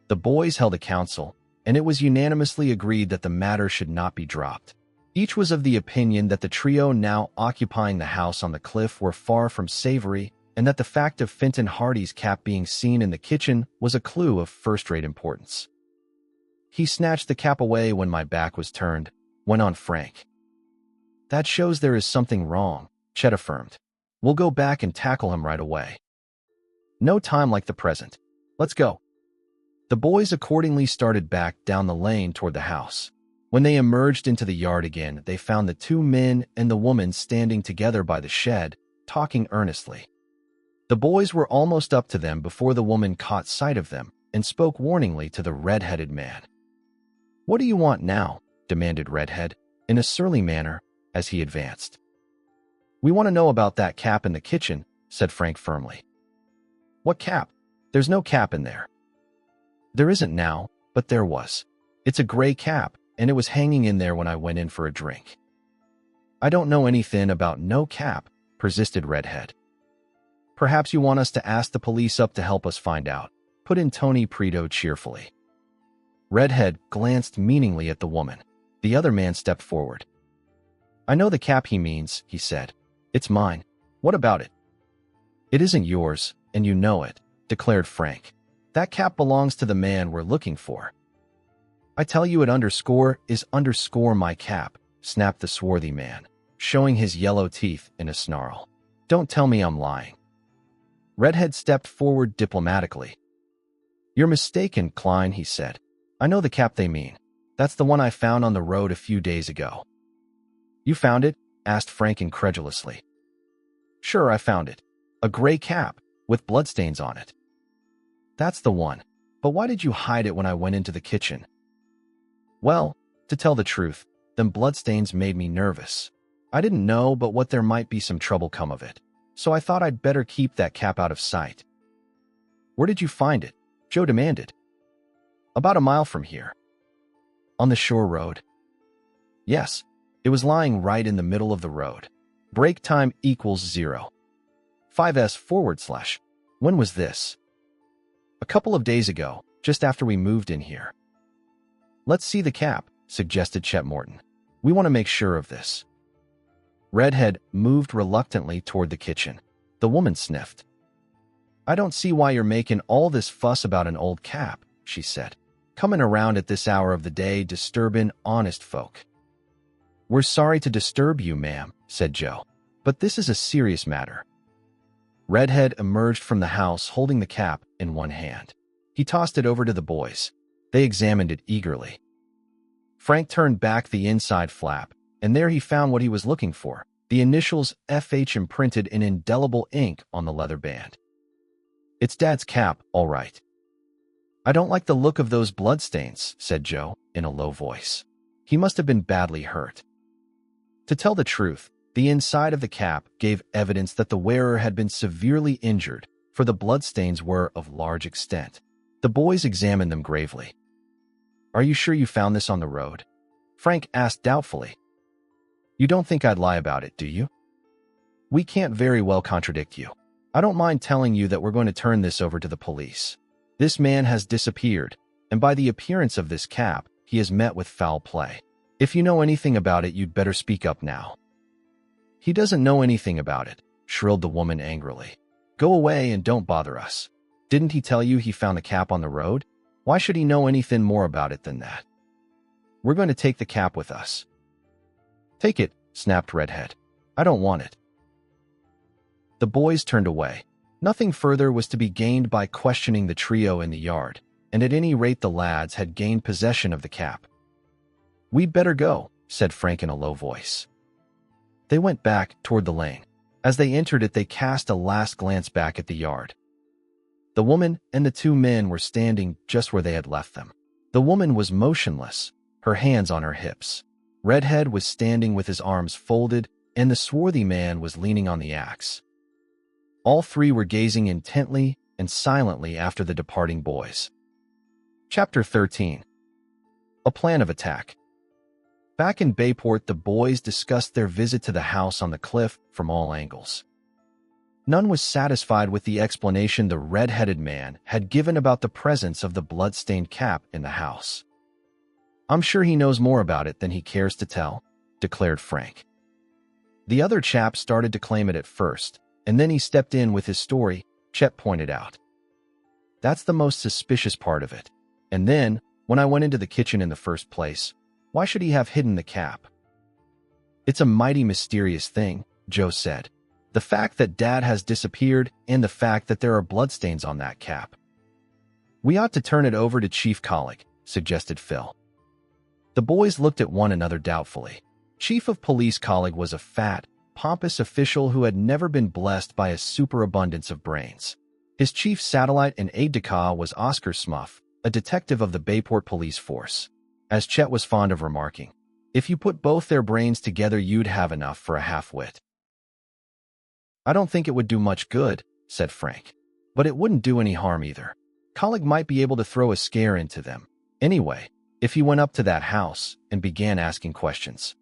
The boys held a council, and it was unanimously agreed that the matter should not be dropped. Each was of the opinion that the trio now occupying the house on the cliff were far from savory, and that the fact of Fenton Hardy's cap being seen in the kitchen was a clue of first-rate importance. "He snatched the cap away when my back was turned," went on Frank. "That shows there is something wrong," Chet affirmed. "We'll go back and tackle him right away. No time like the present. Let's go." The boys accordingly started back down the lane toward the house. When they emerged into the yard again, they found the 2 men and the woman standing together by the shed, talking earnestly. The boys were almost up to them before the woman caught sight of them and spoke warningly to the red-headed man. "What do you want now?" demanded Redhead, in a surly manner, as he advanced. "We want to know about that cap in the kitchen," said Frank firmly. "What cap? There's no cap in there." "There isn't now, but there was. It's a gray cap, and it was hanging in there when I went in for a drink." "I don't know anything about no cap," persisted Redhead. "Perhaps you want us to ask the police up to help us find out," put in Tony Preto cheerfully. Redhead glanced meaningly at the woman. The other man stepped forward. "I know the cap he means," he said. "It's mine. What about it?" "It isn't yours, and you know it," declared Frank. "That cap belongs to the man we're looking for." "I tell you it is my cap," snapped the swarthy man, showing his yellow teeth in a snarl. "Don't tell me I'm lying." Redhead stepped forward diplomatically. "You're mistaken, Klein," he said. "I know the cap they mean. That's the one I found on the road a few days ago." "You found it?" asked Frank incredulously. "Sure, I found it. A gray cap, with bloodstains on it." "That's the one. But why did you hide it when I went into the kitchen?" "Well, to tell the truth, them bloodstains made me nervous. I didn't know but what there might be some trouble come of it, so I thought I'd better keep that cap out of sight." "Where did you find it?" Joe demanded. "About a mile from here." "On the shore road?" "Yes, it was lying right in the middle of the road. Break time equals 0. 5s/. When was this? A couple of days ago, just after we moved in here. Let's see the cap, suggested Chet Morton. We want to make sure of this. Redhead moved reluctantly toward the kitchen. The woman sniffed. I don't see why you're making all this fuss about an old cap, she said. Coming around at this hour of the day disturbing honest folk. We're sorry to disturb you, ma'am, said Joe, but this is a serious matter. Redhead emerged from the house holding the cap in one hand. He tossed it over to the boys. They examined it eagerly. Frank turned back the inside flap, and there he found what he was looking for, the initials FH imprinted in indelible ink on the leather band. It's Dad's cap, all right. I don't like the look of those bloodstains, said Joe, in a low voice. He must have been badly hurt. To tell the truth, the inside of the cap gave evidence that the wearer had been severely injured, for the bloodstains were of large extent. The boys examined them gravely. Are you sure you found this on the road? Frank asked doubtfully. You don't think I'd lie about it, do you? We can't very well contradict you. I don't mind telling you that we're going to turn this over to the police. This man has disappeared, and by the appearance of this cap, he has met with foul play. If you know anything about it, you'd better speak up now. He doesn't know anything about it, shrilled the woman angrily. Go away and don't bother us. Didn't he tell you he found the cap on the road? Why should he know anything more about it than that? We're going to take the cap with us. Take it, snapped Redhead. I don't want it. The boys turned away. Nothing further was to be gained by questioning the trio in the yard, and at any rate the lads had gained possession of the cap. We'd better go, said Frank in a low voice. They went back toward the lane. As they entered it, they cast a last glance back at the yard. The woman and the two men were standing just where they had left them. The woman was motionless, her hands on her hips. Redhead was standing with his arms folded, and the swarthy man was leaning on the axe. All three were gazing intently and silently after the departing boys. Chapter 13. A Plan of Attack. Back in Bayport, the boys discussed their visit to the house on the cliff from all angles. None was satisfied with the explanation the red-headed man had given about the presence of the blood-stained cap in the house. I'm sure he knows more about it than he cares to tell, declared Frank. The other chap started to claim it at first, and then he stepped in with his story, Chet pointed out. That's the most suspicious part of it. And then, when I went into the kitchen in the first place, why should he have hidden the cap? It's a mighty mysterious thing, Joe said. The fact that Dad has disappeared and the fact that there are bloodstains on that cap. We ought to turn it over to Chief Collick, suggested Phil. The boys looked at one another doubtfully. Chief of Police Collick was a fat, pompous official who had never been blessed by a superabundance of brains. His chief satellite and aide-de-camp was Oscar Smuff, a detective of the Bayport Police Force. As Chet was fond of remarking, if you put both their brains together, you'd have enough for a half-wit. I don't think it would do much good, said Frank. But it wouldn't do any harm either. Collick might be able to throw a scare into them. Anyway, if he went up to that house and began asking questions.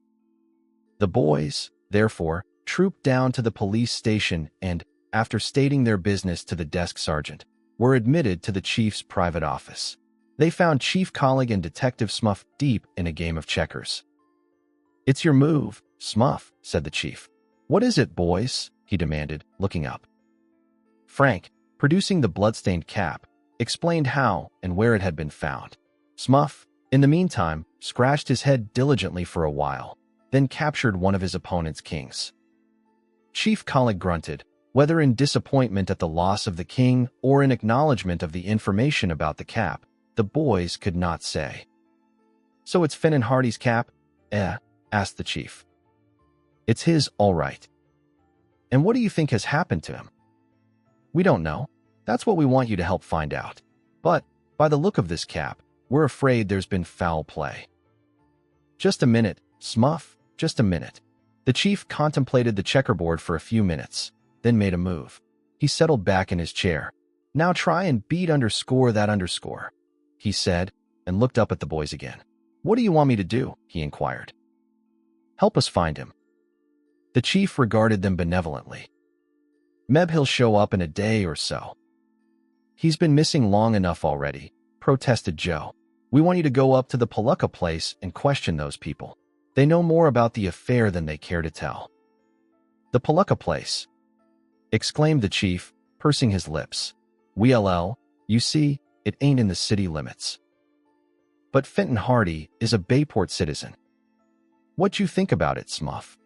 The boys, therefore, trooped down to the police station and, after stating their business to the desk sergeant, were admitted to the chief's private office. They found Chief Collick and Detective Smuff deep in a game of checkers. It's your move, Smuff, said the chief. What is it, boys? He demanded, looking up. Frank, producing the bloodstained cap, explained how and where it had been found. Smuff, in the meantime, scratched his head diligently for a while, then captured one of his opponent's kings. Chief Collick grunted, whether in disappointment at the loss of the king or in acknowledgement of the information about the cap, the boys could not say. So it's Fenn and Hardy's cap? Asked the chief. It's his, all right. And what do you think has happened to him? We don't know. That's what we want you to help find out. But, by the look of this cap, we're afraid there's been foul play. Just a minute, Smuff, just a minute. The chief contemplated the checkerboard for a few minutes, then made a move. He settled back in his chair. Now try and beat underscore that underscore, he said, and looked up at the boys again. What do you want me to do? He inquired. Help us find him. The chief regarded them benevolently. Maybe he'll show up in a day or so. He's been missing long enough already, protested Joe. We want you to go up to the Palooka place and question those people. They know more about the affair than they care to tell. The Palooka place, exclaimed the chief, pursing his lips. Well, you see, it ain't in the city limits. But Fenton Hardy is a Bayport citizen. What you think about it, Smuff?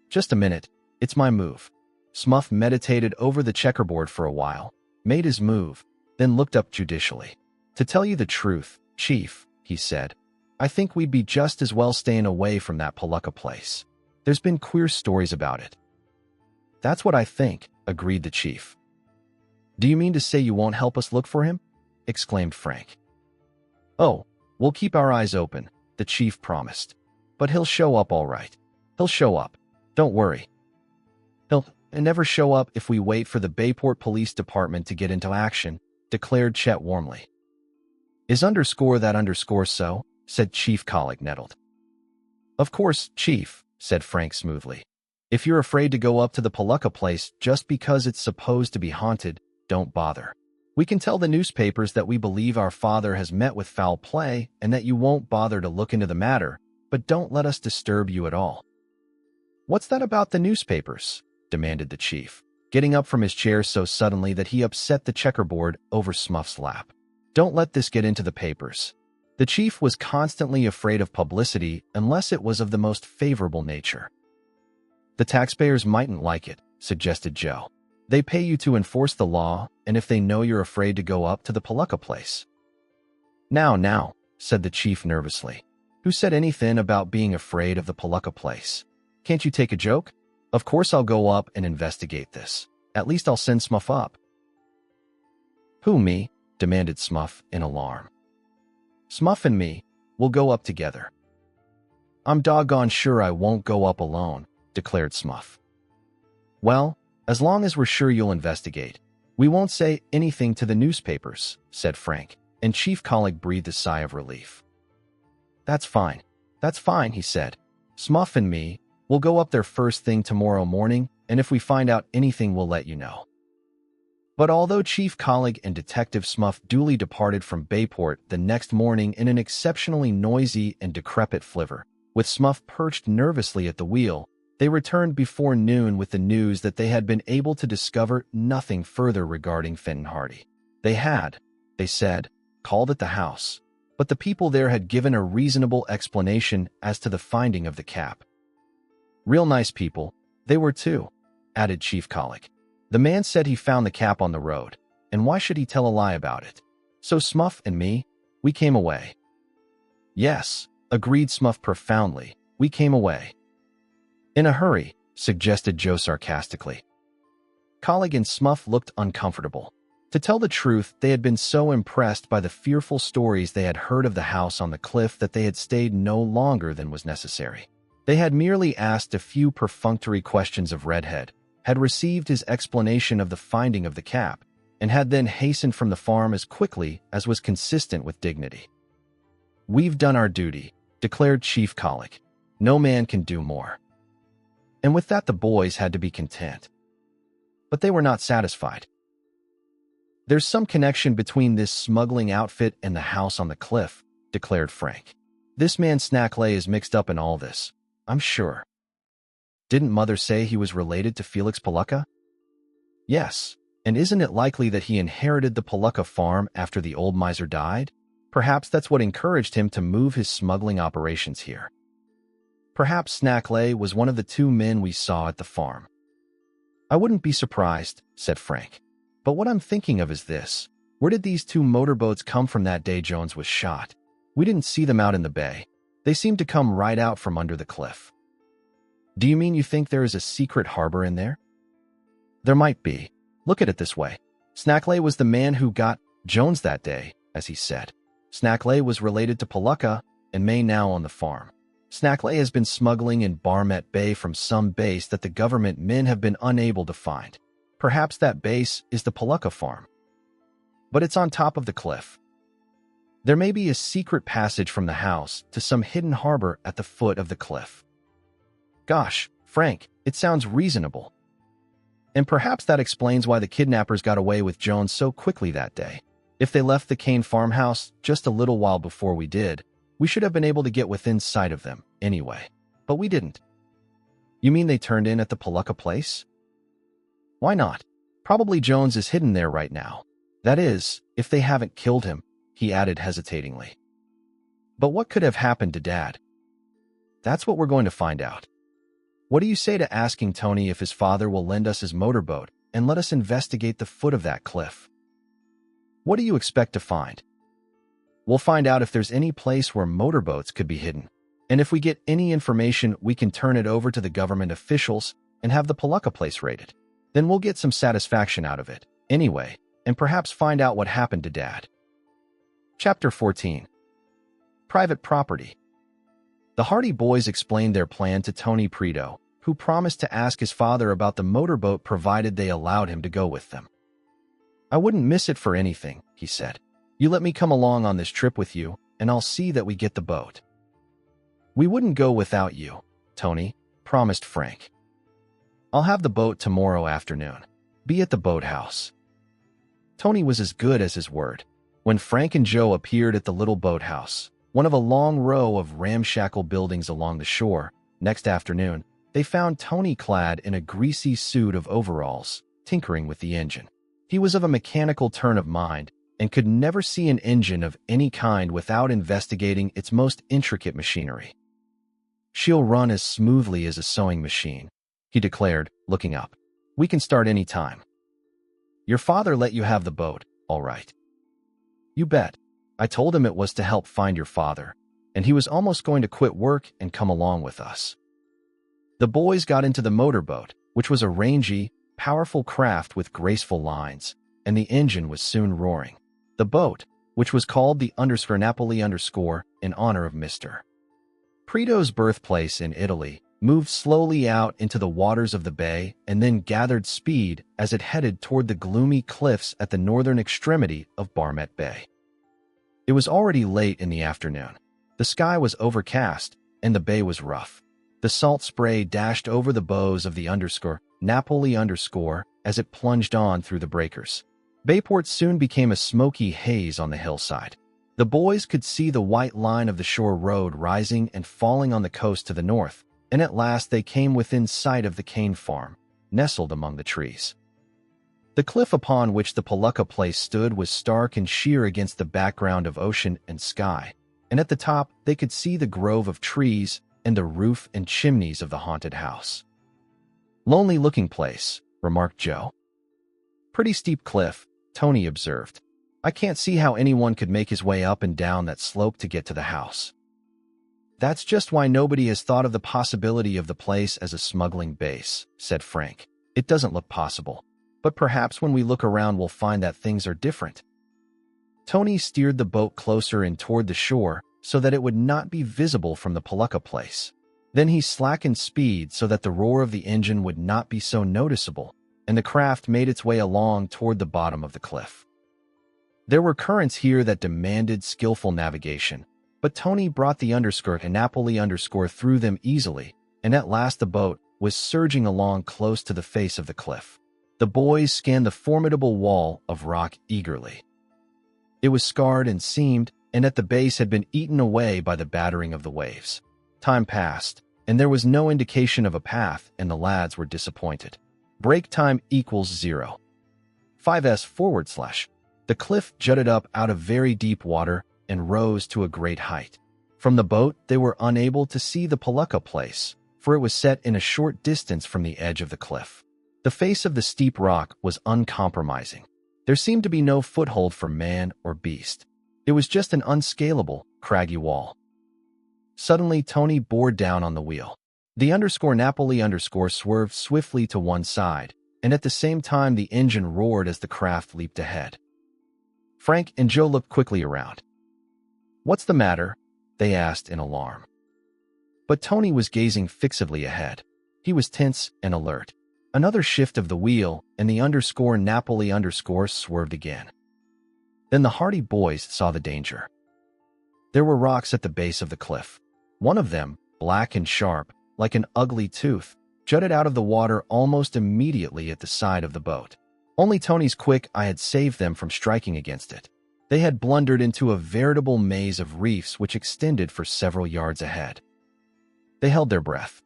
Just a minute, it's my move. Smuff meditated over the checkerboard for a while, made his move, then looked up judicially. To tell you the truth, Chief, he said, I think we'd be just as well staying away from that Palooka place. There's been queer stories about it. That's what I think, agreed the chief. Do you mean to say you won't help us look for him? Exclaimed Frank. Oh, we'll keep our eyes open, the chief promised. But he'll show up all right. He'll show up. Don't worry. He'll never show up if we wait for the Bayport Police Department to get into action, declared Chet warmly. Is that so? Said Chief Collick, nettled. Of course, Chief, said Frank smoothly. If you're afraid to go up to the Palooka place just because it's supposed to be haunted, don't bother. We can tell the newspapers that we believe our father has met with foul play and that you won't bother to look into the matter, but don't let us disturb you at all. What's that about the newspapers? Demanded the chief, getting up from his chair so suddenly that he upset the checkerboard over Smuff's lap. Don't let this get into the papers. The chief was constantly afraid of publicity unless it was of the most favorable nature. The taxpayers mightn't like it, suggested Joe. They pay you to enforce the law, and if they know you're afraid to go up to the Palooka place. Now, said the chief nervously. Who said anything about being afraid of the Palooka place? Can't you take a joke? Of course I'll go up and investigate this. At least I'll send Smuff up. Who, me? Demanded Smuff in alarm. Smuff and me, we'll go up together. I'm doggone sure I won't go up alone, declared Smuff. Well, as long as we're sure you'll investigate, we won't say anything to the newspapers, said Frank, and Chief Collick breathed a sigh of relief. That's fine, he said. Smuff and me, we'll go up there first thing tomorrow morning, and if we find out anything, we'll let you know. But although Chief Collick and Detective Smuff duly departed from Bayport the next morning in an exceptionally noisy and decrepit flivver, with Smuff perched nervously at the wheel, they returned before noon with the news that they had been able to discover nothing further regarding Fenton Hardy. They had, they said, called at the house, but the people there had given a reasonable explanation as to the finding of the cap. Real nice people, they were too, added Chief Collick. The man said he found the cap on the road, and why should he tell a lie about it? So Smuff and me, we came away. Yes, agreed Smuff profoundly, we came away. In a hurry, suggested Joe sarcastically. Collick and Smuff looked uncomfortable. To tell the truth, they had been so impressed by the fearful stories they had heard of the house on the cliff that they had stayed no longer than was necessary. They had merely asked a few perfunctory questions of Redhead, had received his explanation of the finding of the cap, and had then hastened from the farm as quickly as was consistent with dignity. We've done our duty, declared Chief Collick. No man can do more. And with that the boys had to be content. But they were not satisfied. There's some connection between this smuggling outfit and the house on the cliff, declared Frank. This man Snackley is mixed up in all this, I'm sure. Didn't Mother say he was related to Felix Palooka? Yes, and isn't it likely that he inherited the Palooka farm after the old miser died? Perhaps that's what encouraged him to move his smuggling operations here. Perhaps Snackley was one of the two men we saw at the farm. I wouldn't be surprised, said Frank. But what I'm thinking of is this. Where did these two motorboats come from that day Jones was shot? We didn't see them out in the bay. They seemed to come right out from under the cliff. Do you mean you think there is a secret harbor in there? There might be. Look at it this way. Snackley was the man who got Jones that day, as he said. Snackley was related to Palooka and may now own the farm. Snackley has been smuggling in Barmet Bay from some base that the government men have been unable to find. Perhaps that base is the Palooka farm. But it's on top of the cliff. There may be a secret passage from the house to some hidden harbor at the foot of the cliff. Gosh, Frank, it sounds reasonable. And perhaps that explains why the kidnappers got away with Jones so quickly that day. If they left the Kane farmhouse just a little while before we did, we should have been able to get within sight of them anyway. But we didn't. You mean they turned in at the Palooka place? Why not? Probably Jones is hidden there right now. That is, if they haven't killed him, he added hesitatingly. But what could have happened to Dad? That's what we're going to find out. What do you say to asking Tony if his father will lend us his motorboat and let us investigate the foot of that cliff? What do you expect to find? We'll find out if there's any place where motorboats could be hidden. And if we get any information, we can turn it over to the government officials and have the Palooka place raided. Then we'll get some satisfaction out of it, anyway, and perhaps find out what happened to Dad. Chapter 14. Private Property. The Hardy boys explained their plan to Tony Preto, who promised to ask his father about the motorboat provided they allowed him to go with them. I wouldn't miss it for anything, he said. You let me come along on this trip with you, and I'll see that we get the boat. We wouldn't go without you, Tony, promised Frank. I'll have the boat tomorrow afternoon. Be at the boathouse. Tony was as good as his word. When Frank and Joe appeared at the little boathouse, one of a long row of ramshackle buildings along the shore, next afternoon, they found Tony clad in a greasy suit of overalls, tinkering with the engine. He was of a mechanical turn of mind and could never see an engine of any kind without investigating its most intricate machinery. She'll run as smoothly as a sewing machine, he declared, looking up. We can start any time. Your father let you have the boat, all right. You bet. I told him it was to help find your father, and he was almost going to quit work and come along with us. The boys got into the motorboat, which was a rangy, powerful craft with graceful lines, and the engine was soon roaring. The boat, which was called the Napoli in honor of Mr. Preto's birthplace in Italy, moved slowly out into the waters of the bay and then gathered speed as it headed toward the gloomy cliffs at the northern extremity of Barmet Bay. It was already late in the afternoon. The sky was overcast, and the bay was rough. The salt spray dashed over the bows of the Napoli as it plunged on through the breakers. Bayport soon became a smoky haze on the hillside. The boys could see the white line of the shore road rising and falling on the coast to the north, and at last they came within sight of the Kane farm, nestled among the trees. The cliff upon which the Palooka place stood was stark and sheer against the background of ocean and sky, and at the top they could see the grove of trees and the roof and chimneys of the haunted house. Lonely-looking place, remarked Joe. Pretty steep cliff, Tony observed. I can't see how anyone could make his way up and down that slope to get to the house. That's just why nobody has thought of the possibility of the place as a smuggling base, said Frank. It doesn't look possible. But perhaps when we look around we'll find that things are different. Tony steered the boat closer in toward the shore so that it would not be visible from the Palooka place. Then he slackened speed so that the roar of the engine would not be so noticeable, and the craft made its way along toward the bottom of the cliff. There were currents here that demanded skillful navigation, but Tony brought the Napoli through them easily, and at last the boat was surging along close to the face of the cliff. The boys scanned the formidable wall of rock eagerly. It was scarred and seamed, and at the base had been eaten away by the battering of the waves. Time passed, and there was no indication of a path, and the lads were disappointed. Break time equals 0. 5s/. The cliff jutted up out of very deep water and rose to a great height. From the boat, they were unable to see the Palooka place, for it was set in a short distance from the edge of the cliff. The face of the steep rock was uncompromising. There seemed to be no foothold for man or beast. It was just an unscalable, craggy wall. Suddenly, Tony bore down on the wheel. The Napoli swerved swiftly to one side, and at the same time the engine roared as the craft leaped ahead. Frank and Joe looked quickly around. What's the matter? They asked in alarm. But Tony was gazing fixedly ahead. He was tense and alert. Another shift of the wheel, and the Napoli swerved again. Then the Hardy boys saw the danger. There were rocks at the base of the cliff. One of them, black and sharp, like an ugly tooth, jutted out of the water almost immediately at the side of the boat. Only Tony's quick eye had saved them from striking against it. They had blundered into a veritable maze of reefs which extended for several yards ahead. They held their breath.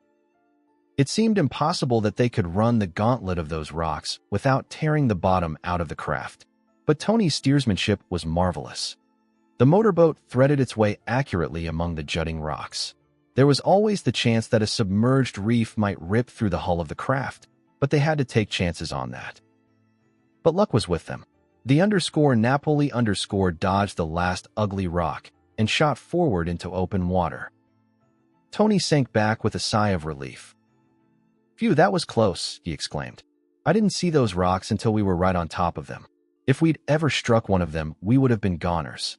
It seemed impossible that they could run the gauntlet of those rocks without tearing the bottom out of the craft. But Tony's steersmanship was marvelous. The motorboat threaded its way accurately among the jutting rocks. There was always the chance that a submerged reef might rip through the hull of the craft, but they had to take chances on that. But luck was with them. The Napoli dodged the last ugly rock and shot forward into open water. Tony sank back with a sigh of relief. "Phew, that was close," he exclaimed. "I didn't see those rocks until we were right on top of them. If we'd ever struck one of them, we would have been goners."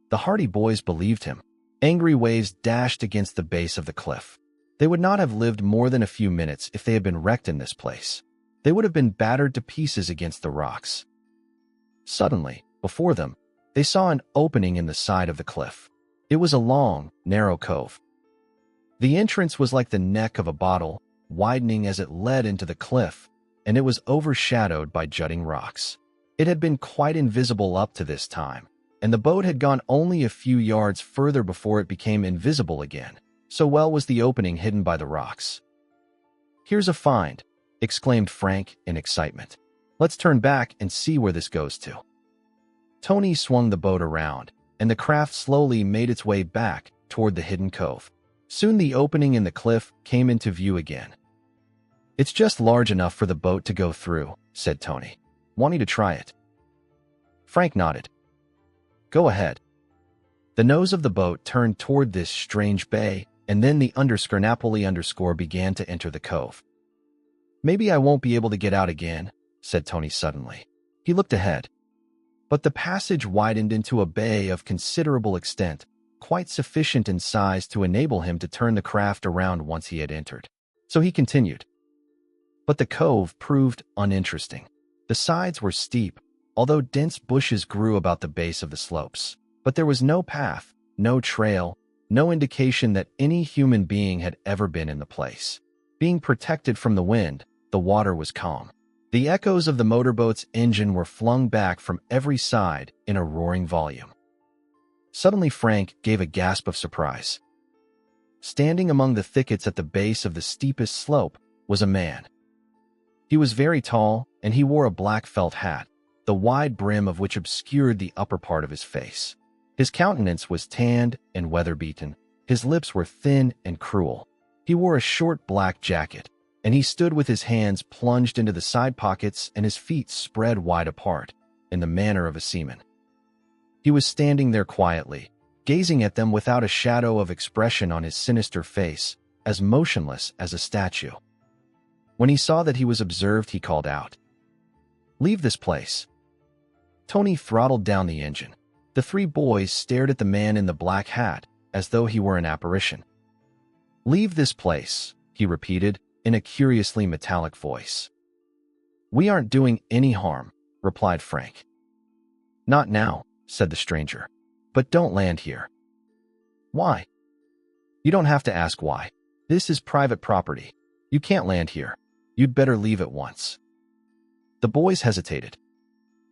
The hardy boys believed him. Angry waves dashed against the base of the cliff. They would not have lived more than a few minutes if they had been wrecked in this place. They would have been battered to pieces against the rocks. Suddenly, before them, they saw an opening in the side of the cliff. It was a long, narrow cove. The entrance was like the neck of a bottle, widening as it led into the cliff, and it was overshadowed by jutting rocks. It had been quite invisible up to this time, and the boat had gone only a few yards further before it became invisible again. So well was the opening hidden by the rocks. "Here's a find," exclaimed Frank in excitement. "Let's turn back and see where this goes to." Tony swung the boat around, and the craft slowly made its way back toward the hidden cove. Soon the opening in the cliff came into view again. "It's just large enough for the boat to go through," said Tony. "Wanting to try it?" Frank nodded. "Go ahead." The nose of the boat turned toward this strange bay, and then the Napoli began to enter the cove. "Maybe I won't be able to get out again," said Tony suddenly. He looked ahead. But the passage widened into a bay of considerable extent, quite sufficient in size to enable him to turn the craft around once he had entered. So he continued. But the cove proved uninteresting. The sides were steep, although dense bushes grew about the base of the slopes. But there was no path, no trail, no indication that any human being had ever been in the place. Being protected from the wind, the water was calm. The echoes of the motorboat's engine were flung back from every side in a roaring volume. Suddenly Frank gave a gasp of surprise. Standing among the thickets at the base of the steepest slope was a man. He was very tall, and he wore a black felt hat, the wide brim of which obscured the upper part of his face. His countenance was tanned and weather-beaten. His lips were thin and cruel. He wore a short black jacket, and he stood with his hands plunged into the side pockets and his feet spread wide apart, in the manner of a seaman. He was standing there quietly, gazing at them without a shadow of expression on his sinister face, as motionless as a statue. When he saw that he was observed, he called out, "Leave this place." Tony throttled down the engine. The three boys stared at the man in the black hat as though he were an apparition. "Leave this place," he repeated in a curiously metallic voice. "We aren't doing any harm," replied Frank. "Not now," said the stranger. "But don't land here." "Why?" "You don't have to ask why. This is private property. You can't land here. You'd better leave at once." The boys hesitated.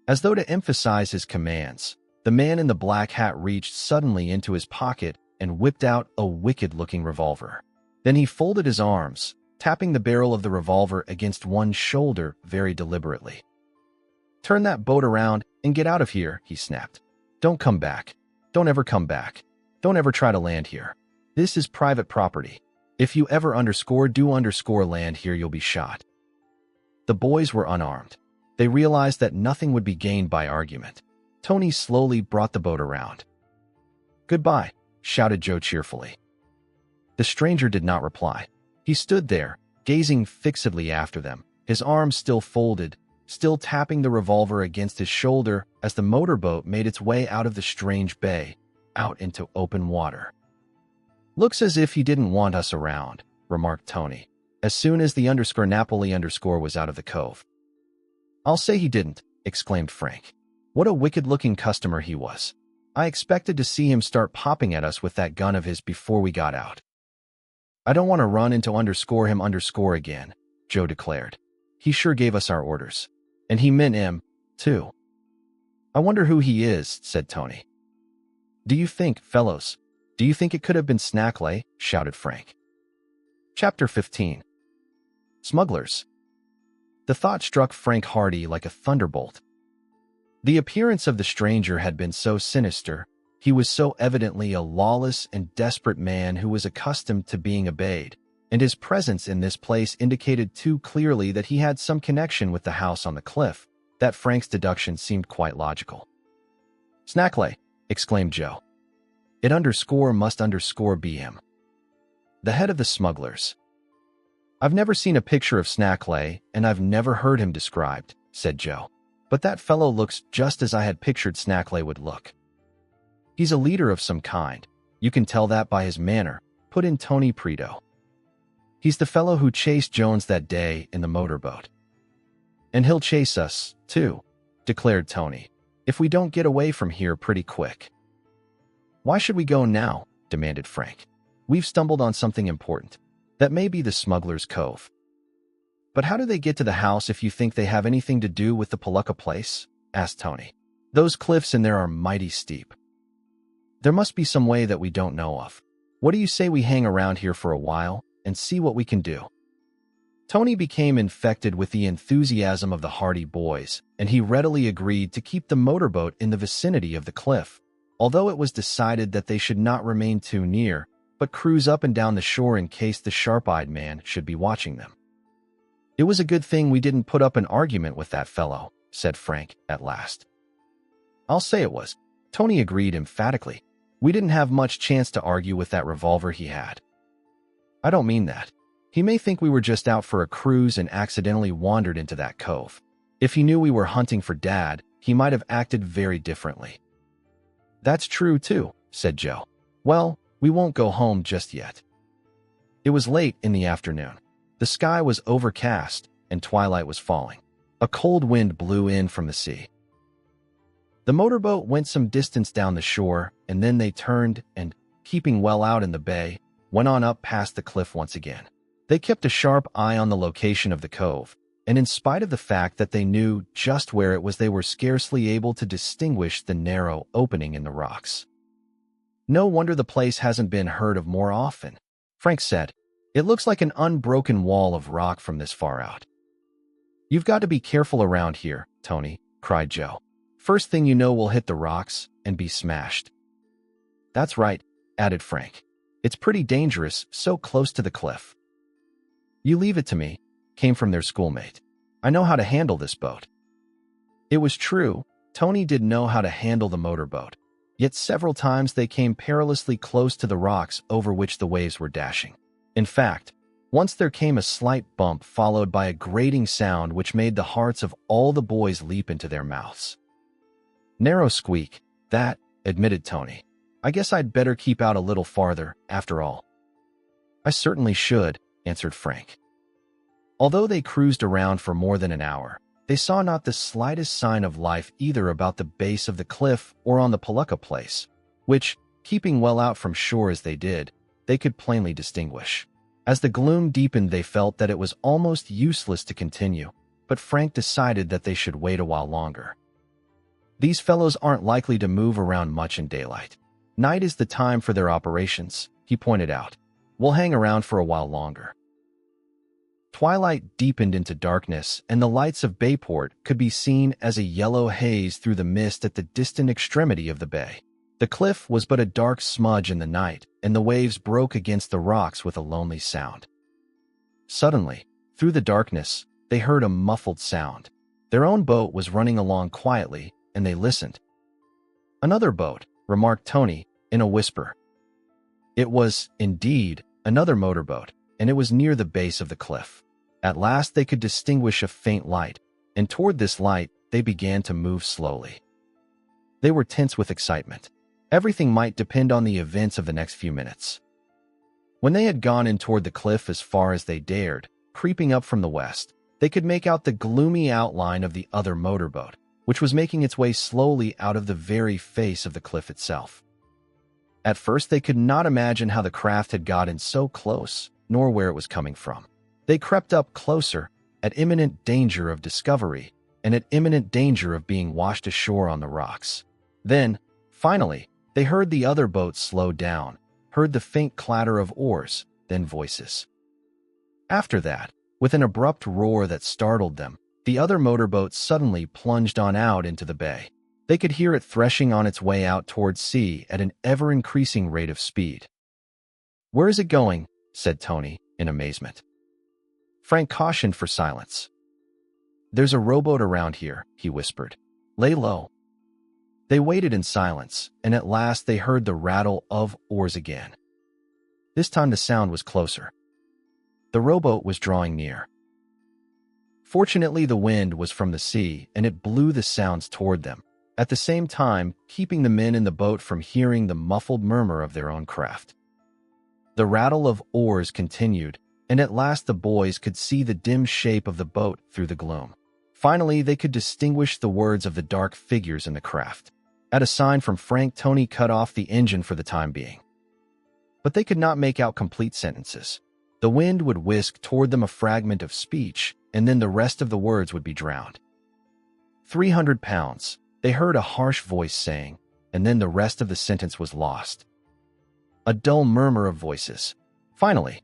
As though to emphasize his commands, the man in the black hat reached suddenly into his pocket and whipped out a wicked-looking revolver. Then he folded his arms, tapping the barrel of the revolver against one shoulder very deliberately. "Turn that boat around and get out of here," he snapped. "Don't come back. Don't ever come back. Don't ever try to land here. This is private property. If you ever land here, you'll be shot." The boys were unarmed. They realized that nothing would be gained by argument. Tony slowly brought the boat around. "Goodbye," shouted Joe cheerfully. The stranger did not reply. He stood there, gazing fixedly after them, his arms still folded, still tapping the revolver against his shoulder as the motorboat made its way out of the strange bay, out into open water. "Looks as if he didn't want us around," remarked Tony, as soon as the Napoli was out of the cove. "I'll say he didn't," exclaimed Frank. "What a wicked-looking customer he was. I expected to see him start popping at us with that gun of his before we got out." I don't want to run into him again, Joe declared. He sure gave us our orders. And he meant him, too. I wonder who he is, said Tony. Do you think it could have been Snackley? Shouted Frank. Chapter 15. Smugglers. The thought struck Frank Hardy like a thunderbolt. The appearance of the stranger had been so sinister. He was so evidently a lawless and desperate man who was accustomed to being obeyed, and his presence in this place indicated too clearly that he had some connection with the house on the cliff, that Frank's deduction seemed quite logical. Snackley, exclaimed Joe. It must be him. The head of the smugglers. I've never seen a picture of Snackley, and I've never heard him described, said Joe. But that fellow looks just as I had pictured Snackley would look. He's a leader of some kind. You can tell that by his manner, put in Tony Preto. He's the fellow who chased Jones that day in the motorboat. And he'll chase us, too, declared Tony, if we don't get away from here pretty quick. Why should we go now? Demanded Frank. We've stumbled on something important. That may be the Smuggler's Cove. But how do they get to the house if you think they have anything to do with the Palooka place? Asked Tony. Those cliffs in there are mighty steep. There must be some way that we don't know of. What do you say we hang around here for a while and see what we can do? Tony became infected with the enthusiasm of the Hardy boys, and he readily agreed to keep the motorboat in the vicinity of the cliff, although it was decided that they should not remain too near, but cruise up and down the shore in case the sharp-eyed man should be watching them. It was a good thing we didn't put up an argument with that fellow, said Frank at last. I'll say it was. Tony agreed emphatically. We didn't have much chance to argue with that revolver he had. I don't mean that. He may think we were just out for a cruise and accidentally wandered into that cove. If he knew we were hunting for Dad, he might have acted very differently. That's true, too, said Joe. Well, we won't go home just yet. It was late in the afternoon. The sky was overcast, and twilight was falling. A cold wind blew in from the sea. The motorboat went some distance down the shore, and then they turned and, keeping well out in the bay, went on up past the cliff once again. They kept a sharp eye on the location of the cove, and in spite of the fact that they knew just where it was, they were scarcely able to distinguish the narrow opening in the rocks. No wonder the place hasn't been heard of more often, Frank said. It looks like an unbroken wall of rock from this far out. You've got to be careful around here, Tony, cried Joe. First thing you know, we'll hit the rocks and be smashed. That's right, added Frank. It's pretty dangerous, so close to the cliff. You leave it to me, came from their schoolmate. I know how to handle this boat. It was true, Tony did know how to handle the motorboat, yet several times they came perilously close to the rocks over which the waves were dashing. In fact, once there came a slight bump followed by a grating sound which made the hearts of all the boys leap into their mouths. Narrow squeak, that, admitted Tony. I guess I'd better keep out a little farther, after all. I certainly should, answered Frank. Although they cruised around for more than an hour, they saw not the slightest sign of life either about the base of the cliff or on the Palooka place, which, keeping well out from shore as they did, they could plainly distinguish. As the gloom deepened, they felt that it was almost useless to continue, but Frank decided that they should wait a while longer. These fellows aren't likely to move around much in daylight. Night is the time for their operations, he pointed out. We'll hang around for a while longer. Twilight deepened into darkness, and the lights of Bayport could be seen as a yellow haze through the mist at the distant extremity of the bay. The cliff was but a dark smudge in the night, and the waves broke against the rocks with a lonely sound. Suddenly, through the darkness, they heard a muffled sound. Their own boat was running along quietly, and they listened. Another boat, remarked Tony, in a whisper. It was, indeed, another motorboat, and it was near the base of the cliff. At last they could distinguish a faint light, and toward this light they began to move slowly. They were tense with excitement. Everything might depend on the events of the next few minutes. When they had gone in toward the cliff as far as they dared, creeping up from the west, they could make out the gloomy outline of the other motorboat, which was making its way slowly out of the very face of the cliff itself. At first they could not imagine how the craft had gotten so close, nor where it was coming from. They crept up closer, at imminent danger of discovery, and at imminent danger of being washed ashore on the rocks. Then, finally, they heard the other boat slow down, heard the faint clatter of oars, then voices. After that, with an abrupt roar that startled them, the other motorboat suddenly plunged on out into the bay. They could hear it threshing on its way out towards sea at an ever-increasing rate of speed. "Where is it going?" said Tony, in amazement. Frank cautioned for silence. "There's a rowboat around here," he whispered. "Lay low." They waited in silence, and at last they heard the rattle of oars again. This time the sound was closer. The rowboat was drawing near. Fortunately, the wind was from the sea, and it blew the sounds toward them, at the same time keeping the men in the boat from hearing the muffled murmur of their own craft. The rattle of oars continued, and at last the boys could see the dim shape of the boat through the gloom. Finally, they could distinguish the words of the dark figures in the craft. At a sign from Frank, Tony cut off the engine for the time being. But they could not make out complete sentences. The wind would whisk toward them a fragment of speech, and then the rest of the words would be drowned. 300 pounds, they heard a harsh voice saying, and then the rest of the sentence was lost. A dull murmur of voices. Finally,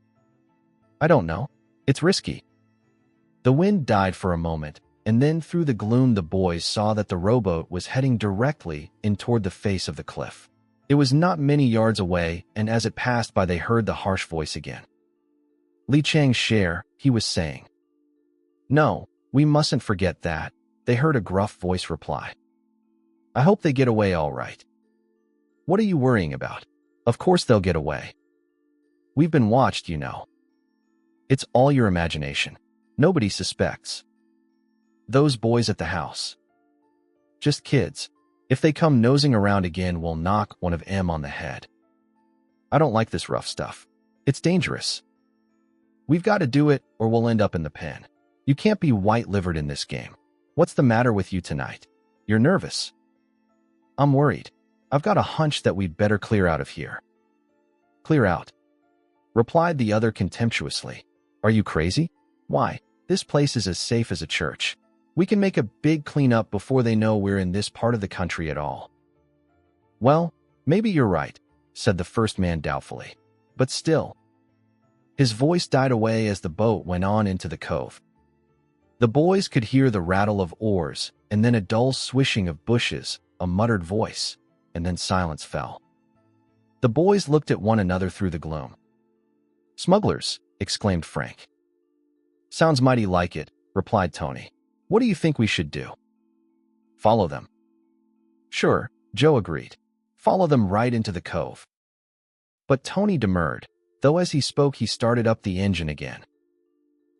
"I don't know. It's risky." The wind died for a moment, and then through the gloom the boys saw that the rowboat was heading directly in toward the face of the cliff. It was not many yards away, and as it passed by they heard the harsh voice again. "Li Chang's share," he was saying. "No, we mustn't forget that," they heard a gruff voice reply. "I hope they get away all right." "What are you worrying about? Of course they'll get away. We've been watched, you know." "It's all your imagination. Nobody suspects." "Those boys at the house. Just kids. If they come nosing around again, we'll knock one of 'em on the head." "I don't like this rough stuff. It's dangerous. We've got to do it or we'll end up in the pen. You can't be white-livered in this game. What's the matter with you tonight? You're nervous." "I'm worried. I've got a hunch that we'd better clear out of here." "Clear out?" replied the other contemptuously. "Are you crazy? Why, this place is as safe as a church. We can make a big cleanup before they know we're in this part of the country at all." "Well, maybe you're right," said the first man doubtfully. "But still." His voice died away as the boat went on into the cove. The boys could hear the rattle of oars, and then a dull swishing of bushes, a muttered voice, and then silence fell. The boys looked at one another through the gloom. "Smugglers," exclaimed Frank. "Sounds mighty like it," replied Tony. "What do you think we should do?" "Follow them." "Sure," Joe agreed. "Follow them right into the cove." But Tony demurred, though as he spoke he started up the engine again.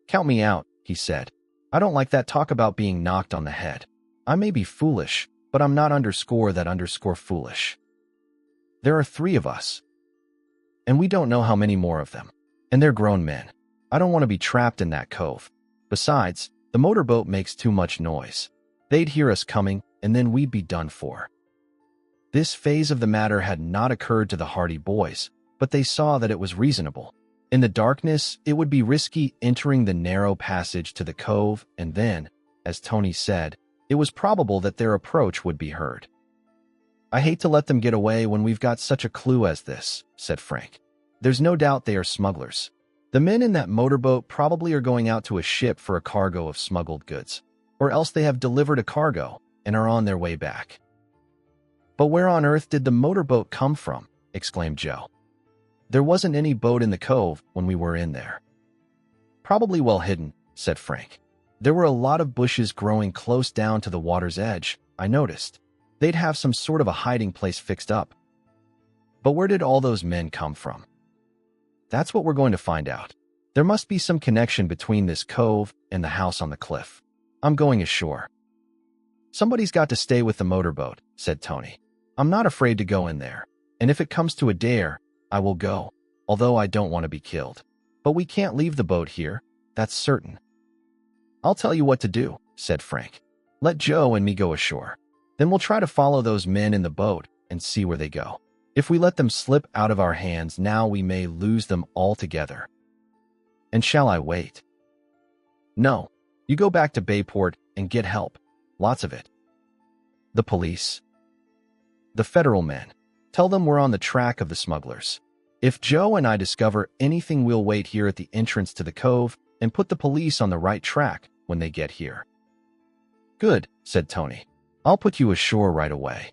"Count me out," he said. "I don't like that talk about being knocked on the head. I may be foolish, but I'm not _ foolish. There are 3 of us, and we don't know how many more of them. And they're grown men. I don't want to be trapped in that cove. Besides, the motorboat makes too much noise. They'd hear us coming, and then we'd be done for." This phase of the matter had not occurred to the hardy boys, but they saw that it was reasonable. In the darkness, it would be risky entering the narrow passage to the cove, and then, as Tony said, it was probable that their approach would be heard. "I hate to let them get away when we've got such a clue as this," said Frank. "There's no doubt they are smugglers. The men in that motorboat probably are going out to a ship for a cargo of smuggled goods, or else they have delivered a cargo and are on their way back." "But where on earth did the motorboat come from?" exclaimed Joe. "There wasn't any boat in the cove when we were in there." "Probably well hidden," said Frank. "There were a lot of bushes growing close down to the water's edge, I noticed. They'd have some sort of a hiding place fixed up." "But where did all those men come from?" "That's what we're going to find out. There must be some connection between this cove and the house on the cliff. I'm going ashore." "Somebody's got to stay with the motorboat," said Tony. "I'm not afraid to go in there, and if it comes to a dare, I will go, although I don't want to be killed. But we can't leave the boat here, that's certain." "I'll tell you what to do," said Frank. "Let Joe and me go ashore. Then we'll try to follow those men in the boat and see where they go. If we let them slip out of our hands now, we may lose them altogether." And shall I wait? No. You go back to Bayport and get help. Lots of it. The police. The federal men. Tell them we're on the track of the smugglers. If Joe and I discover anything, we'll wait here at the entrance to the cove and put the police on the right track when they get here. Good, said Tony. I'll put you ashore right away.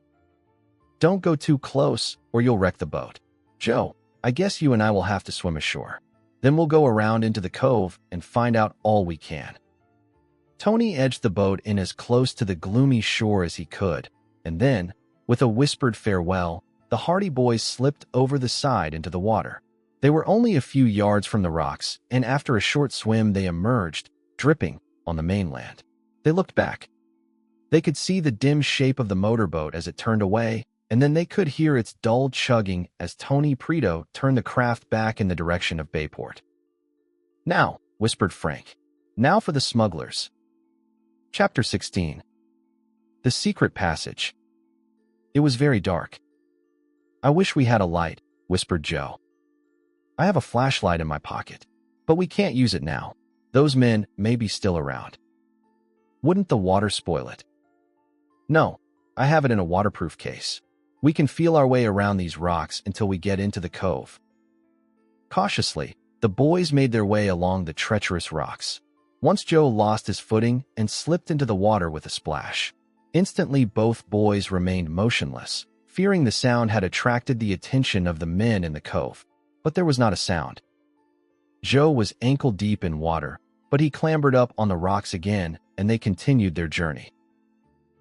Don't go too close or you'll wreck the boat. Joe, I guess you and I will have to swim ashore. Then we'll go around into the cove and find out all we can. Tony edged the boat in as close to the gloomy shore as he could, and then, with a whispered farewell, the Hardy boys slipped over the side into the water. They were only a few yards from the rocks, and after a short swim they emerged, dripping, on the mainland. They looked back. They could see the dim shape of the motorboat as it turned away, and then they could hear its dull chugging as Tony Preto turned the craft back in the direction of Bayport. Now, whispered Frank. Now for the smugglers. Chapter 16. The Secret Passage. It was very dark. I wish we had a light, whispered Joe. I have a flashlight in my pocket, but we can't use it now. Those men may be still around. Wouldn't the water spoil it? No, I have it in a waterproof case. We can feel our way around these rocks until we get into the cove. Cautiously, the boys made their way along the treacherous rocks. Once Joe lost his footing and slipped into the water with a splash. Instantly, both boys remained motionless, fearing the sound had attracted the attention of the men in the cove. But there was not a sound. Joe was ankle-deep in water, but he clambered up on the rocks again, and they continued their journey.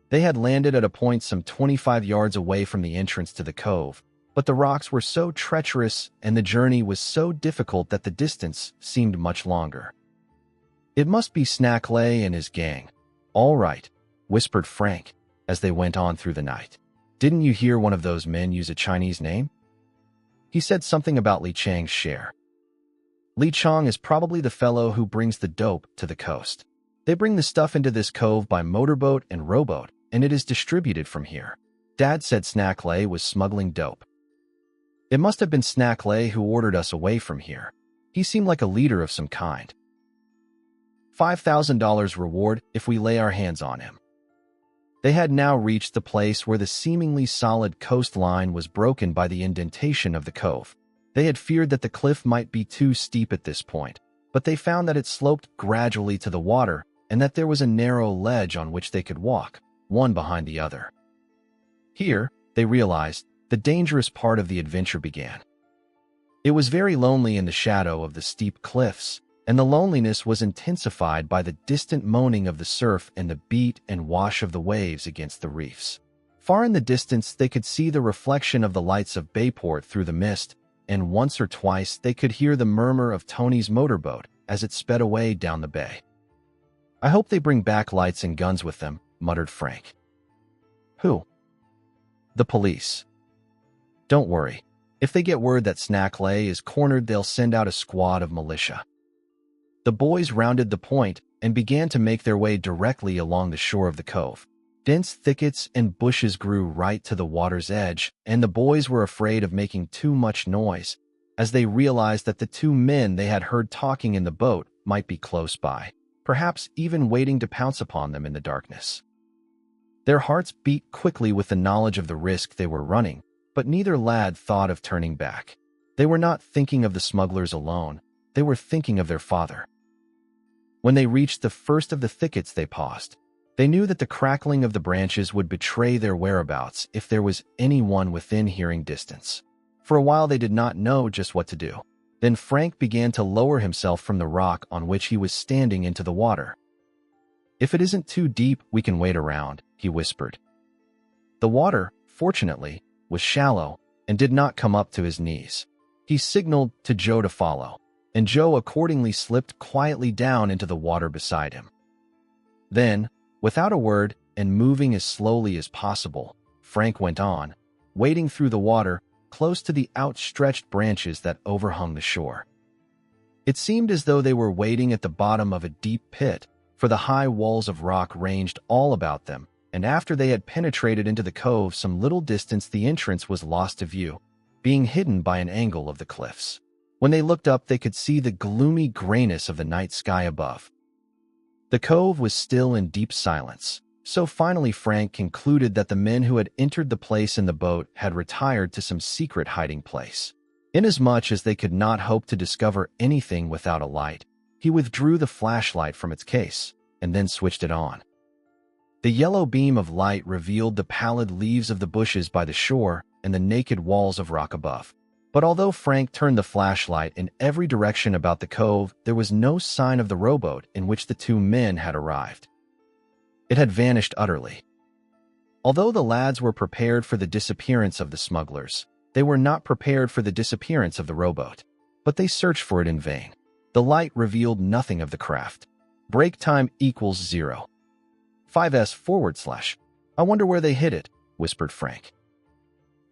They had landed at a point some 25 yards away from the entrance to the cove, but the rocks were so treacherous and the journey was so difficult that the distance seemed much longer. It must be Snackley and his gang. All right, whispered Frank as they went on through the night. Didn't you hear one of those men use a Chinese name? He said something about Li Chang's share. Li Chang is probably the fellow who brings the dope to the coast. They bring the stuff into this cove by motorboat and rowboat, and it is distributed from here. Dad said Snackley was smuggling dope. It must have been Snackley who ordered us away from here. He seemed like a leader of some kind. $5,000 reward if we lay our hands on him. They had now reached the place where the seemingly solid coastline was broken by the indentation of the cove. They had feared that the cliff might be too steep at this point, but they found that it sloped gradually to the water and that there was a narrow ledge on which they could walk, one behind the other. Here, they realized, the dangerous part of the adventure began. It was very lonely in the shadow of the steep cliffs, and the loneliness was intensified by the distant moaning of the surf and the beat and wash of the waves against the reefs. Far in the distance, they could see the reflection of the lights of Bayport through the mist, and once or twice they could hear the murmur of Tony's motorboat as it sped away down the bay. I hope they bring back lights and guns with them, muttered Frank. Who? The police. Don't worry. If they get word that Snackley is cornered, they'll send out a squad of militia. The boys rounded the point and began to make their way directly along the shore of the cove. Dense thickets and bushes grew right to the water's edge, and the boys were afraid of making too much noise, as they realized that the two men they had heard talking in the boat might be close by, perhaps even waiting to pounce upon them in the darkness. Their hearts beat quickly with the knowledge of the risk they were running, but neither lad thought of turning back. They were not thinking of the smugglers alone, they were thinking of their father. When they reached the first of the thickets, they paused. They knew that the crackling of the branches would betray their whereabouts if there was anyone within hearing distance. For a while they did not know just what to do. Then Frank began to lower himself from the rock on which he was standing into the water. If it isn't too deep, we can wait around, he whispered. The water, fortunately, was shallow and did not come up to his knees. He signaled to Joe to follow, and Joe accordingly slipped quietly down into the water beside him. Then, without a word and moving as slowly as possible, Frank went on, wading through the water close to the outstretched branches that overhung the shore. It seemed as though they were wading at the bottom of a deep pit, for the high walls of rock ranged all about them, and after they had penetrated into the cove some little distance, the entrance was lost to view, being hidden by an angle of the cliffs. When they looked up, they could see the gloomy grayness of the night sky above. The cove was still in deep silence, so finally Frank concluded that the men who had entered the place in the boat had retired to some secret hiding place. Inasmuch as they could not hope to discover anything without a light, he withdrew the flashlight from its case and then switched it on. The yellow beam of light revealed the pallid leaves of the bushes by the shore and the naked walls of rock above. But although Frank turned the flashlight in every direction about the cove, there was no sign of the rowboat in which the two men had arrived. It had vanished utterly. Although the lads were prepared for the disappearance of the smugglers, they were not prepared for the disappearance of the rowboat. But they searched for it in vain. The light revealed nothing of the craft. Break time equals 0. 5s/. I wonder where they hid it, whispered Frank.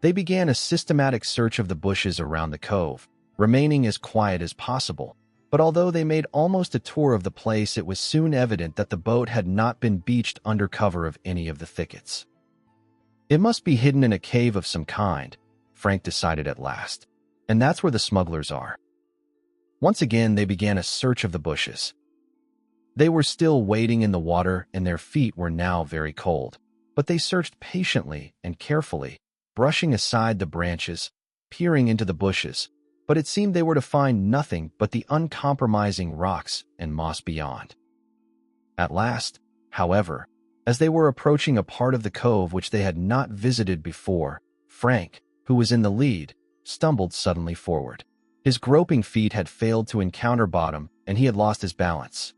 They began a systematic search of the bushes around the cove, remaining as quiet as possible. But although they made almost a tour of the place, it was soon evident that the boat had not been beached under cover of any of the thickets. It must be hidden in a cave of some kind, Frank decided at last. And that's where the smugglers are. Once again, they began a search of the bushes. They were still wading in the water, and their feet were now very cold. But they searched patiently and carefully, brushing aside the branches, peering into the bushes. But it seemed they were to find nothing but the uncompromising rocks and moss beyond. At last, however, as they were approaching a part of the cove which they had not visited before, Frank, who was in the lead, stumbled suddenly forward. His groping feet had failed to encounter bottom, and he had lost his balance.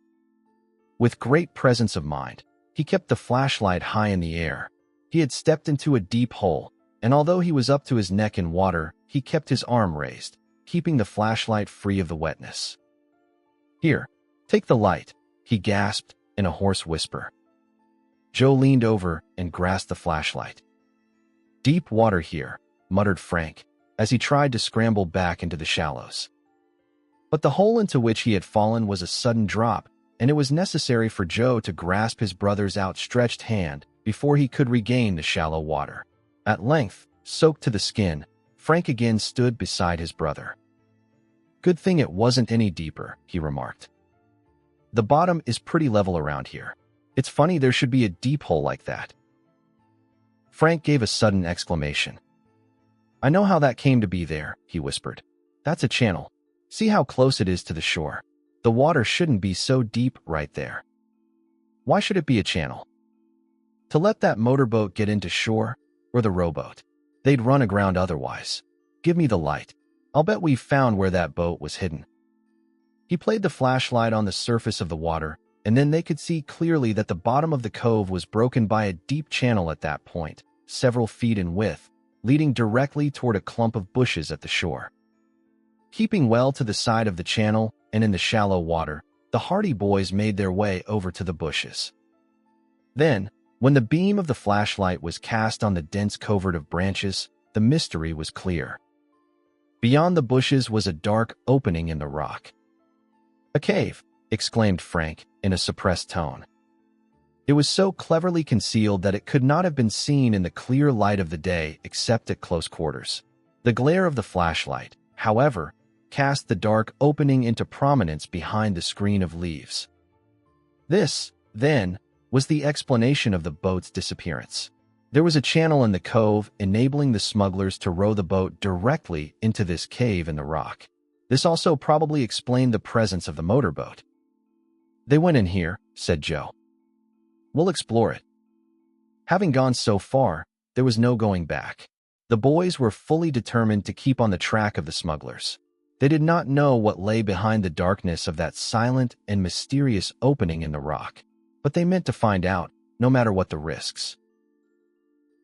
With great presence of mind, he kept the flashlight high in the air. He had stepped into a deep hole, and although he was up to his neck in water, he kept his arm raised, keeping the flashlight free of the wetness. "Here, take the light," he gasped in a hoarse whisper. Joe leaned over and grasped the flashlight. "Deep water here," muttered Frank, as he tried to scramble back into the shallows. But the hole into which he had fallen was a sudden drop, and it was necessary for Joe to grasp his brother's outstretched hand before he could regain the shallow water. At length, soaked to the skin, Frank again stood beside his brother. "Good thing it wasn't any deeper," he remarked. "The bottom is pretty level around here. It's funny there should be a deep hole like that." Frank gave a sudden exclamation. "I know how that came to be there," he whispered. "That's a channel. See how close it is to the shore. The water shouldn't be so deep right there." "Why should it be a channel?" "To let that motorboat get into shore, or the rowboat. They'd run aground otherwise. Give me the light. I'll bet we've found where that boat was hidden." He played the flashlight on the surface of the water, and then they could see clearly that the bottom of the cove was broken by a deep channel at that point, several feet in width, leading directly toward a clump of bushes at the shore. Keeping well to the side of the channel and in the shallow water, the Hardy boys made their way over to the bushes. Then, when the beam of the flashlight was cast on the dense covert of branches, the mystery was clear. Beyond the bushes was a dark opening in the rock. "A cave!" exclaimed Frank in a suppressed tone. It was so cleverly concealed that it could not have been seen in the clear light of the day except at close quarters. The glare of the flashlight, however, cast the dark opening into prominence behind the screen of leaves. This, then, was the explanation of the boat's disappearance. There was a channel in the cove enabling the smugglers to row the boat directly into this cave in the rock. This also probably explained the presence of the motorboat. "They went in here," said Joe. "We'll explore it." Having gone so far, there was no going back. The boys were fully determined to keep on the track of the smugglers. They did not know what lay behind the darkness of that silent and mysterious opening in the rock, but they meant to find out, no matter what the risks.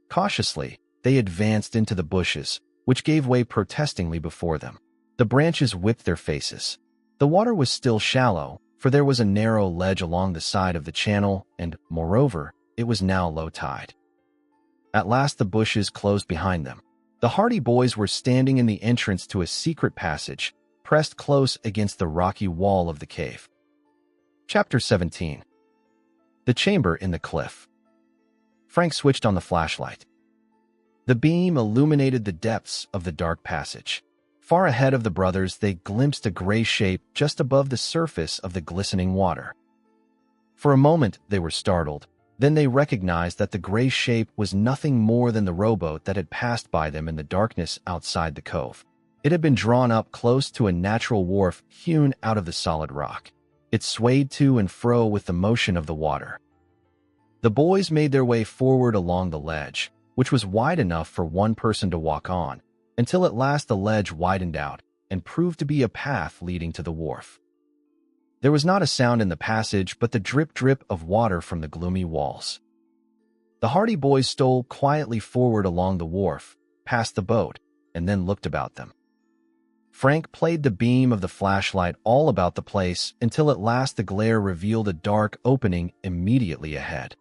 Cautiously, they advanced into the bushes, which gave way protestingly before them. The branches whipped their faces. The water was still shallow, for there was a narrow ledge along the side of the channel, and, moreover, it was now low tide. At last the bushes closed behind them. The Hardy boys were standing in the entrance to a secret passage, pressed close against the rocky wall of the cave. Chapter 17. The Chamber in the Cliff. Frank switched on the flashlight. The beam illuminated the depths of the dark passage. Far ahead of the brothers, they glimpsed a gray shape just above the surface of the glistening water. For a moment, they were startled. Then they recognized that the gray shape was nothing more than the rowboat that had passed by them in the darkness outside the cove. It had been drawn up close to a natural wharf hewn out of the solid rock. It swayed to and fro with the motion of the water. The boys made their way forward along the ledge, which was wide enough for one person to walk on, until at last the ledge widened out and proved to be a path leading to the wharf. There was not a sound in the passage but the drip-drip of water from the gloomy walls. The hardy boys stole quietly forward along the wharf, past the boat, and then looked about them. Frank played the beam of the flashlight all about the place until at last the glare revealed a dark opening immediately ahead.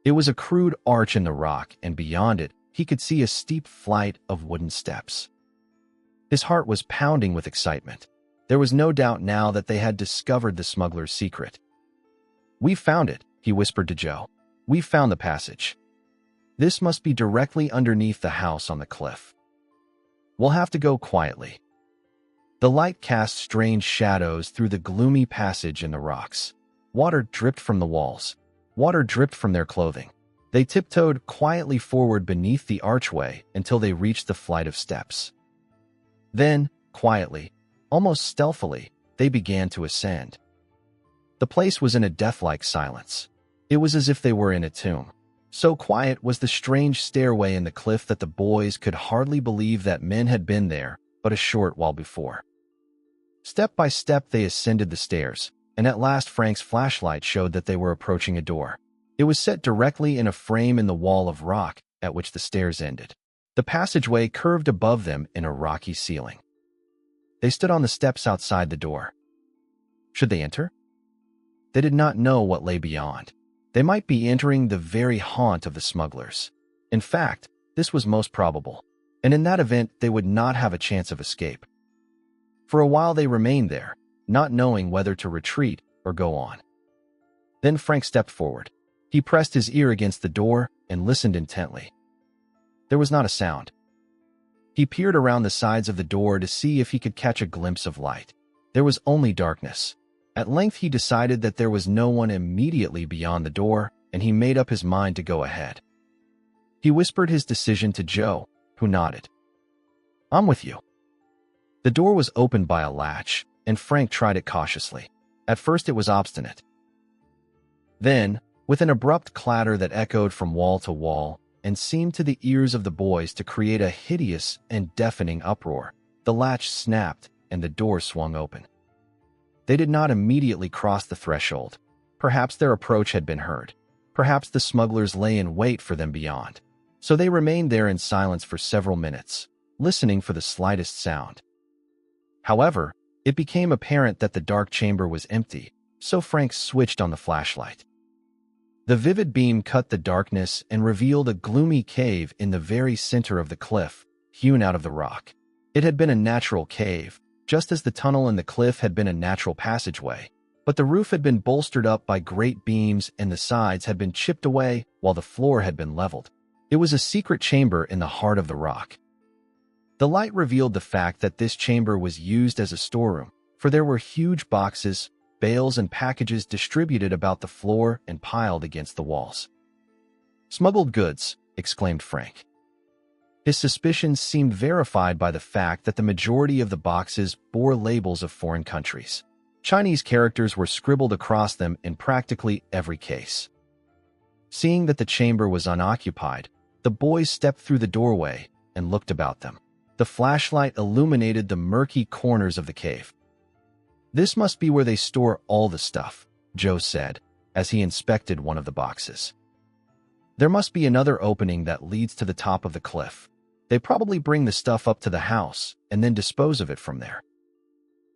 It was a crude arch in the rock, and beyond it, he could see a steep flight of wooden steps. His heart was pounding with excitement. There was no doubt now that they had discovered the smuggler's secret. "We found it," he whispered to Joe. "We found the passage. This must be directly underneath the house on the cliff. We'll have to go quietly." The light cast strange shadows through the gloomy passage in the rocks. Water dripped from the walls. Water dripped from their clothing. They tiptoed quietly forward beneath the archway until they reached the flight of steps. Then, quietly, almost stealthily, they began to ascend. The place was in a death-like silence. It was as if they were in a tomb. So quiet was the strange stairway in the cliff that the boys could hardly believe that men had been there but a short while before. Step by step they ascended the stairs, and at last Frank's flashlight showed that they were approaching a door. It was set directly in a frame in the wall of rock at which the stairs ended. The passageway curved above them in a rocky ceiling. They stood on the steps outside the door. Should they enter? They did not know what lay beyond. They might be entering the very haunt of the smugglers. In fact, this was most probable, and in that event they would not have a chance of escape. For a while they remained there, not knowing whether to retreat or go on. Then Frank stepped forward. He pressed his ear against the door and listened intently. There was not a sound. He peered around the sides of the door to see if he could catch a glimpse of light. There was only darkness. At length he decided that there was no one immediately beyond the door, and he made up his mind to go ahead. He whispered his decision to Joe, who nodded. "I'm with you." The door was opened by a latch, and Frank tried it cautiously. At first it was obstinate. Then, with an abrupt clatter that echoed from wall to wall and seemed to the ears of the boys to create a hideous and deafening uproar, the latch snapped and the door swung open. They did not immediately cross the threshold. Perhaps their approach had been heard. Perhaps the smugglers lay in wait for them beyond. So they remained there in silence for several minutes, listening for the slightest sound. However, it became apparent that the dark chamber was empty, so Frank switched on the flashlight. The vivid beam cut the darkness and revealed a gloomy cave in the very center of the cliff, hewn out of the rock. It had been a natural cave, just as the tunnel in the cliff had been a natural passageway, but the roof had been bolstered up by great beams and the sides had been chipped away while the floor had been leveled. It was a secret chamber in the heart of the rock. The light revealed the fact that this chamber was used as a storeroom, for there were huge boxes, bales, and packages distributed about the floor and piled against the walls. "Smuggled goods," exclaimed Frank. His suspicions seemed verified by the fact that the majority of the boxes bore labels of foreign countries. Chinese characters were scribbled across them in practically every case. Seeing that the chamber was unoccupied, the boys stepped through the doorway and looked about them. The flashlight illuminated the murky corners of the cave. "This must be where they store all the stuff," Joe said, as he inspected one of the boxes. "There must be another opening that leads to the top of the cliff. They probably bring the stuff up to the house and then dispose of it from there.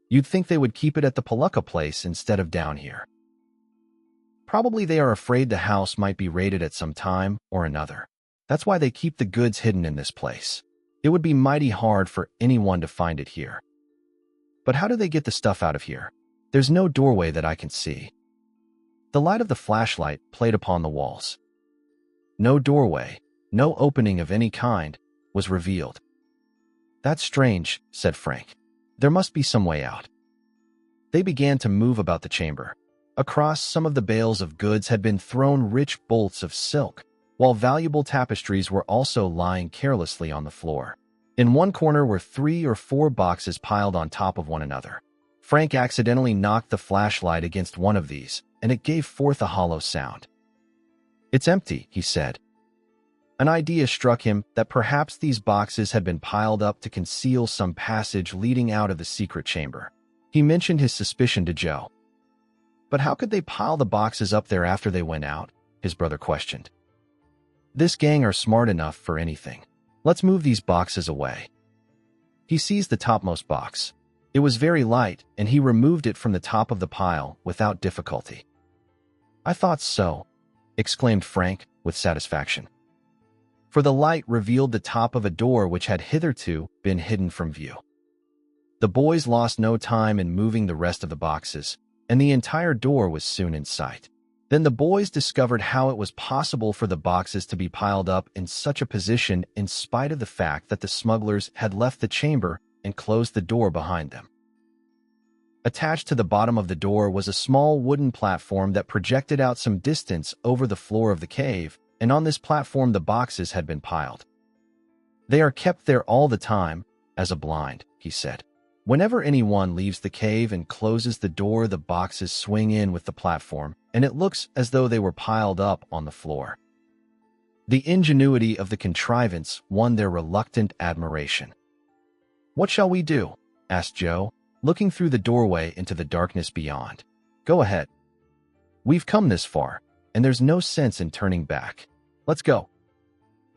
You'd think they would keep it at the Palooka place instead of down here. Probably they are afraid the house might be raided at some time or another. That's why they keep the goods hidden in this place. It would be mighty hard for anyone to find it here. But how do they get the stuff out of here? There's no doorway that I can see." The light of the flashlight played upon the walls. No doorway, no opening of any kind, was revealed. "That's strange," said Frank. "There must be some way out." They began to move about the chamber. Across some of the bales of goods had been thrown rich bolts of silk, while valuable tapestries were also lying carelessly on the floor. In one corner were 3 or 4 boxes piled on top of one another. Frank accidentally knocked the flashlight against one of these, and it gave forth a hollow sound. "It's empty," he said. An idea struck him that perhaps these boxes had been piled up to conceal some passage leading out of the secret chamber. He mentioned his suspicion to Joe. "But how could they pile the boxes up there after they went out?" his brother questioned. "This gang are smart enough for anything. Let's move these boxes away." He seized the topmost box. It was very light, and he removed it from the top of the pile without difficulty. "I thought so," exclaimed Frank with satisfaction. For the light revealed the top of a door which had hitherto been hidden from view. The boys lost no time in moving the rest of the boxes, and the entire door was soon in sight. Then the boys discovered how it was possible for the boxes to be piled up in such a position in spite of the fact that the smugglers had left the chamber and closed the door behind them. Attached to the bottom of the door was a small wooden platform that projected out some distance over the floor of the cave, and on this platform the boxes had been piled. "They are kept there all the time, as a blind," he said. "Whenever anyone leaves the cave and closes the door, the boxes swing in with the platform, and it looks as though they were piled up on the floor." The ingenuity of the contrivance won their reluctant admiration. "What shall we do?" asked Joe, looking through the doorway into the darkness beyond. "Go ahead. We've come this far, and there's no sense in turning back. Let's go."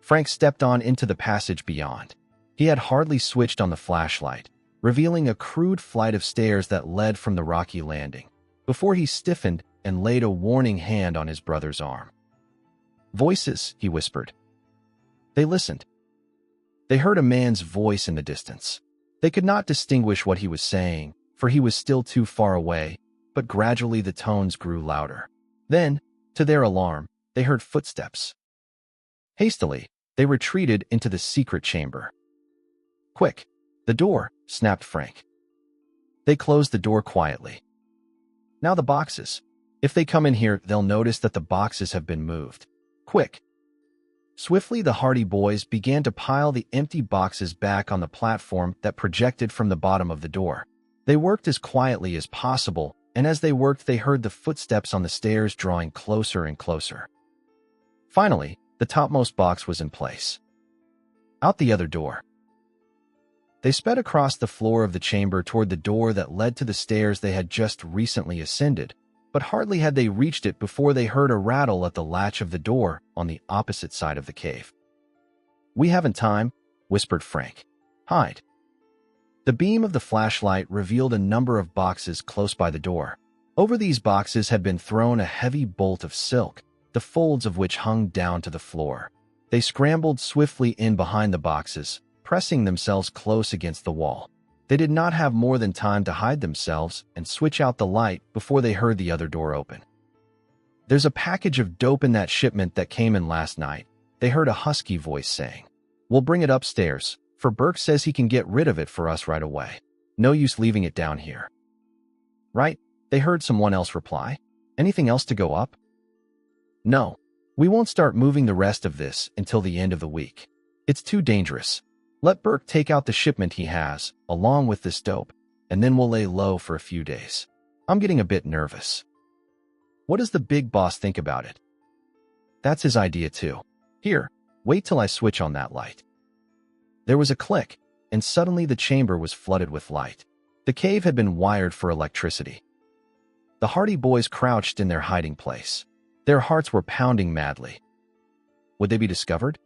Frank stepped on into the passage beyond. He had hardly switched on the flashlight, revealing a crude flight of stairs that led from the rocky landing, before he stiffened and laid a warning hand on his brother's arm. "Voices," he whispered. They listened. They heard a man's voice in the distance. They could not distinguish what he was saying, for he was still too far away, but gradually the tones grew louder. Then, to their alarm, they heard footsteps. Hastily, they retreated into the secret chamber. "Quick, the door," snapped Frank. They closed the door quietly. "Now the boxes. If they come in here, they'll notice that the boxes have been moved. Quick." Swiftly, the Hardy boys began to pile the empty boxes back on the platform that projected from the bottom of the door. They worked as quietly as possible, and as they worked, they heard the footsteps on the stairs drawing closer and closer. Finally, the topmost box was in place. Out the other door. They sped across the floor of the chamber toward the door that led to the stairs they had just recently ascended, but hardly had they reached it before they heard a rattle at the latch of the door on the opposite side of the cave. "We haven't time," whispered Frank. "Hide." The beam of the flashlight revealed a number of boxes close by the door. Over these boxes had been thrown a heavy bolt of silk, the folds of which hung down to the floor. They scrambled swiftly in behind the boxes, pressing themselves close against the wall. They did not have more than time to hide themselves and switch out the light before they heard the other door open. "There's a package of dope in that shipment that came in last night," they heard a husky voice saying. "We'll bring it upstairs, for Burke says he can get rid of it for us right away. No use leaving it down here." "Right," they heard someone else reply. "Anything else to go up?" "No. We won't start moving the rest of this until the end of the week. It's too dangerous. Let Burke take out the shipment he has, along with this dope, and then we'll lay low for a few days. I'm getting a bit nervous." "What does the big boss think about it?" "That's his idea too. Here, wait till I switch on that light." There was a click, and suddenly the chamber was flooded with light. The cave had been wired for electricity. The Hardy boys crouched in their hiding place. Their hearts were pounding madly. Would they be discovered?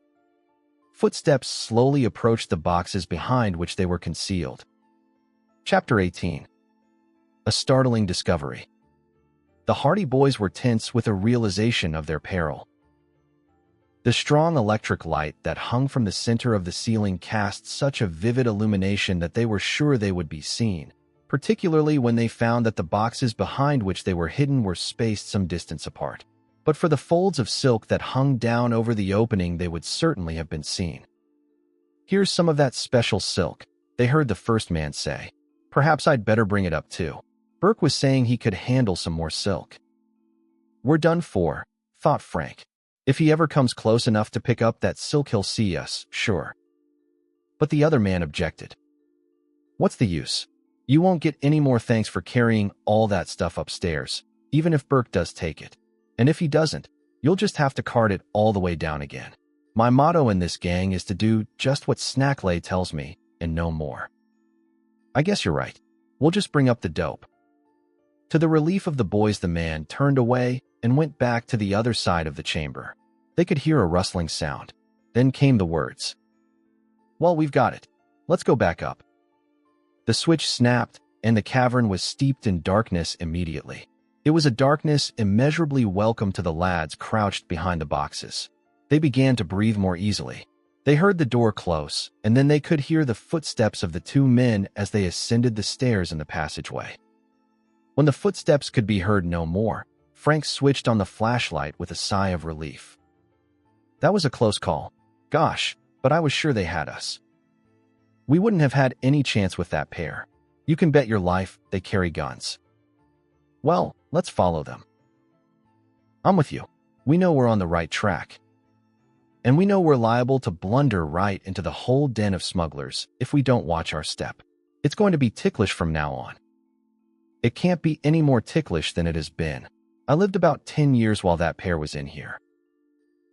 Footsteps slowly approached the boxes behind which they were concealed. Chapter 18. A startling discovery. The Hardy boys were tense with a realization of their peril. The strong electric light that hung from the center of the ceiling cast such a vivid illumination that they were sure they would be seen, particularly when they found that the boxes behind which they were hidden were spaced some distance apart. But for the folds of silk that hung down over the opening, they would certainly have been seen. "Here's some of that special silk," they heard the first man say. Perhaps I'd better bring it up too. Burke was saying he could handle some more silk. We're done for, thought Frank. If he ever comes close enough to pick up that silk, he'll see us, sure. But the other man objected. What's the use? You won't get any more thanks for carrying all that stuff upstairs, even if Burke does take it. And if he doesn't, you'll just have to cart it all the way down again. My motto in this gang is to do just what Snackley tells me, and no more. I guess you're right. We'll just bring up the dope. To the relief of the boys, the man turned away and went back to the other side of the chamber. They could hear a rustling sound. Then came the words. Well, we've got it. Let's go back up. The switch snapped, and the cavern was steeped in darkness immediately. It was a darkness immeasurably welcome to the lads crouched behind the boxes. They began to breathe more easily. They heard the door close, and then they could hear the footsteps of the two men as they ascended the stairs in the passageway. When the footsteps could be heard no more, Frank switched on the flashlight with a sigh of relief. That was a close call. Gosh, but I was sure they had us. We wouldn't have had any chance with that pair. You can bet your life they carry guns. Well, let's follow them. I'm with you. We know we're on the right track. And we know we're liable to blunder right into the whole den of smugglers if we don't watch our step. It's going to be ticklish from now on. It can't be any more ticklish than it has been. I lived about 10 years while that pair was in here.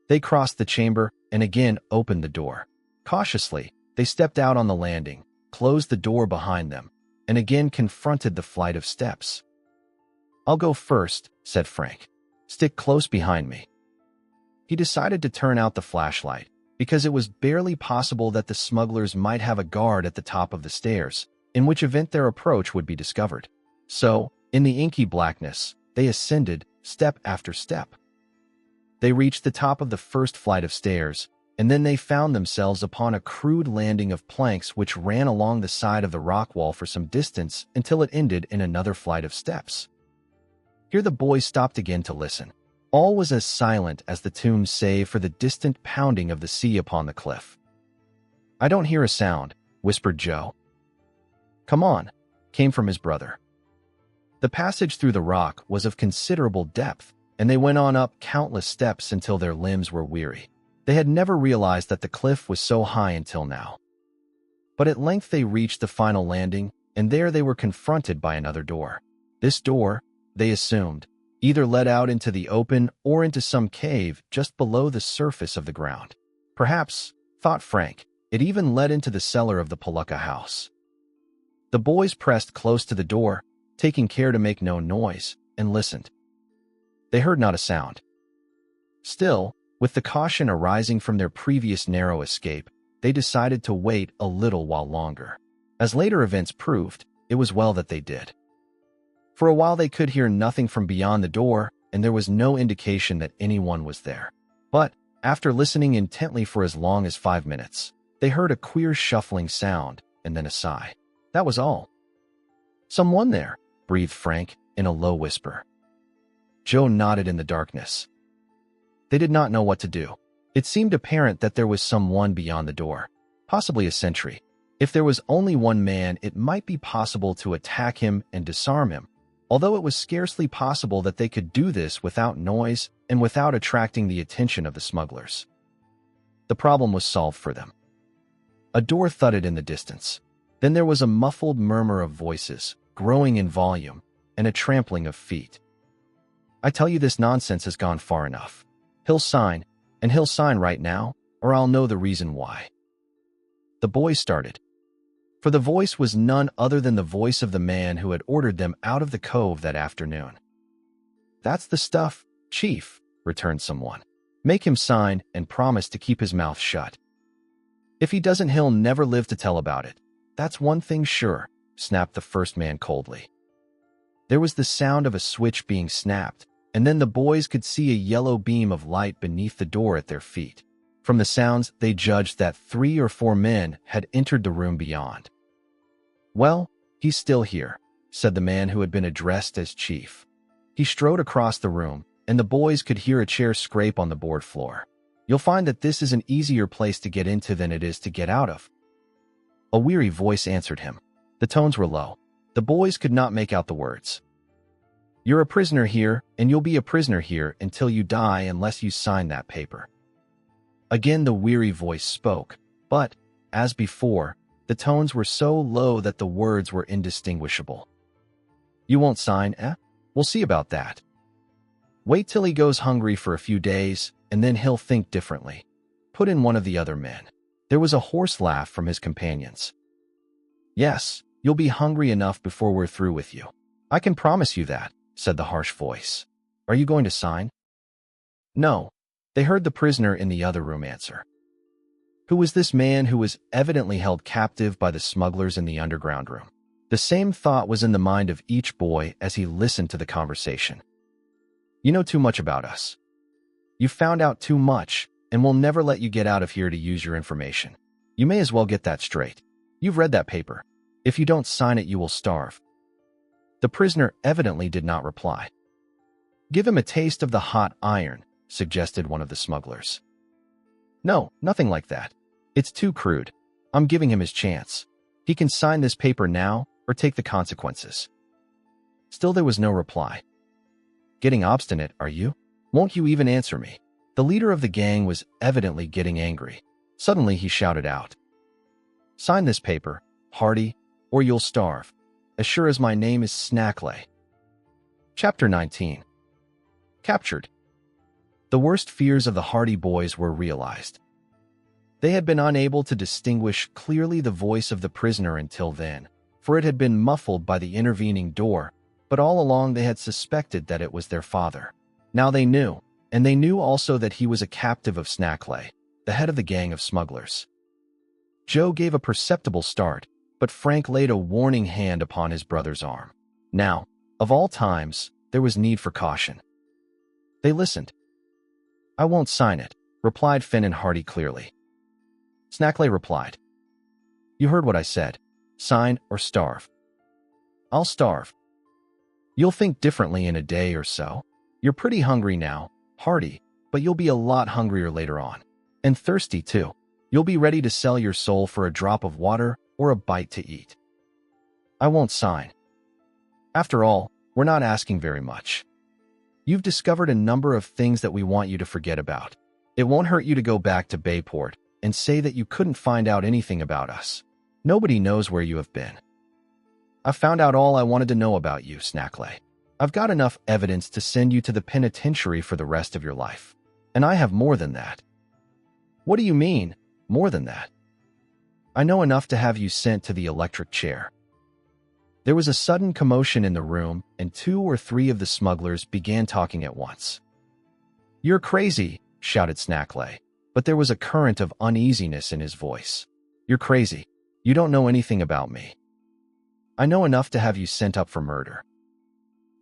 They crossed the chamber and again opened the door. Cautiously, they stepped out on the landing, closed the door behind them, and again confronted the flight of steps. I'll go first, said Frank. Stick close behind me. He decided to turn out the flashlight, because it was barely possible that the smugglers might have a guard at the top of the stairs, in which event their approach would be discovered. So, in the inky blackness, they ascended step after step. They reached the top of the first flight of stairs, and then they found themselves upon a crude landing of planks which ran along the side of the rock wall for some distance until it ended in another flight of steps. Here the boys stopped again to listen. All was as silent as the tomb save for the distant pounding of the sea upon the cliff. I don't hear a sound, whispered Joe. Come on, came from his brother. The passage through the rock was of considerable depth, and they went on up countless steps until their limbs were weary. They had never realized that the cliff was so high until now. But at length they reached the final landing, and there they were confronted by another door. This door, they assumed, either led out into the open or into some cave just below the surface of the ground. Perhaps, thought Frank, it even led into the cellar of the Palooka house. The boys pressed close to the door, taking care to make no noise, and listened. They heard not a sound. Still, with the caution arising from their previous narrow escape, they decided to wait a little while longer. As later events proved, it was well that they did. For a while they could hear nothing from beyond the door, and there was no indication that anyone was there. But, after listening intently for as long as 5 minutes, they heard a queer shuffling sound, and then a sigh. That was all. Someone there, breathed Frank, in a low whisper. Joe nodded in the darkness. They did not know what to do. It seemed apparent that there was someone beyond the door, possibly a sentry. If there was only one man, it might be possible to attack him and disarm him, although it was scarcely possible that they could do this without noise and without attracting the attention of the smugglers. The problem was solved for them. A door thudded in the distance. Then there was a muffled murmur of voices, growing in volume, and a trampling of feet. I tell you, this nonsense has gone far enough. He'll sign, and he'll sign right now, or I'll know the reason why. The boys started. For the voice was none other than the voice of the man who had ordered them out of the cove that afternoon. That's the stuff, Chief, returned someone. Make him sign and promise to keep his mouth shut. If he doesn't, he'll never live to tell about it. That's one thing sure, snapped the first man coldly. There was the sound of a switch being snapped, and then the boys could see a yellow beam of light beneath the door at their feet. From the sounds, they judged that 3 or 4 men had entered the room beyond. Well, he's still here, said the man who had been addressed as Chief. He strode across the room, and the boys could hear a chair scrape on the board floor. You'll find that this is an easier place to get into than it is to get out of. A weary voice answered him. The tones were low. The boys could not make out the words. You're a prisoner here, and you'll be a prisoner here until you die unless you sign that paper. Again the weary voice spoke, but, as before, the tones were so low that the words were indistinguishable. You won't sign, eh? We'll see about that. Wait till he goes hungry for a few days, and then he'll think differently. Put in one of the other men. There was a hoarse laugh from his companions. Yes, you'll be hungry enough before we're through with you. I can promise you that, said the harsh voice. Are you going to sign? No, they heard the prisoner in the other room answer. Who was this man who was evidently held captive by the smugglers in the underground room? The same thought was in the mind of each boy as he listened to the conversation. You know too much about us. You found out too much, and we'll never let you get out of here to use your information. You may as well get that straight. You've read that paper. If you don't sign it, you will starve. The prisoner evidently did not reply. Give him a taste of the hot iron, suggested one of the smugglers. No, nothing like that. It's too crude. I'm giving him his chance. He can sign this paper now or take the consequences. Still there was no reply. Getting obstinate, are you? Won't you even answer me? The leader of the gang was evidently getting angry. Suddenly he shouted out. Sign this paper, Hardy, or you'll starve, as sure as my name is Snackley. Chapter 19. Captured. The worst fears of the Hardy boys were realized. They had been unable to distinguish clearly the voice of the prisoner until then, for it had been muffled by the intervening door, but all along they had suspected that it was their father. Now they knew, and they knew also that he was a captive of Snackley, the head of the gang of smugglers. Joe gave a perceptible start, but Frank laid a warning hand upon his brother's arm. Now, of all times, there was need for caution. They listened. I won't sign it, replied Finn and Hardy clearly. Snackley replied. You heard what I said. Sign or starve. I'll starve. You'll think differently in a day or so. You're pretty hungry now, Hardy, but you'll be a lot hungrier later on. And thirsty too. You'll be ready to sell your soul for a drop of water or a bite to eat. I won't sign. After all, we're not asking very much. You've discovered a number of things that we want you to forget about. It won't hurt you to go back to Bayport and say that you couldn't find out anything about us. Nobody knows where you have been. I've found out all I wanted to know about you, Snackley. I've got enough evidence to send you to the penitentiary for the rest of your life. And I have more than that. What do you mean, more than that? I know enough to have you sent to the electric chair. There was a sudden commotion in the room, and 2 or 3 of the smugglers began talking at once. You're crazy, shouted Snackley, but there was a current of uneasiness in his voice. You're crazy. You don't know anything about me. I know enough to have you sent up for murder.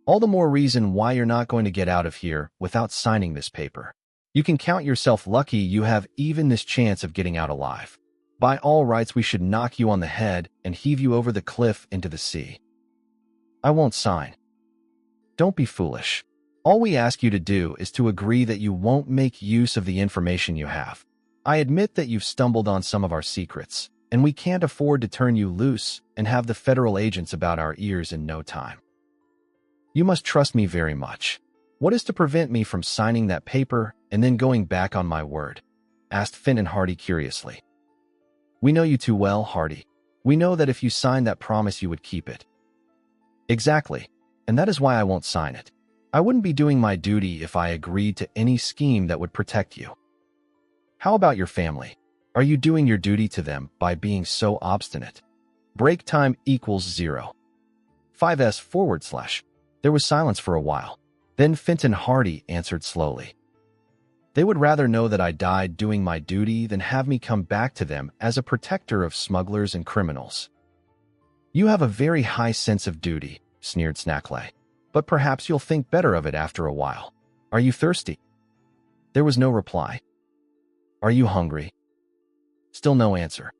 All the more reason why you're not going to get out of here without signing this paper. You can count yourself lucky you have even this chance of getting out alive. By all rights, we should knock you on the head and heave you over the cliff into the sea. I won't sign. Don't be foolish. All we ask you to do is to agree that you won't make use of the information you have. I admit that you've stumbled on some of our secrets, and we can't afford to turn you loose and have the federal agents about our ears in no time. You must trust me very much. What is to prevent me from signing that paper and then going back on my word? Asked Finn and Hardy curiously. We know you too well, Hardy. We know that if you signed that promise, you would keep it. Exactly, and that is why I won't sign it. I wouldn't be doing my duty if I agreed to any scheme that would protect you. How about your family? Are you doing your duty to them by being so obstinate? Break time equals 0. 5s/. There was silence for a while. Then Fenton Hardy answered slowly. They would rather know that I died doing my duty than have me come back to them as a protector of smugglers and criminals. You have a very high sense of duty, sneered Snackley. But perhaps you'll think better of it after a while. Are you thirsty? There was no reply. Are you hungry? Still no answer.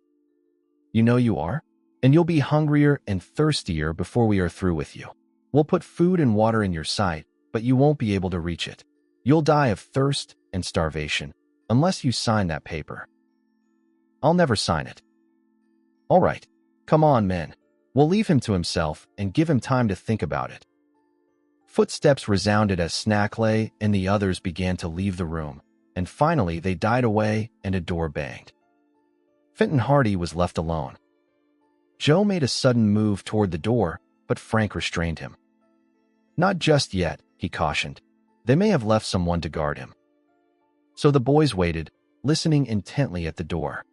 You know you are, and you'll be hungrier and thirstier before we are through with you. We'll put food and water in your sight, but you won't be able to reach it. You'll die of thirst and starvation unless you sign that paper. I'll never sign it. All right, come on, men. We'll leave him to himself and give him time to think about it. Footsteps resounded as Snackley and the others began to leave the room, and finally they died away and a door banged. Fenton Hardy was left alone. Joe made a sudden move toward the door, but Frank restrained him. Not just yet, he cautioned. They may have left someone to guard him. So the boys waited, listening intently at the door.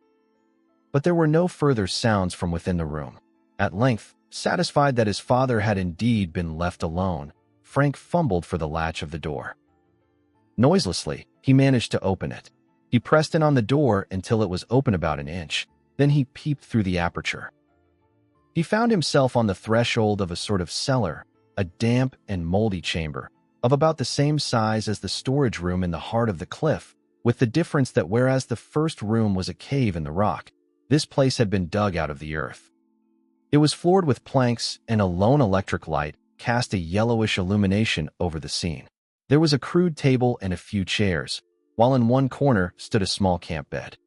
But there were no further sounds from within the room. At length, satisfied that his father had indeed been left alone, Frank fumbled for the latch of the door. Noiselessly, he managed to open it. He pressed in on the door until it was open about an inch. Then he peeped through the aperture. He found himself on the threshold of a sort of cellar, a damp and moldy chamber, of about the same size as the storage room in the heart of the cliff, with the difference that whereas the first room was a cave in the rock, this place had been dug out of the earth. It was floored with planks, and a lone electric light cast a yellowish illumination over the scene. There was a crude table and a few chairs, while in one corner stood a small camp bed.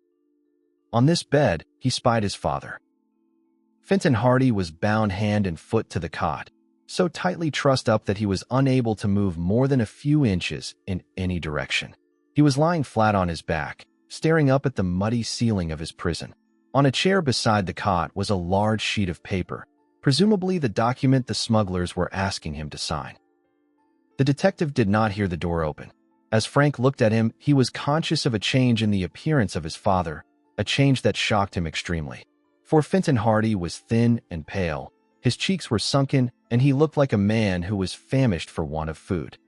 On this bed, he spied his father. Fenton Hardy was bound hand and foot to the cot, so tightly trussed up that he was unable to move more than a few inches in any direction. He was lying flat on his back, staring up at the muddy ceiling of his prison. On a chair beside the cot was a large sheet of paper, presumably the document the smugglers were asking him to sign. The detective did not hear the door open. As Frank looked at him, he was conscious of a change in the appearance of his father, a change that shocked him extremely. For Fenton Hardy was thin and pale, his cheeks were sunken, and he looked like a man who was famished for want of food.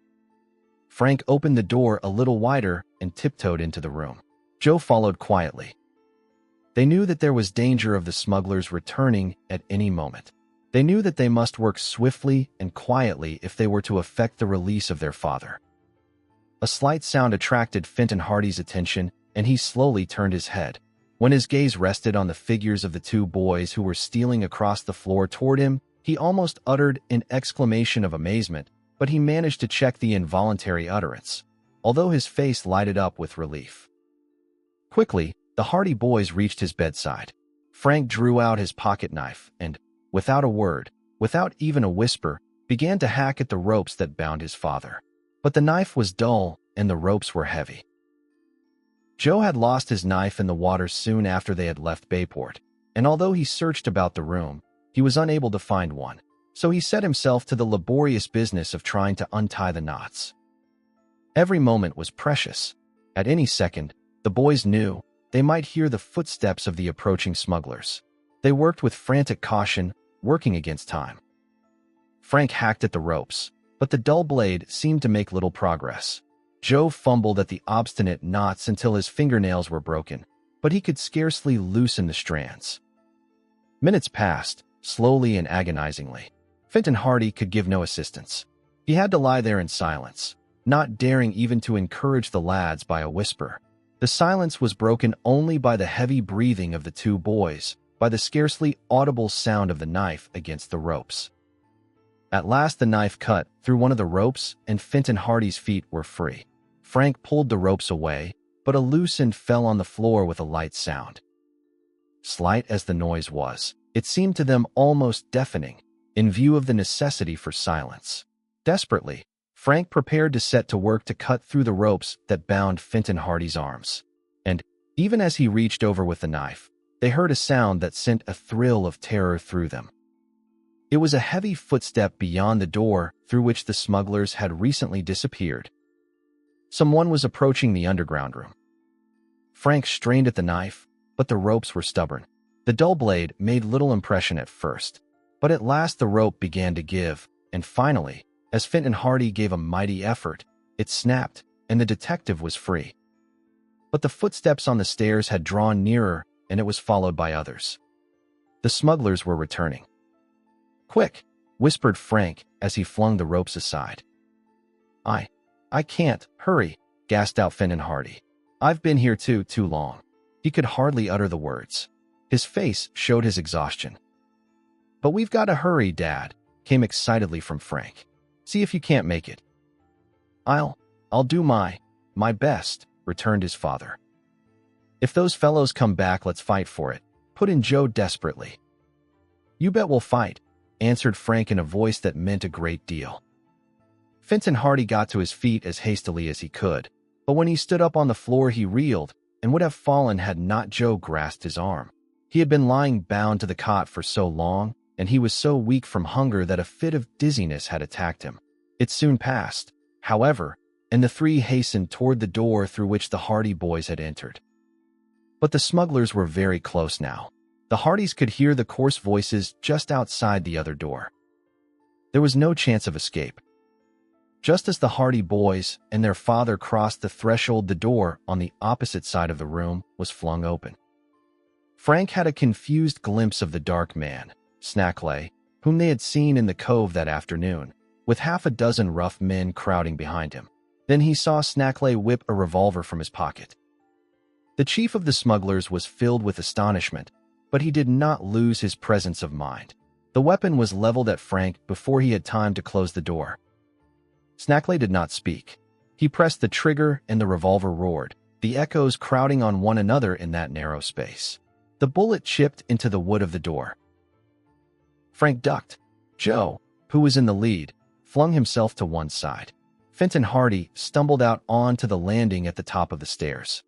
Frank opened the door a little wider and tiptoed into the room. Joe followed quietly. They knew that there was danger of the smugglers returning at any moment. They knew that they must work swiftly and quietly if they were to effect the release of their father. A slight sound attracted Fenton Hardy's attention, and he slowly turned his head. When his gaze rested on the figures of the two boys who were stealing across the floor toward him, he almost uttered an exclamation of amazement, but he managed to check the involuntary utterance, although his face lighted up with relief. Quickly, the Hardy boys reached his bedside. Frank drew out his pocket knife and, without a word, without even a whisper, began to hack at the ropes that bound his father. But the knife was dull, and the ropes were heavy. Joe had lost his knife in the water soon after they had left Bayport, and although he searched about the room, he was unable to find one, so he set himself to the laborious business of trying to untie the knots. Every moment was precious. At any second, the boys knew, they might hear the footsteps of the approaching smugglers. They worked with frantic caution, working against time. Frank hacked at the ropes, but the dull blade seemed to make little progress. Joe fumbled at the obstinate knots until his fingernails were broken, but he could scarcely loosen the strands. Minutes passed, slowly and agonizingly. Fenton Hardy could give no assistance. He had to lie there in silence, not daring even to encourage the lads by a whisper. The silence was broken only by the heavy breathing of the two boys, by the scarcely audible sound of the knife against the ropes. At last the knife cut through one of the ropes and Fenton Hardy's feet were free. Frank pulled the ropes away, but a loose end fell on the floor with a light sound. Slight as the noise was, it seemed to them almost deafening, in view of the necessity for silence. Desperately, Frank prepared to set to work to cut through the ropes that bound Fenton Hardy's arms. And, even as he reached over with the knife, they heard a sound that sent a thrill of terror through them. It was a heavy footstep beyond the door through which the smugglers had recently disappeared. Someone was approaching the underground room. Frank strained at the knife, but the ropes were stubborn. The dull blade made little impression at first, but at last the rope began to give, and finally, as Fenton Hardy gave a mighty effort, it snapped, and the detective was free. But the footsteps on the stairs had drawn nearer, and it was followed by others. The smugglers were returning. "Quick!" whispered Frank as he flung the ropes aside. I can't, hurry," gasped out Fenton Hardy. "I've been here too long." He could hardly utter the words. His face showed his exhaustion. "But we've got to hurry, Dad," came excitedly from Frank. "See if you can't make it." I'll do my best," returned his father. "If those fellows come back, let's fight for it," put in Joe desperately. "You bet we'll fight," answered Frank in a voice that meant a great deal. Fenton Hardy got to his feet as hastily as he could, but when he stood up on the floor he reeled and would have fallen had not Joe grasped his arm. He had been lying bound to the cot for so long, and he was so weak from hunger that a fit of dizziness had attacked him. It soon passed, however, and the three hastened toward the door through which the Hardy boys had entered. But the smugglers were very close now. The Hardys could hear the coarse voices just outside the other door. There was no chance of escape. Just as the Hardy boys and their father crossed the threshold, the door on the opposite side of the room was flung open. Frank had a confused glimpse of the dark man, Snackley, whom they had seen in the cove that afternoon, with half a dozen rough men crowding behind him. Then he saw Snackley whip a revolver from his pocket. The chief of the smugglers was filled with astonishment, but he did not lose his presence of mind. The weapon was leveled at Frank before he had time to close the door. Snackley did not speak. He pressed the trigger and the revolver roared, the echoes crowding on one another in that narrow space. The bullet chipped into the wood of the door. Frank ducked. Joe, who was in the lead, flung himself to one side. Fenton Hardy stumbled out onto the landing at the top of the stairs.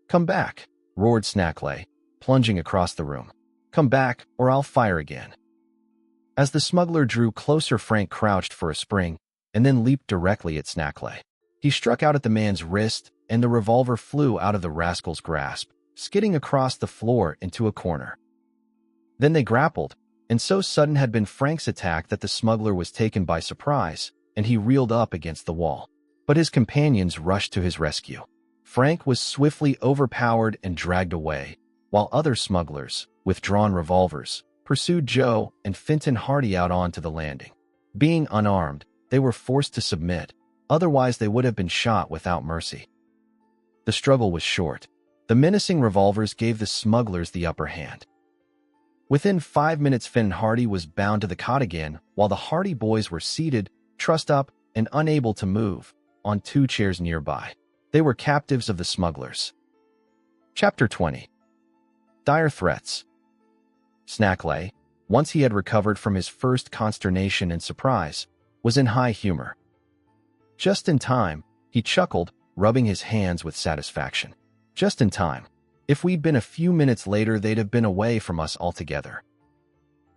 "Come back," roared Snackley, plunging across the room. "Come back, or I'll fire again." As the smuggler drew closer, Frank crouched for a spring and then leaped directly at Snackley. He struck out at the man's wrist, and the revolver flew out of the rascal's grasp, skidding across the floor into a corner. Then they grappled, and so sudden had been Frank's attack that the smuggler was taken by surprise, and he reeled up against the wall. But his companions rushed to his rescue. Frank was swiftly overpowered and dragged away, while other smugglers, with drawn revolvers, pursued Joe and Fenton Hardy out onto the landing. Being unarmed, they were forced to submit, otherwise they would have been shot without mercy. The struggle was short. The menacing revolvers gave the smugglers the upper hand. Within 5 minutes, Fenton Hardy was bound to the cot again, while the Hardy boys were seated, trussed up, and unable to move, on 2 chairs nearby. They were captives of the smugglers. Chapter 20. Dire Threats. Snackley, once he had recovered from his first consternation and surprise, was in high humor. "Just in time," he chuckled, rubbing his hands with satisfaction. "Just in time. If we'd been a few minutes later, they'd have been away from us altogether."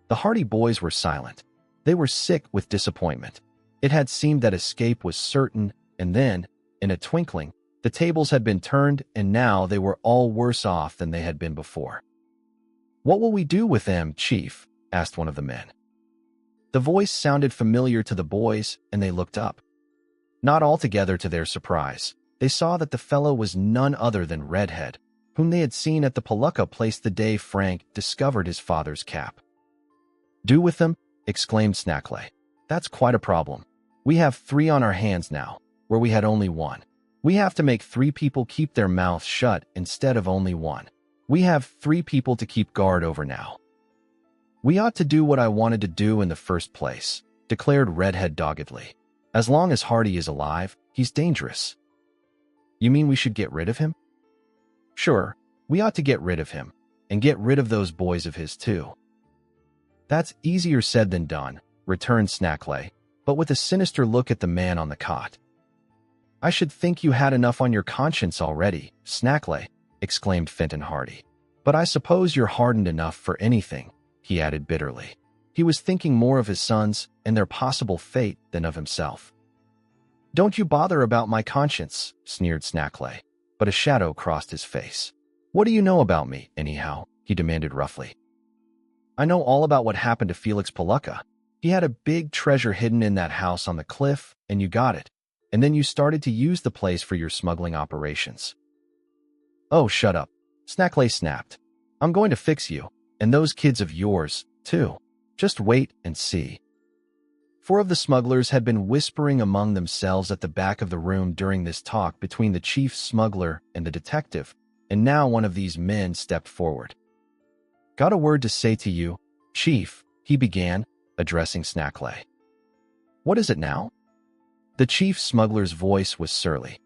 The Hardy boys were silent. They were sick with disappointment. It had seemed that escape was certain, and then, in a twinkling, the tables had been turned, and now they were all worse off than they had been before. "What will we do with them, Chief?" asked one of the men. The voice sounded familiar to the boys, and they looked up. Not altogether to their surprise, they saw that the fellow was none other than Redhead, whom they had seen at the Palooka place the day Frank discovered his father's cap. "Do with them?" exclaimed Snackley. "That's quite a problem. We have 3 on our hands now, where we had only 1. We have to make 3 people keep their mouths shut instead of only 1. We have 3 people to keep guard over now." "We ought to do what I wanted to do in the first place," declared Redhead doggedly. "As long as Hardy is alive, he's dangerous." "You mean we should get rid of him?" "Sure, we ought to get rid of him, and get rid of those boys of his too." "That's easier said than done," returned Snackley, but with a sinister look at the man on the cot. "I should think you had enough on your conscience already, Snackley," exclaimed Fenton Hardy. "But I suppose you're hardened enough for anything," he added bitterly. He was thinking more of his sons and their possible fate than of himself. "Don't you bother about my conscience," sneered Snackley, but a shadow crossed his face. "What do you know about me, anyhow?" he demanded roughly. "I know all about what happened to Felix Palooka. He had a big treasure hidden in that house on the cliff, and you got it. And then you started to use the place for your smuggling operations." "Oh, shut up," Snackley snapped. "I'm going to fix you, and those kids of yours, too. Just wait and see." 4 of the smugglers had been whispering among themselves at the back of the room during this talk between the chief smuggler and the detective, and now one of these men stepped forward. "Got a word to say to you, Chief," he began, addressing Snackley. "What is it now?" The chief smuggler's voice was surly.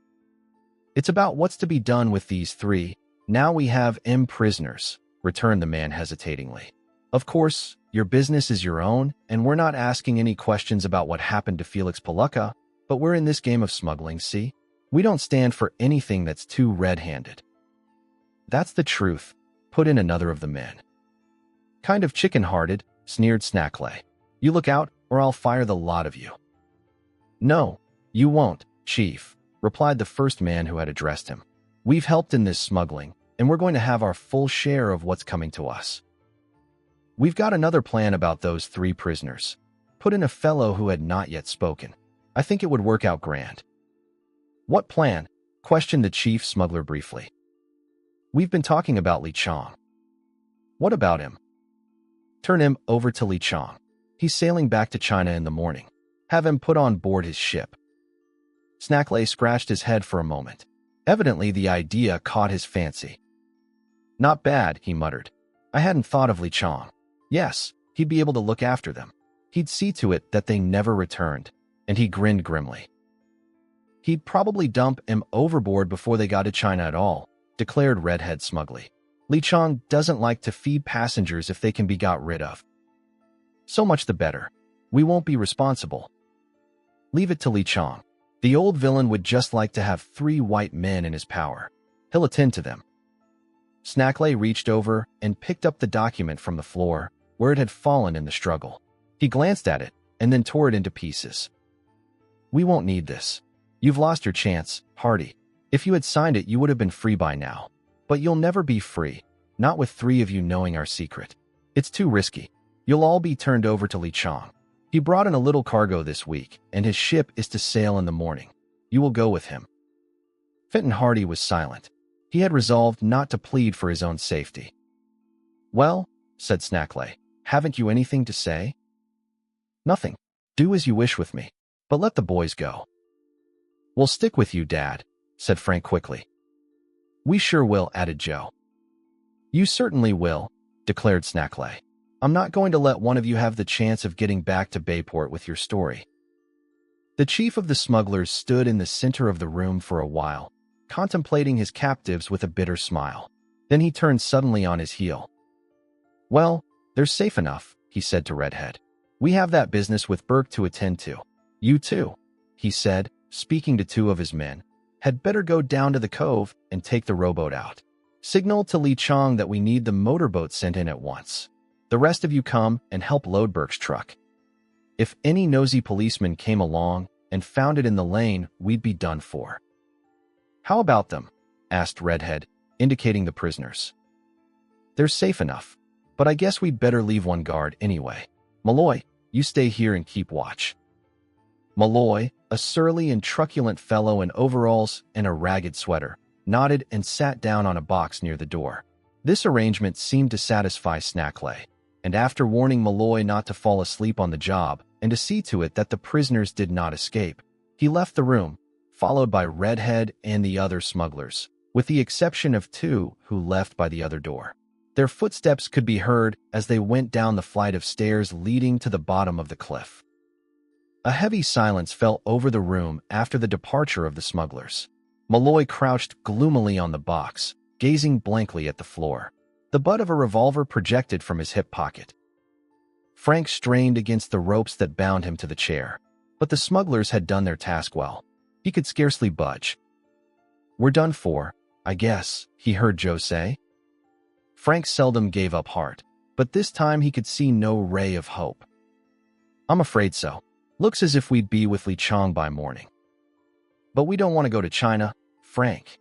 "It's about what's to be done with these 3. Now we have 'em prisoners. returned the man hesitatingly. Of course, your business is your own, and we're not asking any questions about what happened to Felix Paluca, but we're in this game of smuggling, see? We don't stand for anything that's too red-handed. That's the truth, put in another of the men. Kind of chicken-hearted, sneered Snackley. You look out, or I'll fire the lot of you. No, you won't, Chief, replied the first man who had addressed him. We've helped in this smuggling, and we're going to have our full share of what's coming to us. We've got another plan about those 3 prisoners, put in a fellow who had not yet spoken. I think it would work out grand. What plan? Questioned the chief smuggler briefly. We've been talking about Li Chong. What about him? Turn him over to Li Chong. He's sailing back to China in the morning. Have him put on board his ship. Snackley scratched his head for a moment. Evidently, the idea caught his fancy. Not bad, he muttered. I hadn't thought of Li Chong. Yes, he'd be able to look after them. He'd see to it that they never returned, and he grinned grimly. He'd probably dump him overboard before they got to China at all, declared Redhead smugly. Li Chong doesn't like to feed passengers if they can be got rid of. So much the better. We won't be responsible. Leave it to Li Chong. The old villain would just like to have 3 white men in his power. He'll attend to them. Snackley reached over and picked up the document from the floor, where it had fallen in the struggle. He glanced at it and then tore it into pieces. We won't need this. You've lost your chance, Hardy. If you had signed it, you would have been free by now. But you'll never be free, not with 3 of you knowing our secret. It's too risky. You'll all be turned over to Li Chong. He brought in a little cargo this week, and his ship is to sail in the morning. You will go with him. Fenton Hardy was silent. He had resolved not to plead for his own safety. Well, said Snackley, haven't you anything to say? Nothing. Do as you wish with me, but let the boys go. We'll stick with you, Dad, said Frank quickly. We sure will, added Joe. You certainly will, declared Snackley. I'm not going to let one of you have the chance of getting back to Bayport with your story. The chief of the smugglers stood in the center of the room for a while, contemplating his captives with a bitter smile. Then he turned suddenly on his heel. Well, they're safe enough, he said to Redhead. We have that business with Burke to attend to. You too, he said, speaking to 2 of his men, had better go down to the cove and take the rowboat out. Signal to Li Chong that we need the motorboat sent in at once. The rest of you come and help load Burke's truck. If any nosy policeman came along and found it in the lane, we'd be done for. How about them? Asked Redhead, indicating the prisoners. They're safe enough, but I guess we'd better leave one guard anyway. Malloy, you stay here and keep watch. Malloy, a surly and truculent fellow in overalls and a ragged sweater, nodded and sat down on a box near the door. This arrangement seemed to satisfy Snackley, and after warning Malloy not to fall asleep on the job and to see to it that the prisoners did not escape, he left the room, followed by Redhead and the other smugglers, with the exception of 2 who left by the other door. Their footsteps could be heard as they went down the flight of stairs leading to the bottom of the cliff. A heavy silence fell over the room after the departure of the smugglers. Malloy crouched gloomily on the box, gazing blankly at the floor. The butt of a revolver projected from his hip pocket. Frank strained against the ropes that bound him to the chair, but the smugglers had done their task well. He could scarcely budge. We're done for, I guess, he heard Joe say. Frank seldom gave up heart, but this time he could see no ray of hope. I'm afraid so. Looks as if we'd be with Li Chong by morning. But we don't want to go to China, Frank.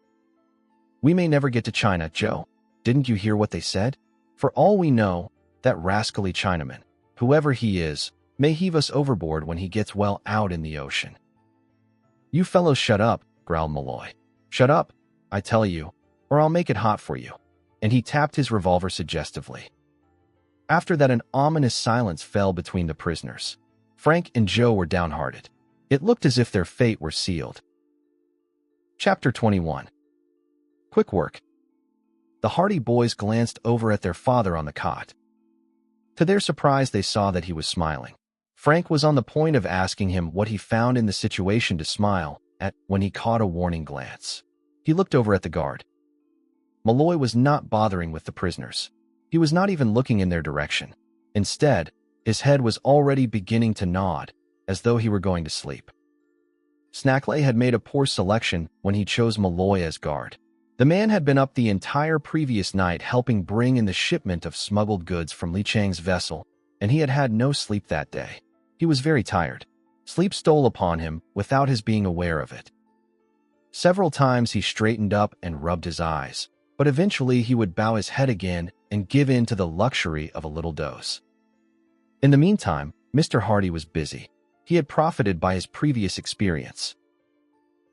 We may never get to China, Joe. Didn't you hear what they said? For all we know, that rascally Chinaman, whoever he is, may heave us overboard when he gets well out in the ocean. You fellows shut up, growled Malloy. Shut up, I tell you, or I'll make it hot for you. And he tapped his revolver suggestively. After that, an ominous silence fell between the prisoners. Frank and Joe were downhearted. It looked as if their fate were sealed. Chapter 21. Quick work. The Hardy boys glanced over at their father on the cot. To their surprise, they saw that he was smiling. Frank was on the point of asking him what he found in the situation to smile at when he caught a warning glance. He looked over at the guard. Malloy was not bothering with the prisoners. He was not even looking in their direction. Instead, his head was already beginning to nod, as though he were going to sleep. Snackley had made a poor selection when he chose Malloy as guard. The man had been up the entire previous night helping bring in the shipment of smuggled goods from Li Chang's vessel, and he had had no sleep that day. He was very tired. Sleep stole upon him without his being aware of it. Several times he straightened up and rubbed his eyes, but eventually he would bow his head again and give in to the luxury of a little doze. In the meantime, Mr. Hardy was busy. He had profited by his previous experience.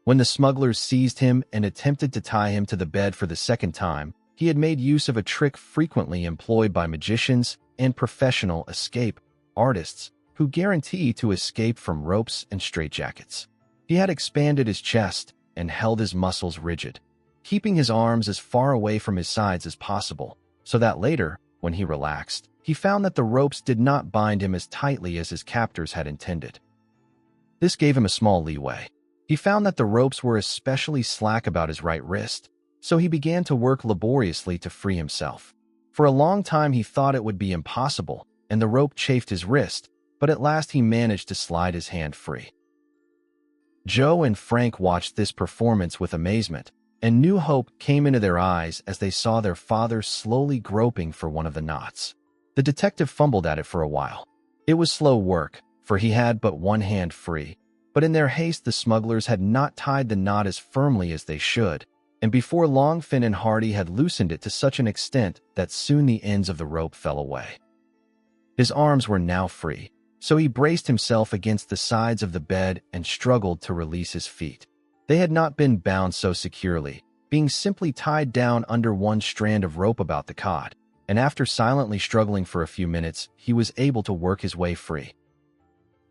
When the smugglers seized him and attempted to tie him to the bed for the second time, he had made use of a trick frequently employed by magicians and professional escape artists who guarantee to escape from ropes and straitjackets. He had expanded his chest and held his muscles rigid, keeping his arms as far away from his sides as possible, so that later, when he relaxed, he found that the ropes did not bind him as tightly as his captors had intended. This gave him a small leeway. He found that the ropes were especially slack about his right wrist, so he began to work laboriously to free himself. For a long time he thought it would be impossible, and the rope chafed his wrist, but at last he managed to slide his hand free. Joe and Frank watched this performance with amazement, and new hope came into their eyes as they saw their father slowly groping for one of the knots. The detective fumbled at it for a while. It was slow work, for he had but one hand free, but in their haste the smugglers had not tied the knot as firmly as they should, and before long Finn and Hardy had loosened it to such an extent that soon the ends of the rope fell away. His arms were now free, so he braced himself against the sides of the bed and struggled to release his feet. They had not been bound so securely, being simply tied down under one strand of rope about the cot, and after silently struggling for a few minutes, he was able to work his way free.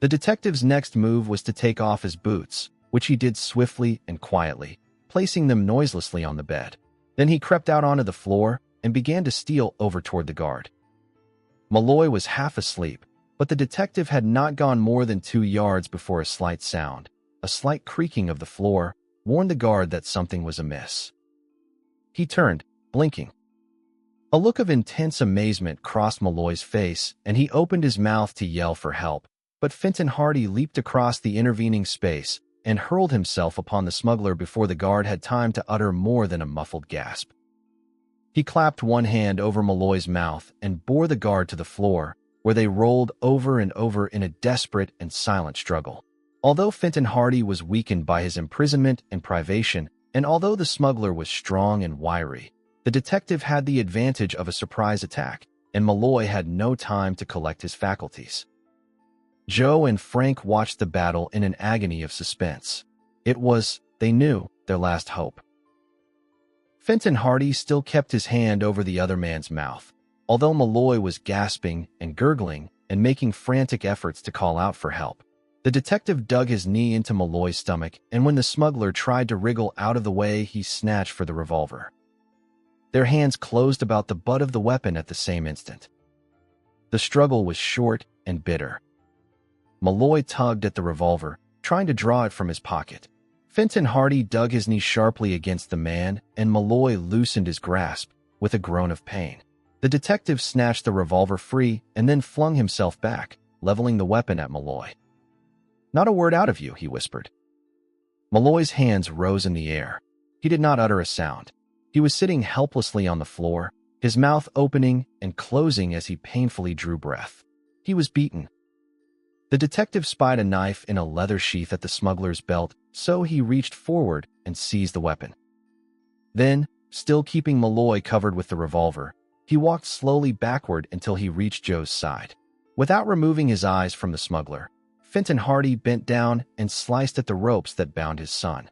The detective's next move was to take off his boots, which he did swiftly and quietly, placing them noiselessly on the bed. Then he crept out onto the floor and began to steal over toward the guard. Malloy was half asleep, but the detective had not gone more than 2 yards before a slight sound, a slight creaking of the floor, warned the guard that something was amiss. He turned, blinking. A look of intense amazement crossed Malloy's face, and he opened his mouth to yell for help, but Fenton Hardy leaped across the intervening space and hurled himself upon the smuggler before the guard had time to utter more than a muffled gasp. He clapped one hand over Malloy's mouth and bore the guard to the floor, where they rolled over and over in a desperate and silent struggle. Although Fenton Hardy was weakened by his imprisonment and privation, and although the smuggler was strong and wiry, the detective had the advantage of a surprise attack, and Malloy had no time to collect his faculties. Joe and Frank watched the battle in an agony of suspense. It was, they knew, their last hope. Fenton Hardy still kept his hand over the other man's mouth, although Malloy was gasping and gurgling and making frantic efforts to call out for help. The detective dug his knee into Malloy's stomach, and when the smuggler tried to wriggle out of the way, he snatched for the revolver. Their hands closed about the butt of the weapon at the same instant. The struggle was short and bitter. Malloy tugged at the revolver, trying to draw it from his pocket. Fenton Hardy dug his knee sharply against the man, and Malloy loosened his grasp with a groan of pain. The detective snatched the revolver free and then flung himself back, leveling the weapon at Malloy. "Not a word out of you," he whispered. Malloy's hands rose in the air. He did not utter a sound. He was sitting helplessly on the floor, his mouth opening and closing as he painfully drew breath. He was beaten. The detective spied a knife in a leather sheath at the smuggler's belt, so he reached forward and seized the weapon. Then, still keeping Malloy covered with the revolver, he walked slowly backward until he reached Joe's side. Without removing his eyes from the smuggler, Fenton Hardy bent down and sliced at the ropes that bound his son.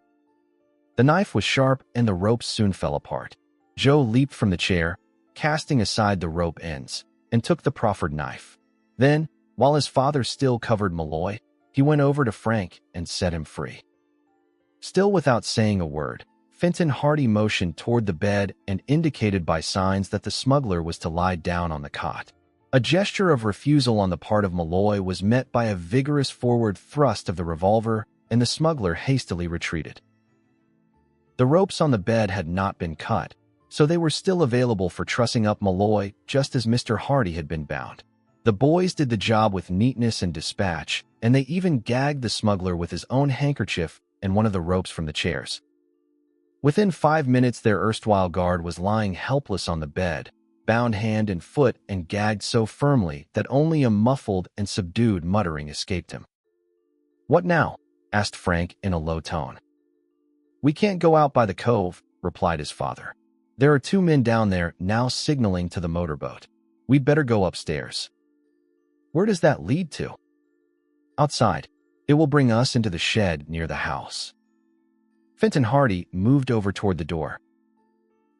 The knife was sharp and the ropes soon fell apart. Joe leaped from the chair, casting aside the rope ends, and took the proffered knife. Then, while his father still covered Malloy, he went over to Frank and set him free. Still without saying a word, Fenton Hardy motioned toward the bed and indicated by signs that the smuggler was to lie down on the cot. A gesture of refusal on the part of Malloy was met by a vigorous forward thrust of the revolver, and the smuggler hastily retreated. The ropes on the bed had not been cut, so they were still available for trussing up Malloy just as Mr. Hardy had been bound. The boys did the job with neatness and dispatch, and they even gagged the smuggler with his own handkerchief and one of the ropes from the chairs. Within 5 minutes, their erstwhile guard was lying helpless on the bed, bound hand and foot and gagged so firmly that only a muffled and subdued muttering escaped him. "What now?" asked Frank in a low tone. "We can't go out by the cove," replied his father. "There are 2 men down there now signaling to the motorboat. We'd better go upstairs." "Where does that lead to?" "Outside. It will bring us into the shed near the house." Fenton Hardy moved over toward the door.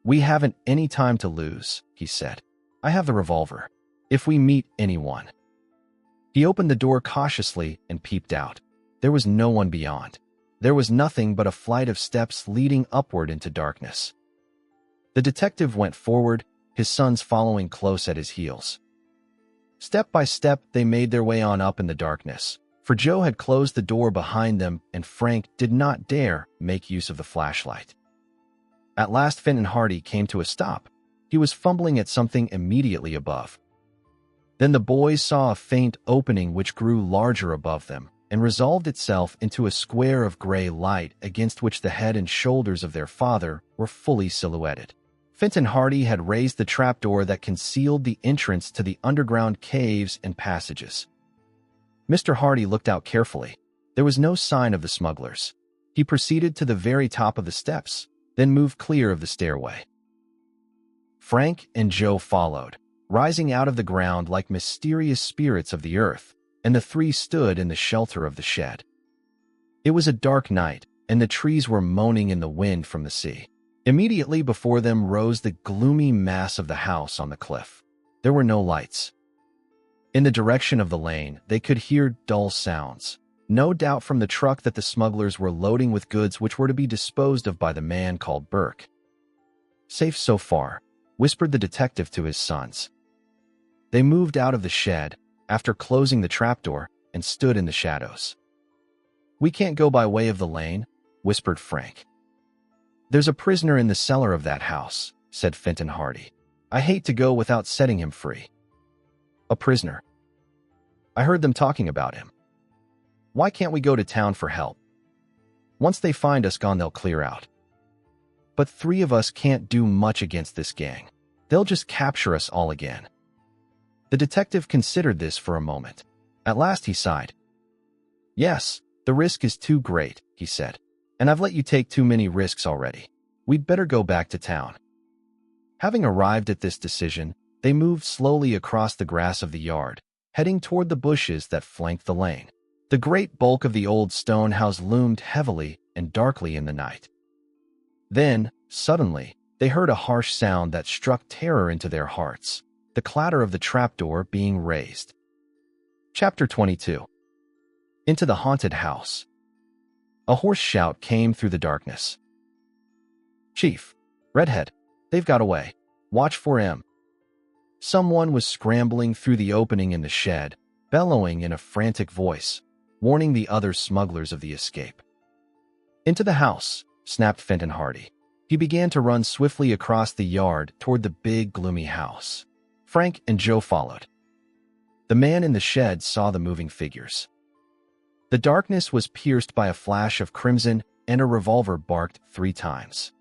"We haven't any time to lose," he said. "I have the revolver. If we meet anyone—" He opened the door cautiously and peeped out. There was no one beyond. There was nothing but a flight of steps leading upward into darkness. The detective went forward, his sons following close at his heels. Step by step, they made their way on up in the darkness, for Joe had closed the door behind them and Frank did not dare make use of the flashlight. At last, Fenton Hardy came to a stop. He was fumbling at something immediately above. Then the boys saw a faint opening which grew larger above them and resolved itself into a square of gray light against which the head and shoulders of their father were fully silhouetted. Fenton Hardy had raised the trapdoor that concealed the entrance to the underground caves and passages. Mr. Hardy looked out carefully. There was no sign of the smugglers. He proceeded to the very top of the steps, then moved clear of the stairway. Frank and Joe followed, rising out of the ground like mysterious spirits of the earth, and the 3 stood in the shelter of the shed. It was a dark night, and the trees were moaning in the wind from the sea. Immediately before them rose the gloomy mass of the house on the cliff. There were no lights. In the direction of the lane, they could hear dull sounds, no doubt from the truck that the smugglers were loading with goods which were to be disposed of by the man called Burke. "Safe so far," whispered the detective to his sons. They moved out of the shed, after closing the trapdoor, and stood in the shadows. "We can't go by way of the lane," whispered Frank. "There's a prisoner in the cellar of that house," said Fenton Hardy. "I hate to go without setting him free." "A prisoner? I heard them talking about him. Why can't we go to town for help? Once they find us gone, they'll clear out. But 3 of us can't do much against this gang. They'll just capture us all again." The detective considered this for a moment. At last he sighed. "Yes, the risk is too great," he said. "And I've let you take too many risks already. We'd better go back to town." Having arrived at this decision, they moved slowly across the grass of the yard, heading toward the bushes that flanked the lane. The great bulk of the old stone house loomed heavily and darkly in the night. Then, suddenly, they heard a harsh sound that struck terror into their hearts, the clatter of the trapdoor being raised. Chapter 22. Into the haunted house. A hoarse shout came through the darkness. "Chief! Redhead! They've got away! Watch for him!" Someone was scrambling through the opening in the shed, bellowing in a frantic voice, warning the other smugglers of the escape. "Into the house!" snapped Fenton Hardy. He began to run swiftly across the yard toward the big, gloomy house. Frank and Joe followed. The man in the shed saw the moving figures. The darkness was pierced by a flash of crimson, and a revolver barked 3 times.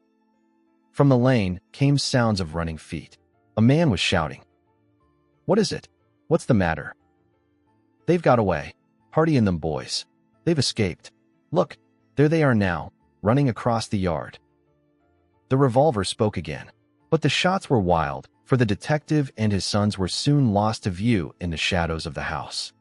From the lane came sounds of running feet. A man was shouting. "What is it? What's the matter?" "They've got away. Hardy and them boys. They've escaped. Look, there they are now, running across the yard." The revolver spoke again, but the shots were wild, for the detective and his sons were soon lost to view in the shadows of the house.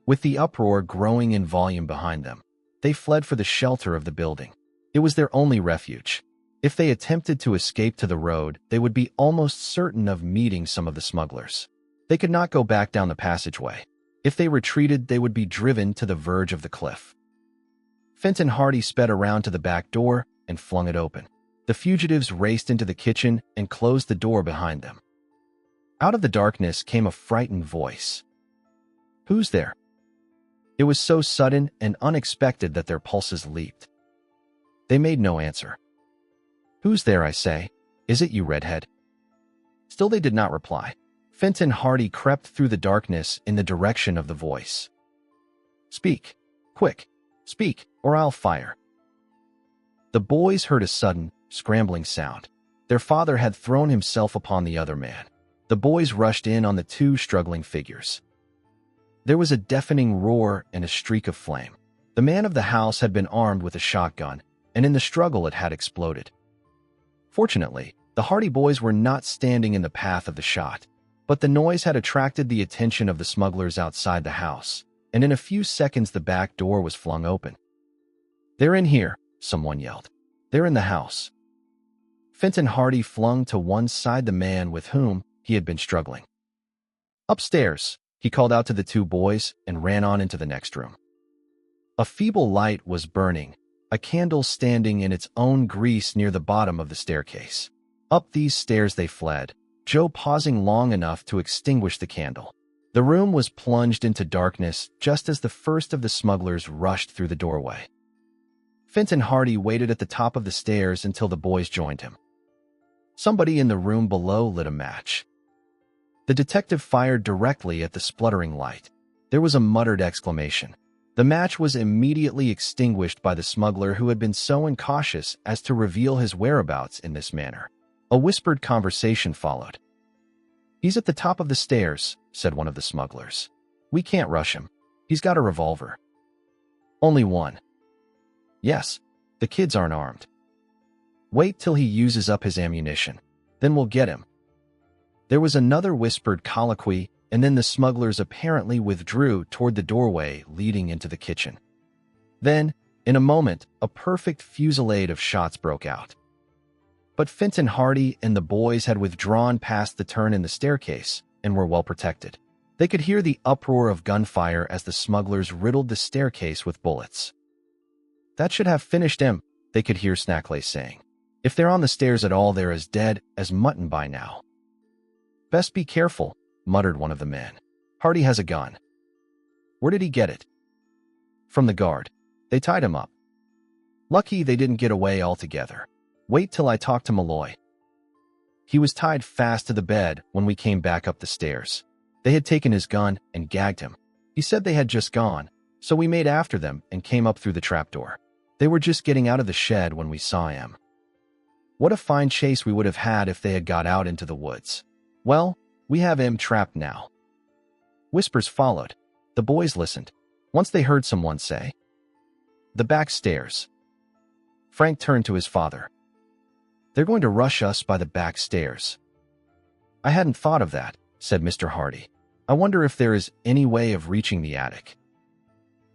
With the uproar growing in volume behind them, they fled for the shelter of the building. It was their only refuge. If they attempted to escape to the road, they would be almost certain of meeting some of the smugglers. They could not go back down the passageway. If they retreated, they would be driven to the verge of the cliff. Fenton Hardy sped around to the back door and flung it open. The fugitives raced into the kitchen and closed the door behind them. Out of the darkness came a frightened voice. "Who's there?" It was so sudden and unexpected that their pulses leaped. They made no answer. "Who's there, I say?" Is it you, redhead? Still they did not reply. Fenton Hardy crept through the darkness in the direction of the voice. Speak. Quick. Speak, or I'll fire. The boys heard a sudden, scrambling sound. Their father had thrown himself upon the other man. The boys rushed in on the two struggling figures. There was a deafening roar and a streak of flame. The man of the house had been armed with a shotgun, and in the struggle it had exploded. Fortunately, the Hardy boys were not standing in the path of the shot, but the noise had attracted the attention of the smugglers outside the house, and in a few seconds the back door was flung open. "They're in here," someone yelled. "They're in the house." Fenton Hardy flung to one side the man with whom he had been struggling. "Upstairs," he called out to the two boys and ran on into the next room. A feeble light was burning, a candle standing in its own grease near the bottom of the staircase. Up these stairs they fled, Joe pausing long enough to extinguish the candle. The room was plunged into darkness just as the first of the smugglers rushed through the doorway. Fenton Hardy waited at the top of the stairs until the boys joined him. Somebody in the room below lit a match. The detective fired directly at the spluttering light. There was a muttered exclamation. The match was immediately extinguished by the smuggler who had been so incautious as to reveal his whereabouts in this manner. A whispered conversation followed. "He's at the top of the stairs," said one of the smugglers. "We can't rush him. He's got a revolver." "Only one." "Yes, the kids aren't armed." "Wait till he uses up his ammunition. Then we'll get him." There was another whispered colloquy, and then the smugglers apparently withdrew toward the doorway leading into the kitchen. Then, in a moment, a perfect fusillade of shots broke out. But Fenton Hardy and the boys had withdrawn past the turn in the staircase and were well protected. They could hear the uproar of gunfire as the smugglers riddled the staircase with bullets. "That should have finished him," they could hear Snackley saying. "If they're on the stairs at all, they're as dead as mutton by now." "Best be careful," muttered one of the men. "Hardy has a gun." "Where did he get it?" "From the guard. They tied him up. Lucky they didn't get away altogether. Wait till I talk to Malloy." "He was tied fast to the bed when we came back up the stairs. They had taken his gun and gagged him. He said they had just gone, so we made after them and came up through the trapdoor. They were just getting out of the shed when we saw him. What a fine chase we would have had if they had got out into the woods. Well, we have him trapped now." Whispers followed. The boys listened. Once they heard someone say, "The back stairs." Frank turned to his father. "They're going to rush us by the back stairs." "I hadn't thought of that," said Mr. Hardy. "I wonder if there is any way of reaching the attic."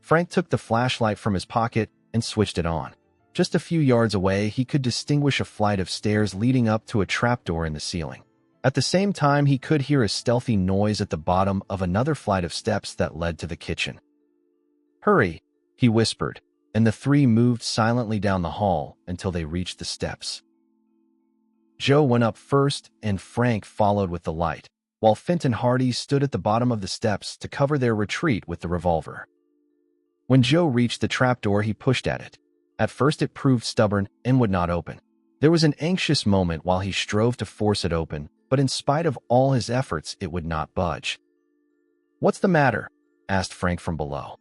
Frank took the flashlight from his pocket and switched it on. Just a few yards away, he could distinguish a flight of stairs leading up to a trapdoor in the ceiling. At the same time, he could hear a stealthy noise at the bottom of another flight of steps that led to the kitchen. "Hurry," he whispered, and the three moved silently down the hall until they reached the steps. Joe went up first, and Frank followed with the light, while Fenton Hardy stood at the bottom of the steps to cover their retreat with the revolver. When Joe reached the trapdoor, he pushed at it. At first it proved stubborn and would not open. There was an anxious moment while he strove to force it open, but in spite of all his efforts, it would not budge. "What's the matter?" asked Frank from below.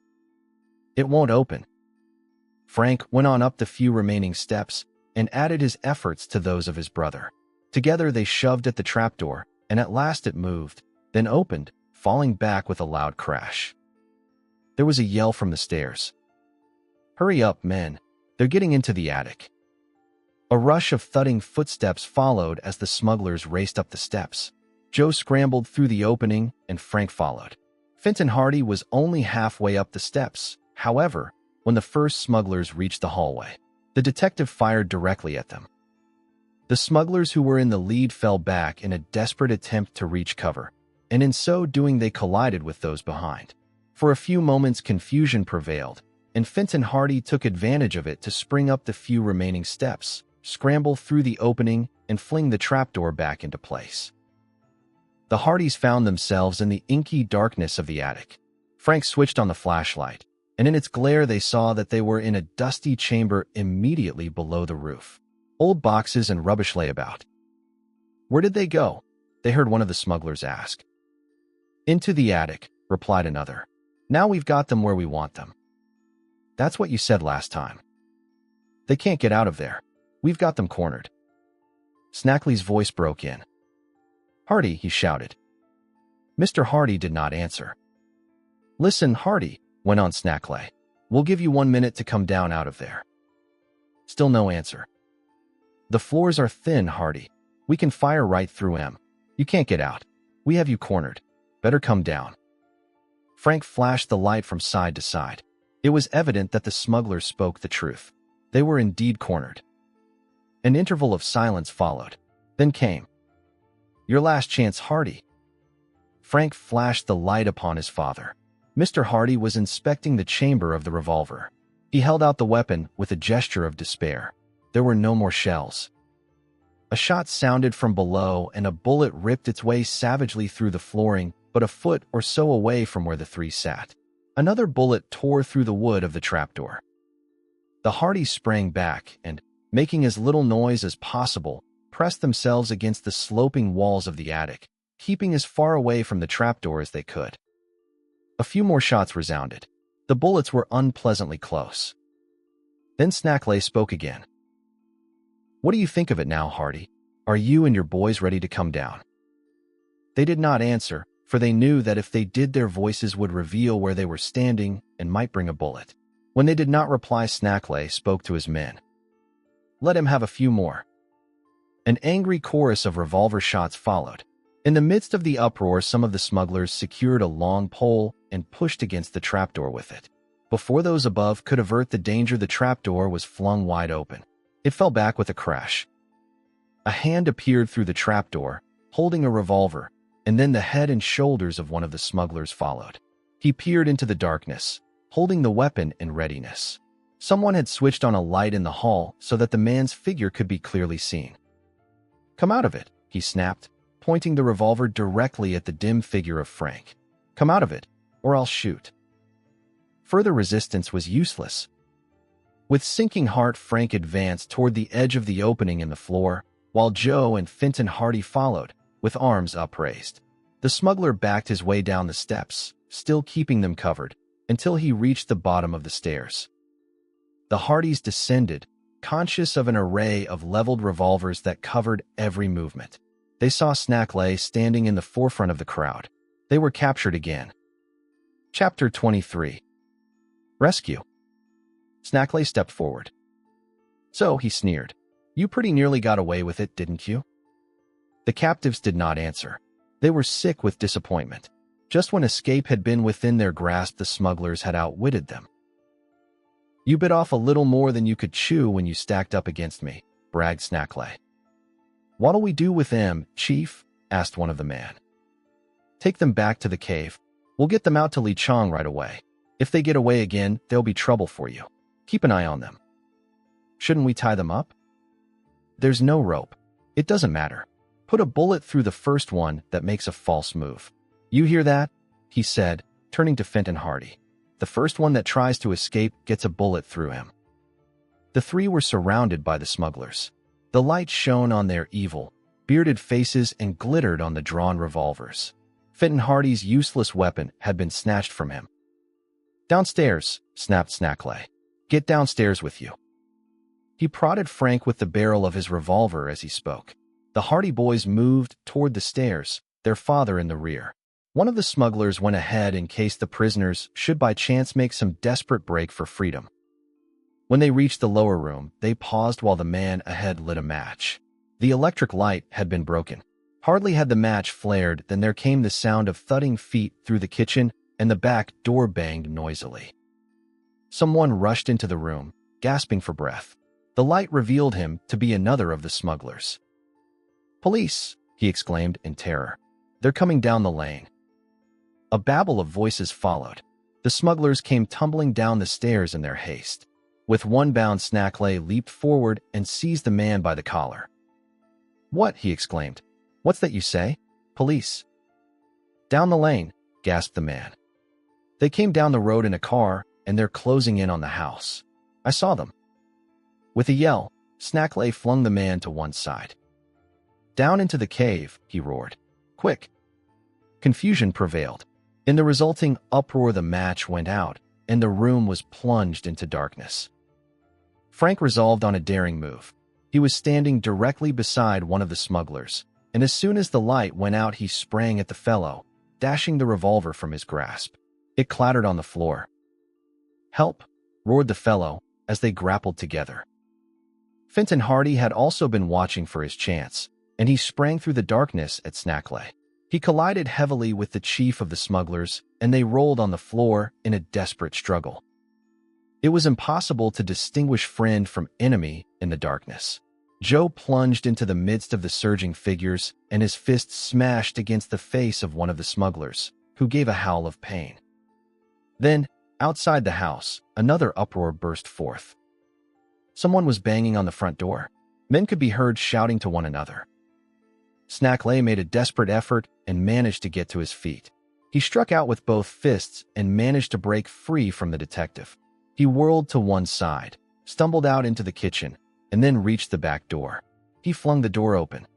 "It won't open." Frank went on up the few remaining steps and added his efforts to those of his brother. Together they shoved at the trapdoor, and at last it moved, then opened, falling back with a loud crash. There was a yell from the stairs. "Hurry up, men. They're getting into the attic." A rush of thudding footsteps followed as the smugglers raced up the steps. Joe scrambled through the opening, and Frank followed. Fenton Hardy was only halfway up the steps, however, when the first smugglers reached the hallway. The detective fired directly at them. The smugglers who were in the lead fell back in a desperate attempt to reach cover, and in so doing they collided with those behind. For a few moments confusion prevailed, and Fenton Hardy took advantage of it to spring up the few remaining steps, scramble through the opening, and fling the trapdoor back into place. The Hardys found themselves in the inky darkness of the attic. Frank switched on the flashlight, and in its glare they saw that they were in a dusty chamber immediately below the roof. Old boxes and rubbish lay about. Where did they go? They heard one of the smugglers ask. Into the attic, replied another. Now we've got them where we want them. That's what you said last time. They can't get out of there. We've got them cornered. Snackley's voice broke in. Hardy, he shouted. Mr. Hardy did not answer. Listen, Hardy, went on Snackley. We'll give you 1 minute to come down out of there. Still no answer. The floors are thin, Hardy. We can fire right through 'em. You can't get out. We have you cornered. Better come down. Frank flashed the light from side to side. It was evident that the smugglers spoke the truth. They were indeed cornered. An interval of silence followed. Then came. Your last chance, Hardy. Frank flashed the light upon his father. Mr. Hardy was inspecting the chamber of the revolver. He held out the weapon with a gesture of despair. There were no more shells. A shot sounded from below, and a bullet ripped its way savagely through the flooring, but a foot or so away from where the three sat. Another bullet tore through the wood of the trapdoor. The Hardys sprang back and, making as little noise as possible, pressed themselves against the sloping walls of the attic, keeping as far away from the trapdoor as they could. A few more shots resounded. The bullets were unpleasantly close. Then Snackley spoke again. What do you think of it now, Hardy? Are you and your boys ready to come down? They did not answer, for they knew that if they did, their voices would reveal where they were standing and might bring a bullet. When they did not reply, Snackley spoke to his men. Let him have a few more. An angry chorus of revolver shots followed. In the midst of the uproar, some of the smugglers secured a long pole and pushed against the trapdoor with it. Before those above could avert the danger, the trapdoor was flung wide open. It fell back with a crash. A hand appeared through the trapdoor, holding a revolver, and then the head and shoulders of one of the smugglers followed. He peered into the darkness, holding the weapon in readiness. Someone had switched on a light in the hall so that the man's figure could be clearly seen. Come out of it, he snapped, pointing the revolver directly at the dim figure of Frank. Come out of it, or I'll shoot. Further resistance was useless. With sinking heart, Frank advanced toward the edge of the opening in the floor, while Joe and Fenton Hardy followed, with arms upraised. The smuggler backed his way down the steps, still keeping them covered, until he reached the bottom of the stairs. The Hardys descended, conscious of an array of leveled revolvers that covered every movement. They saw Snackley standing in the forefront of the crowd. They were captured again. Chapter 23. Rescue. Snackley stepped forward. So, he sneered. You pretty nearly got away with it, didn't you? The captives did not answer. They were sick with disappointment. Just when escape had been within their grasp, the smugglers had outwitted them. You bit off a little more than you could chew when you stacked up against me, bragged Snackley. What'll we do with them, Chief? Asked one of the men. Take them back to the cave. We'll get them out to Li Chong right away. If they get away again, there'll be trouble for you. Keep an eye on them. Shouldn't we tie them up? There's no rope. It doesn't matter. Put a bullet through the first one that makes a false move. You hear that? He said, turning to Fenton Hardy. The first one that tries to escape gets a bullet through him. The three were surrounded by the smugglers. The light shone on their evil, bearded faces and glittered on the drawn revolvers. Fenton Hardy's useless weapon had been snatched from him. Downstairs, snapped Snackley. Get downstairs with you. He prodded Frank with the barrel of his revolver as he spoke. The Hardy boys moved toward the stairs, their father in the rear. One of the smugglers went ahead in case the prisoners should by chance make some desperate break for freedom. When they reached the lower room, they paused while the man ahead lit a match. The electric light had been broken. Hardly had the match flared than there came the sound of thudding feet through the kitchen, and the back door banged noisily. Someone rushed into the room, gasping for breath. The light revealed him to be another of the smugglers. Police, he exclaimed in terror. They're coming down the lane. A babble of voices followed. The smugglers came tumbling down the stairs in their haste. With one bound, Snackley leaped forward and seized the man by the collar. What? He exclaimed. What's that you say? Police. Down the lane, gasped the man. They came down the road in a car, and they're closing in on the house. I saw them. With a yell, Snackley flung the man to one side. "Down into the cave," he roared. "Quick!" Confusion prevailed. In the resulting uproar, the match went out, and the room was plunged into darkness. Frank resolved on a daring move. He was standing directly beside one of the smugglers, and as soon as the light went out, he sprang at the fellow, dashing the revolver from his grasp. It clattered on the floor. "Help!" roared the fellow as they grappled together. Fenton Hardy had also been watching for his chance, and he sprang through the darkness at Snackley. He collided heavily with the chief of the smugglers, and they rolled on the floor in a desperate struggle. It was impossible to distinguish friend from enemy in the darkness. Joe plunged into the midst of the surging figures, and his fist smashed against the face of one of the smugglers, who gave a howl of pain. Then, outside the house, another uproar burst forth. Someone was banging on the front door. Men could be heard shouting to one another. Snackley made a desperate effort and managed to get to his feet. He struck out with both fists and managed to break free from the detective. He whirled to one side, stumbled out into the kitchen, and then reached the back door. He flung the door open.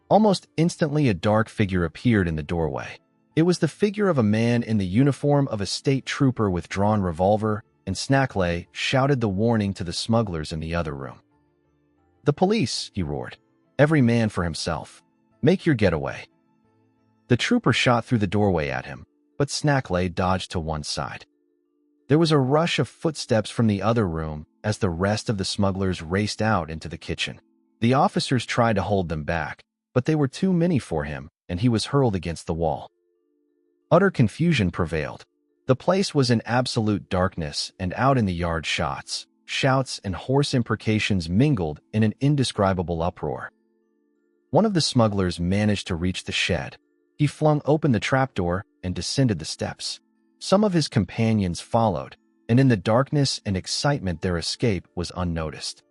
Almost instantly, a dark figure appeared in the doorway. It was the figure of a man in the uniform of a state trooper with drawn revolver, and Snackley shouted the warning to the smugglers in the other room. "The police!" he roared. "Every man for himself. Make your getaway." The trooper shot through the doorway at him, but Snackley dodged to one side. There was a rush of footsteps from the other room as the rest of the smugglers raced out into the kitchen. The officers tried to hold them back, but they were too many for him, and he was hurled against the wall. Utter confusion prevailed. The place was in absolute darkness, and out in the yard shots, shouts, and hoarse imprecations mingled in an indescribable uproar. One of the smugglers managed to reach the shed. He flung open the trapdoor and descended the steps. Some of his companions followed, and in the darkness and excitement their escape was unnoticed.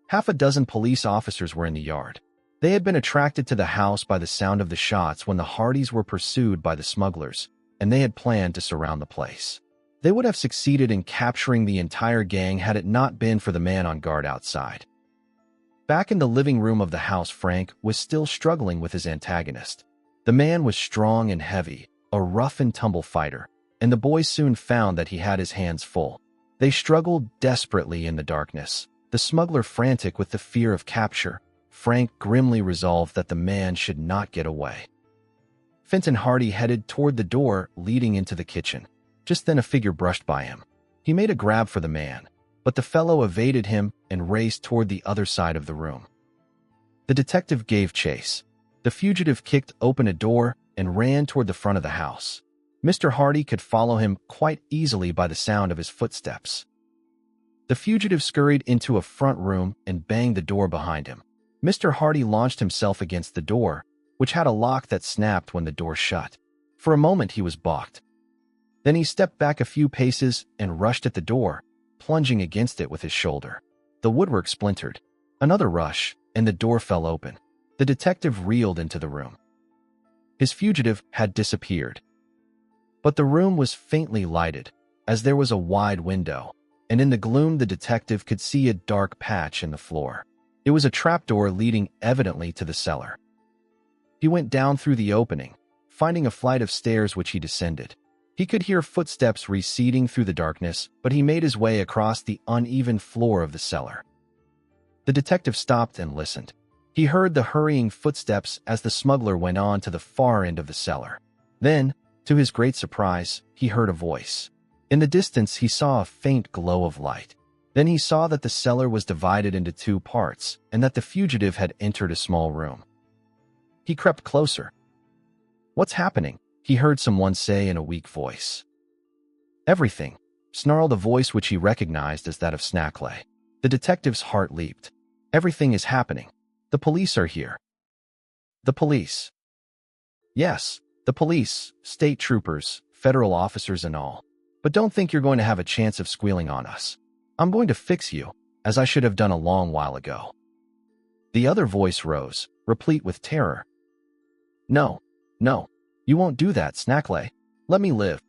Half a dozen police officers were in the yard. They had been attracted to the house by the sound of the shots when the Hardys were pursued by the smugglers, and they had planned to surround the place. They would have succeeded in capturing the entire gang had it not been for the man on guard outside. Back in the living room of the house, Frank was still struggling with his antagonist. The man was strong and heavy, a rough-and-tumble fighter, and the boys soon found that he had his hands full. They struggled desperately in the darkness, the smuggler frantic with the fear of capture. Frank grimly resolved that the man should not get away. Fenton Hardy headed toward the door leading into the kitchen. Just then a figure brushed by him. He made a grab for the man, but the fellow evaded him and raced toward the other side of the room. The detective gave chase. The fugitive kicked open a door and ran toward the front of the house. Mr. Hardy could follow him quite easily by the sound of his footsteps. The fugitive scurried into a front room and banged the door behind him. Mr. Hardy launched himself against the door, which had a lock that snapped when the door shut. For a moment he was balked. Then he stepped back a few paces and rushed at the door, plunging against it with his shoulder. The woodwork splintered. Another rush, and the door fell open. The detective reeled into the room. His fugitive had disappeared. But the room was faintly lighted, as there was a wide window, and in the gloom the detective could see a dark patch in the floor. It was a trapdoor leading evidently to the cellar. He went down through the opening, finding a flight of stairs which he descended. He could hear footsteps receding through the darkness, but he made his way across the uneven floor of the cellar. The detective stopped and listened. He heard the hurrying footsteps as the smuggler went on to the far end of the cellar. Then, to his great surprise, he heard a voice. In the distance, he saw a faint glow of light. Then he saw that the cellar was divided into two parts and that the fugitive had entered a small room. He crept closer. "What's happening?" he heard someone say in a weak voice. "Everything," snarled a voice which he recognized as that of Snackley. The detective's heart leaped. "Everything is happening. The police are here." "The police?" "Yes, the police, state troopers, federal officers and all. But don't think you're going to have a chance of squealing on us. I'm going to fix you, as I should have done a long while ago." The other voice rose, replete with terror. No, you won't do that, Snackley. Let me live."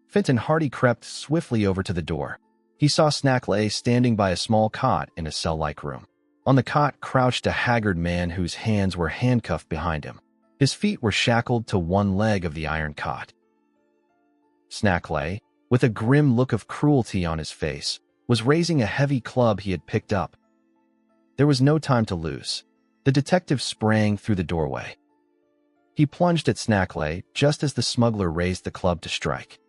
Fenton Hardy crept swiftly over to the door. He saw Snackley standing by a small cot in a cell-like room. On the cot crouched a haggard man whose hands were handcuffed behind him. His feet were shackled to one leg of the iron cot. Snackley, with a grim look of cruelty on his face, was raising a heavy club he had picked up. There was no time to lose. The detective sprang through the doorway. He plunged at Snackley just as the smuggler raised the club to strike.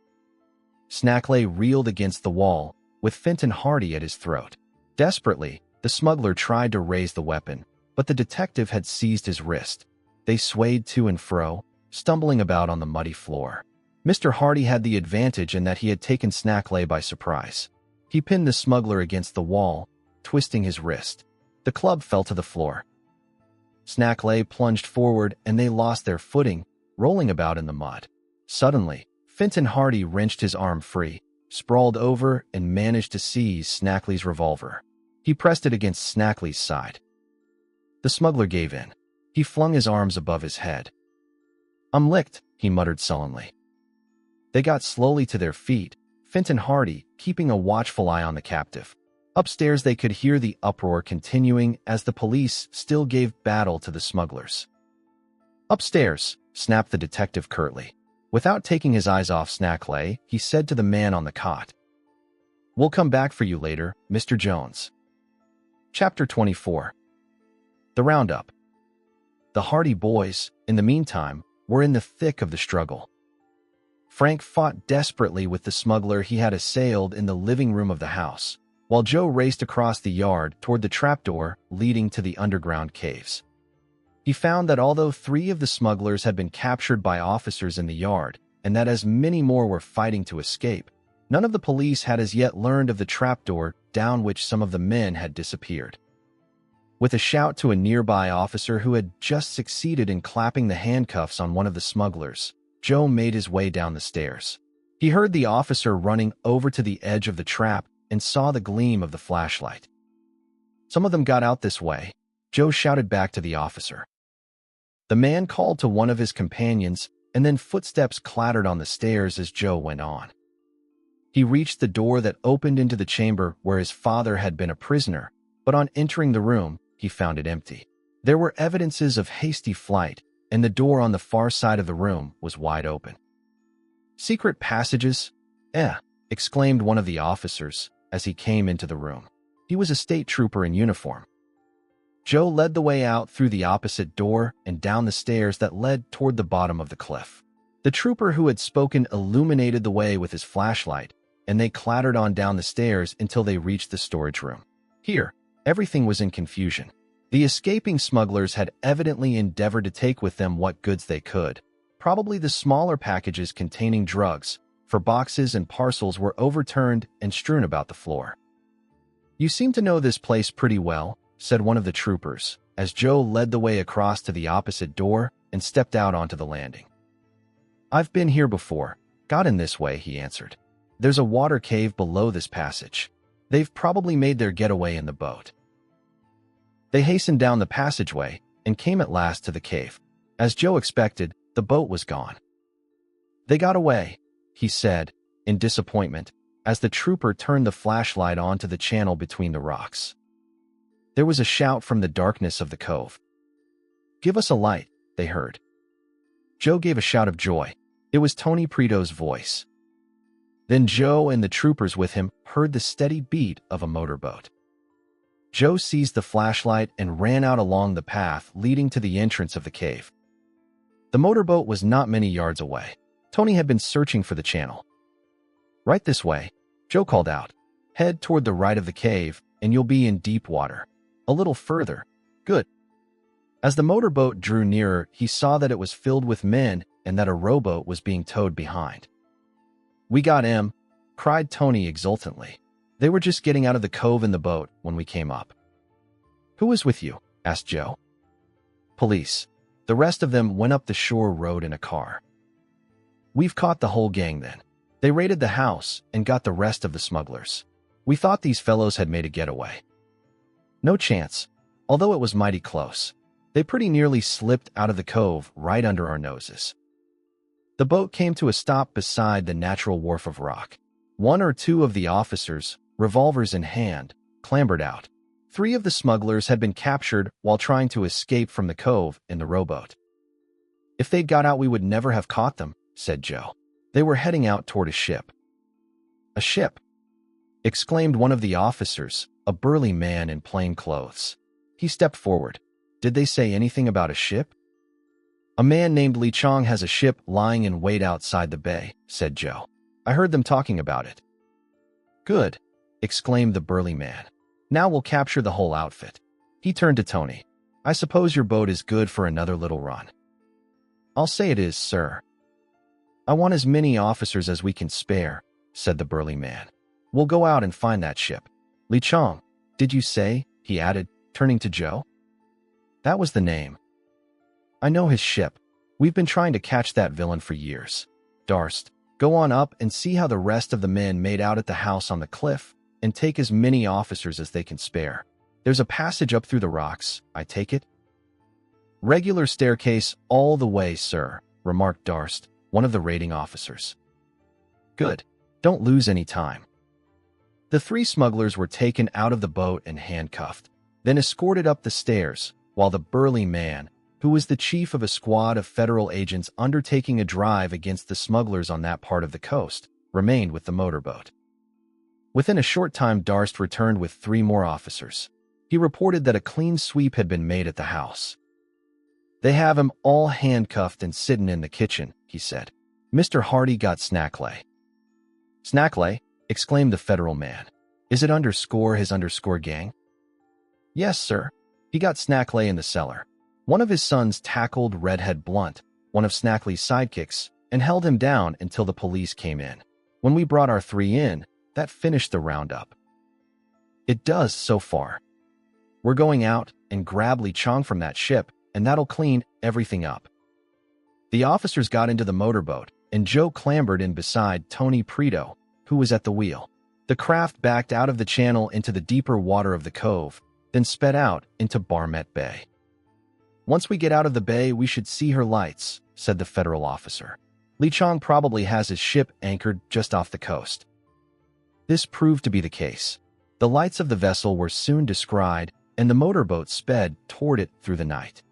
Snackley reeled against the wall, with Fenton Hardy at his throat. Desperately, the smuggler tried to raise the weapon, but the detective had seized his wrist. They swayed to and fro, stumbling about on the muddy floor. Mr. Hardy had the advantage in that he had taken Snackley by surprise. He pinned the smuggler against the wall, twisting his wrist. The club fell to the floor. Snackley plunged forward and they lost their footing, rolling about in the mud. Suddenly, Fenton Hardy wrenched his arm free, sprawled over, and managed to seize Snackley's revolver. He pressed it against Snackley's side. The smuggler gave in. He flung his arms above his head. "I'm licked," he muttered sullenly. They got slowly to their feet, Fenton Hardy keeping a watchful eye on the captive. Upstairs they could hear the uproar continuing as the police still gave battle to the smugglers. "Upstairs," snapped the detective curtly. Without taking his eyes off Snackley, he said to the man on the cot, "We'll come back for you later, Mr. Jones." Chapter 24. The Roundup. The Hardy boys, in the meantime, were in the thick of the struggle. Frank fought desperately with the smuggler he had assailed in the living room of the house, while Joe raced across the yard toward the trapdoor leading to the underground caves. He found that although 3 of the smugglers had been captured by officers in the yard, and that as many more were fighting to escape, none of the police had as yet learned of the trapdoor down which some of the men had disappeared. With a shout to a nearby officer who had just succeeded in clapping the handcuffs on one of the smugglers, Joe made his way down the stairs. He heard the officer running over to the edge of the trap and saw the gleam of the flashlight. "Some of them got out this way," Joe shouted back to the officer. The man called to one of his companions, and then footsteps clattered on the stairs as Joe went on. He reached the door that opened into the chamber where his father had been a prisoner, but on entering the room, he found it empty. There were evidences of hasty flight, and the door on the far side of the room was wide open. "Secret passages? Exclaimed one of the officers as he came into the room. He was a state trooper in uniform. Joe led the way out through the opposite door and down the stairs that led toward the bottom of the cliff. The trooper who had spoken illuminated the way with his flashlight, and they clattered on down the stairs until they reached the storage room. Here, everything was in confusion. The escaping smugglers had evidently endeavored to take with them what goods they could, probably the smaller packages containing drugs, for boxes and parcels were overturned and strewn about the floor. "You seem to know this place pretty well," said one of the troopers, as Joe led the way across to the opposite door and stepped out onto the landing. "I've been here before, got in this way," he answered. "There's a water cave below this passage. They've probably made their getaway in the boat." They hastened down the passageway and came at last to the cave. As Joe expected, the boat was gone. "They got away," he said, in disappointment, as the trooper turned the flashlight onto the channel between the rocks. There was a shout from the darkness of the cove. "Give us a light," they heard. Joe gave a shout of joy. It was Tony Preto's voice. Then Joe and the troopers with him heard the steady beat of a motorboat. Joe seized the flashlight and ran out along the path leading to the entrance of the cave. The motorboat was not many yards away. Tony had been searching for the channel. "Right this way," Joe called out. "Head toward the right of the cave, and you'll be in deep water. A little further. Good." As the motorboat drew nearer, he saw that it was filled with men and that a rowboat was being towed behind. "We got him," cried Tony exultantly. "They were just getting out of the cove in the boat when we came up." "Who was with you?" asked Joe. "Police. The rest of them went up the shore road in a car." "We've caught the whole gang then. They raided the house and got the rest of the smugglers. We thought these fellows had made a getaway." "No chance, although it was mighty close. They pretty nearly slipped out of the cove right under our noses." The boat came to a stop beside the natural wharf of rock. One or two of the officers, revolvers in hand, clambered out. 3 of the smugglers had been captured while trying to escape from the cove in the rowboat. If they'd got out, we would never have caught them, said Joe. They were heading out toward a ship. A ship? Exclaimed one of the officers, a burly man in plain clothes. He stepped forward. Did they say anything about a ship? A man named Li Chong has a ship lying in wait outside the bay, said Joe. I heard them talking about it. Good, exclaimed the burly man. Now we'll capture the whole outfit. He turned to Tony. I suppose your boat is good for another little run. I'll say it is, sir. I want as many officers as we can spare, said the burly man. We'll go out and find that ship. Li Chong, did you say? He added, turning to Joe. That was the name. I know his ship. We've been trying to catch that villain for years. Darst, go on up and see how the rest of the men made out at the house on the cliff, and take as many officers as they can spare. There's a passage up through the rocks, I take it? Regular staircase all the way, sir, remarked Darst, one of the raiding officers. Good. Don't lose any time. The 3 smugglers were taken out of the boat and handcuffed, then escorted up the stairs, while the burly man, who was the chief of a squad of federal agents undertaking a drive against the smugglers on that part of the coast, remained with the motorboat. Within a short time, Darst returned with 3 more officers. He reported that a clean sweep had been made at the house. They have him all handcuffed and sitting in the kitchen, he said. Mr. Hardy got Snackley. Snackley? Exclaimed the federal man. Is it his gang? Yes, sir. He got Snackley in the cellar. One of his sons tackled Redhead Blunt, one of Snackley's sidekicks, and held him down until the police came in. When we brought our 3 in, that finished the roundup. It does so far. We're going out and grab Li Chong from that ship, and that'll clean everything up. The officers got into the motorboat, and Joe clambered in beside Tony Preto, who was at the wheel. The craft backed out of the channel into the deeper water of the cove, then sped out into Barmet Bay. Once we get out of the bay, we should see her lights, said the federal officer. Li Chong probably has his ship anchored just off the coast. This proved to be the case. The lights of the vessel were soon descried, and the motorboat sped toward it through the night.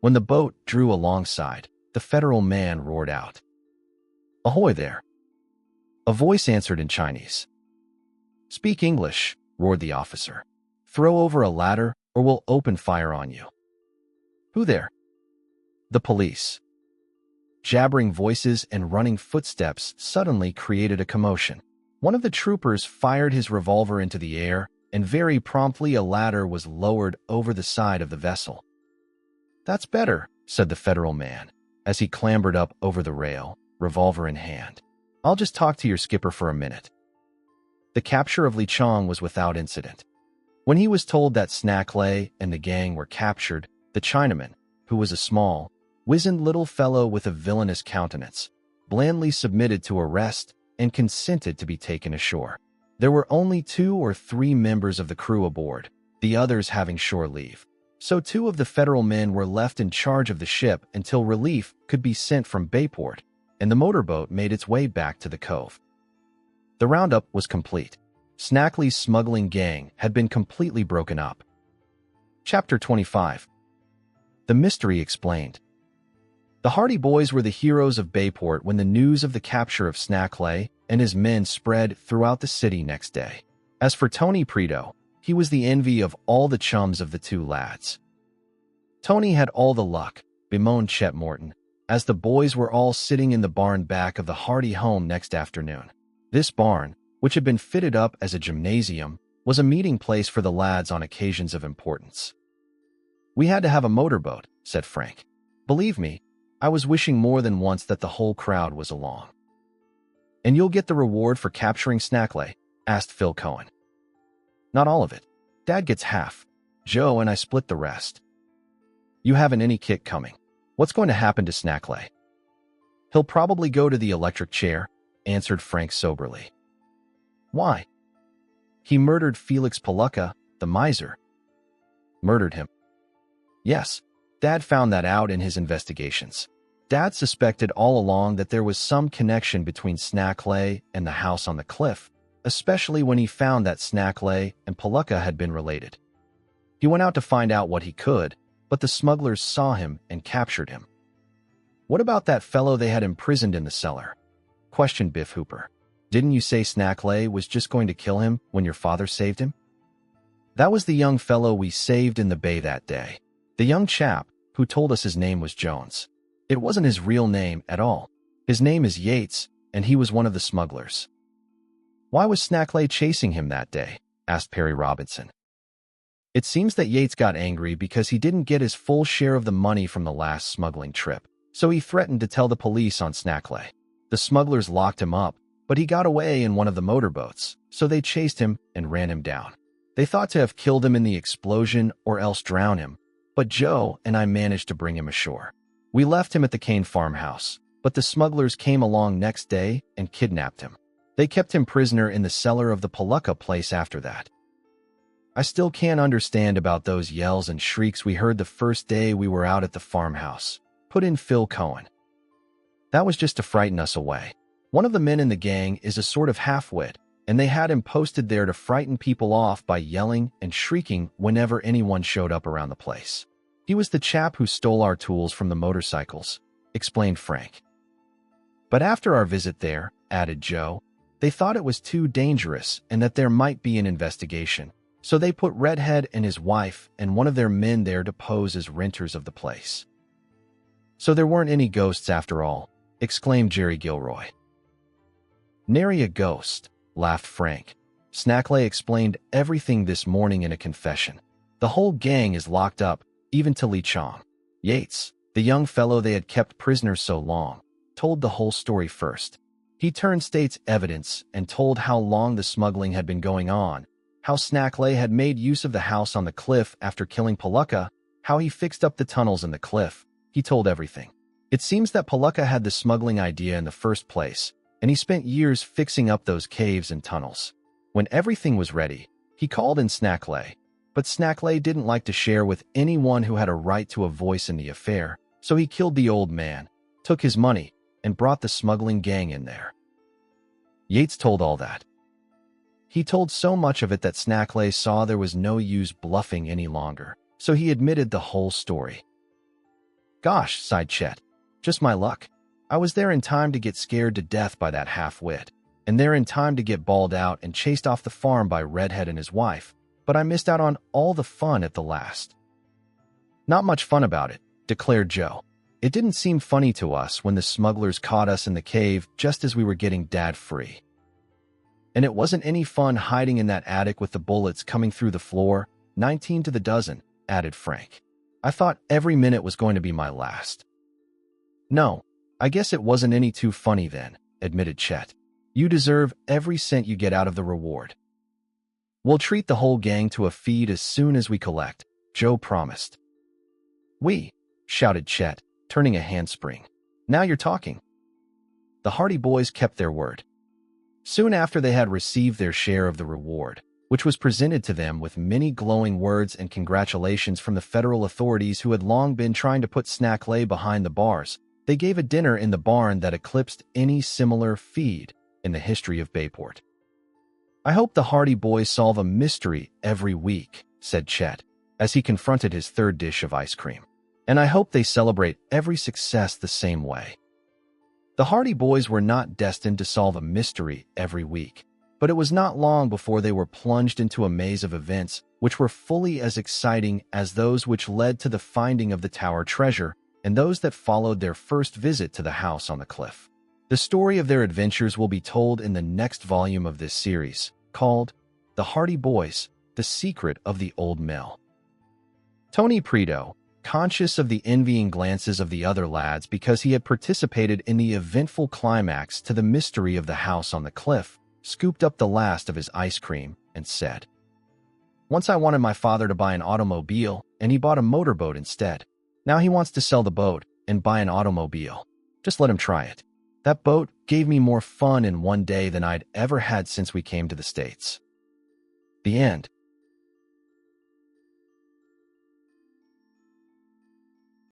When the boat drew alongside, the federal man roared out, "Ahoy there!" A voice answered in Chinese. "Speak English," roared the officer. "Throw over a ladder, or we'll open fire on you." "Who there?" "The police." Jabbering voices and running footsteps suddenly created a commotion. One of the troopers fired his revolver into the air, and very promptly a ladder was lowered over the side of the vessel. "That's better," said the federal man, as he clambered up over the rail, revolver in hand. "I'll just talk to your skipper for a minute." The capture of Li Chong was without incident. When he was told that Snackley and the gang were captured, the Chinaman, who was a small, wizened little fellow with a villainous countenance, blandly submitted to arrest and consented to be taken ashore. There were only 2 or 3 members of the crew aboard, the others having shore leave. So 2 of the federal men were left in charge of the ship until relief could be sent from Bayport, and the motorboat made its way back to the cove. The roundup was complete. Snackley's smuggling gang had been completely broken up. Chapter 25. The Mystery Explained. The Hardy Boys were the heroes of Bayport when the news of the capture of Snackley and his men spread throughout the city next day. As for Tony Preto, he was the envy of all the chums of the 2 lads. Tony had all the luck, bemoaned Chet Morton, as the boys were all sitting in the barn back of the Hardy home next afternoon. This barn, which had been fitted up as a gymnasium, was a meeting place for the lads on occasions of importance. "We had to have a motorboat," said Frank. "Believe me, I was wishing more than once that the whole crowd was along." "And you'll get the reward for capturing Snackley?" asked Phil Cohen. "Not all of it. Dad gets half. Joe and I split the rest." "You haven't any kick coming. What's going to happen to Snackley?" "He'll probably go to the electric chair," answered Frank soberly. "Why?" "He murdered Felix Palukka, the miser." "Murdered him?" "Yes. Dad found that out in his investigations. Dad suspected all along that there was some connection between Snackley and the house on the cliff, especially when he found that Snackley and Palukka had been related. He went out to find out what he could, but the smugglers saw him and captured him. What about that fellow they had imprisoned in the cellar? Questioned Biff Hooper. Didn't you say Snackley was just going to kill him when your father saved him? That was the young fellow we saved in the bay that day. The young chap who told us his name was Jones. It wasn't his real name at all. His name is Yates, and he was one of the smugglers. Why was Snackley chasing him that day? Asked Perry Robinson. It seems that Yates got angry because he didn't get his full share of the money from the last smuggling trip, so he threatened to tell the police on Snackley. The smugglers locked him up, but he got away in one of the motorboats, so they chased him and ran him down. They thought to have killed him in the explosion or else drown him, but Joe and I managed to bring him ashore. We left him at the Kane farmhouse, but the smugglers came along next day and kidnapped him. They kept him prisoner in the cellar of the Palooka place after that. I still can't understand about those yells and shrieks we heard the first day we were out at the farmhouse, put in Phil Cohen. That was just to frighten us away. One of the men in the gang is a sort of half-wit, and they had him posted there to frighten people off by yelling and shrieking whenever anyone showed up around the place. He was the chap who stole our tools from the motorcycles, explained Frank. But after our visit there, added Joe, they thought it was too dangerous and that there might be an investigation, so they put Redhead and his wife and one of their men there to pose as renters of the place. So there weren't any ghosts after all, exclaimed Jerry Gilroy. Nary a ghost, laughed Frank. Snackley explained everything this morning in a confession. The whole gang is locked up, even to Lee Chong. Yates, the young fellow they had kept prisoner so long, told the whole story first. He turned state's evidence and told how long the smuggling had been going on, how Snackley had made use of the house on the cliff after killing Palooka, how he fixed up the tunnels in the cliff. He told everything. It seems that Palooka had the smuggling idea in the first place, and he spent years fixing up those caves and tunnels. When everything was ready, he called in Snackley, but Snackley didn't like to share with anyone who had a right to a voice in the affair, so he killed the old man, took his money, and brought the smuggling gang in there. Yates told all that. He told so much of it that Snackley saw there was no use bluffing any longer, so he admitted the whole story. Gosh, sighed Chet. Just my luck. I was there in time to get scared to death by that half-wit, and there in time to get bawled out and chased off the farm by Redhead and his wife, but I missed out on all the fun at the last. Not much fun about it, declared Joe. It didn't seem funny to us when the smugglers caught us in the cave just as we were getting Dad free. And it wasn't any fun hiding in that attic with the bullets coming through the floor, 19 to the dozen, added Frank. I thought every minute was going to be my last. No, I guess it wasn't any too funny then, admitted Chet. You deserve every cent you get out of the reward. We'll treat the whole gang to a feed as soon as we collect, Joe promised. We, shouted Chet, turning a handspring. Now you're talking. The Hardy Boys kept their word. Soon after they had received their share of the reward, which was presented to them with many glowing words and congratulations from the federal authorities who had long been trying to put Snackley behind the bars, they gave a dinner in the barn that eclipsed any similar feed in the history of Bayport. I hope the Hardy Boys solve a mystery every week, said Chet, as he confronted his third dish of ice cream. And I hope they celebrate every success the same way. The Hardy Boys were not destined to solve a mystery every week, but it was not long before they were plunged into a maze of events which were fully as exciting as those which led to the finding of the Tower treasure and those that followed their first visit to the house on the cliff. The story of their adventures will be told in the next volume of this series, called The Hardy Boys, The Secret of the Old Mill. Tony Preto, conscious of the envying glances of the other lads because he had participated in the eventful climax to the mystery of the house on the cliff, scooped up the last of his ice cream and said, Once I wanted my father to buy an automobile, and he bought a motorboat instead. Now he wants to sell the boat and buy an automobile. Just let him try it. That boat gave me more fun in one day than I'd ever had since we came to the States. The end.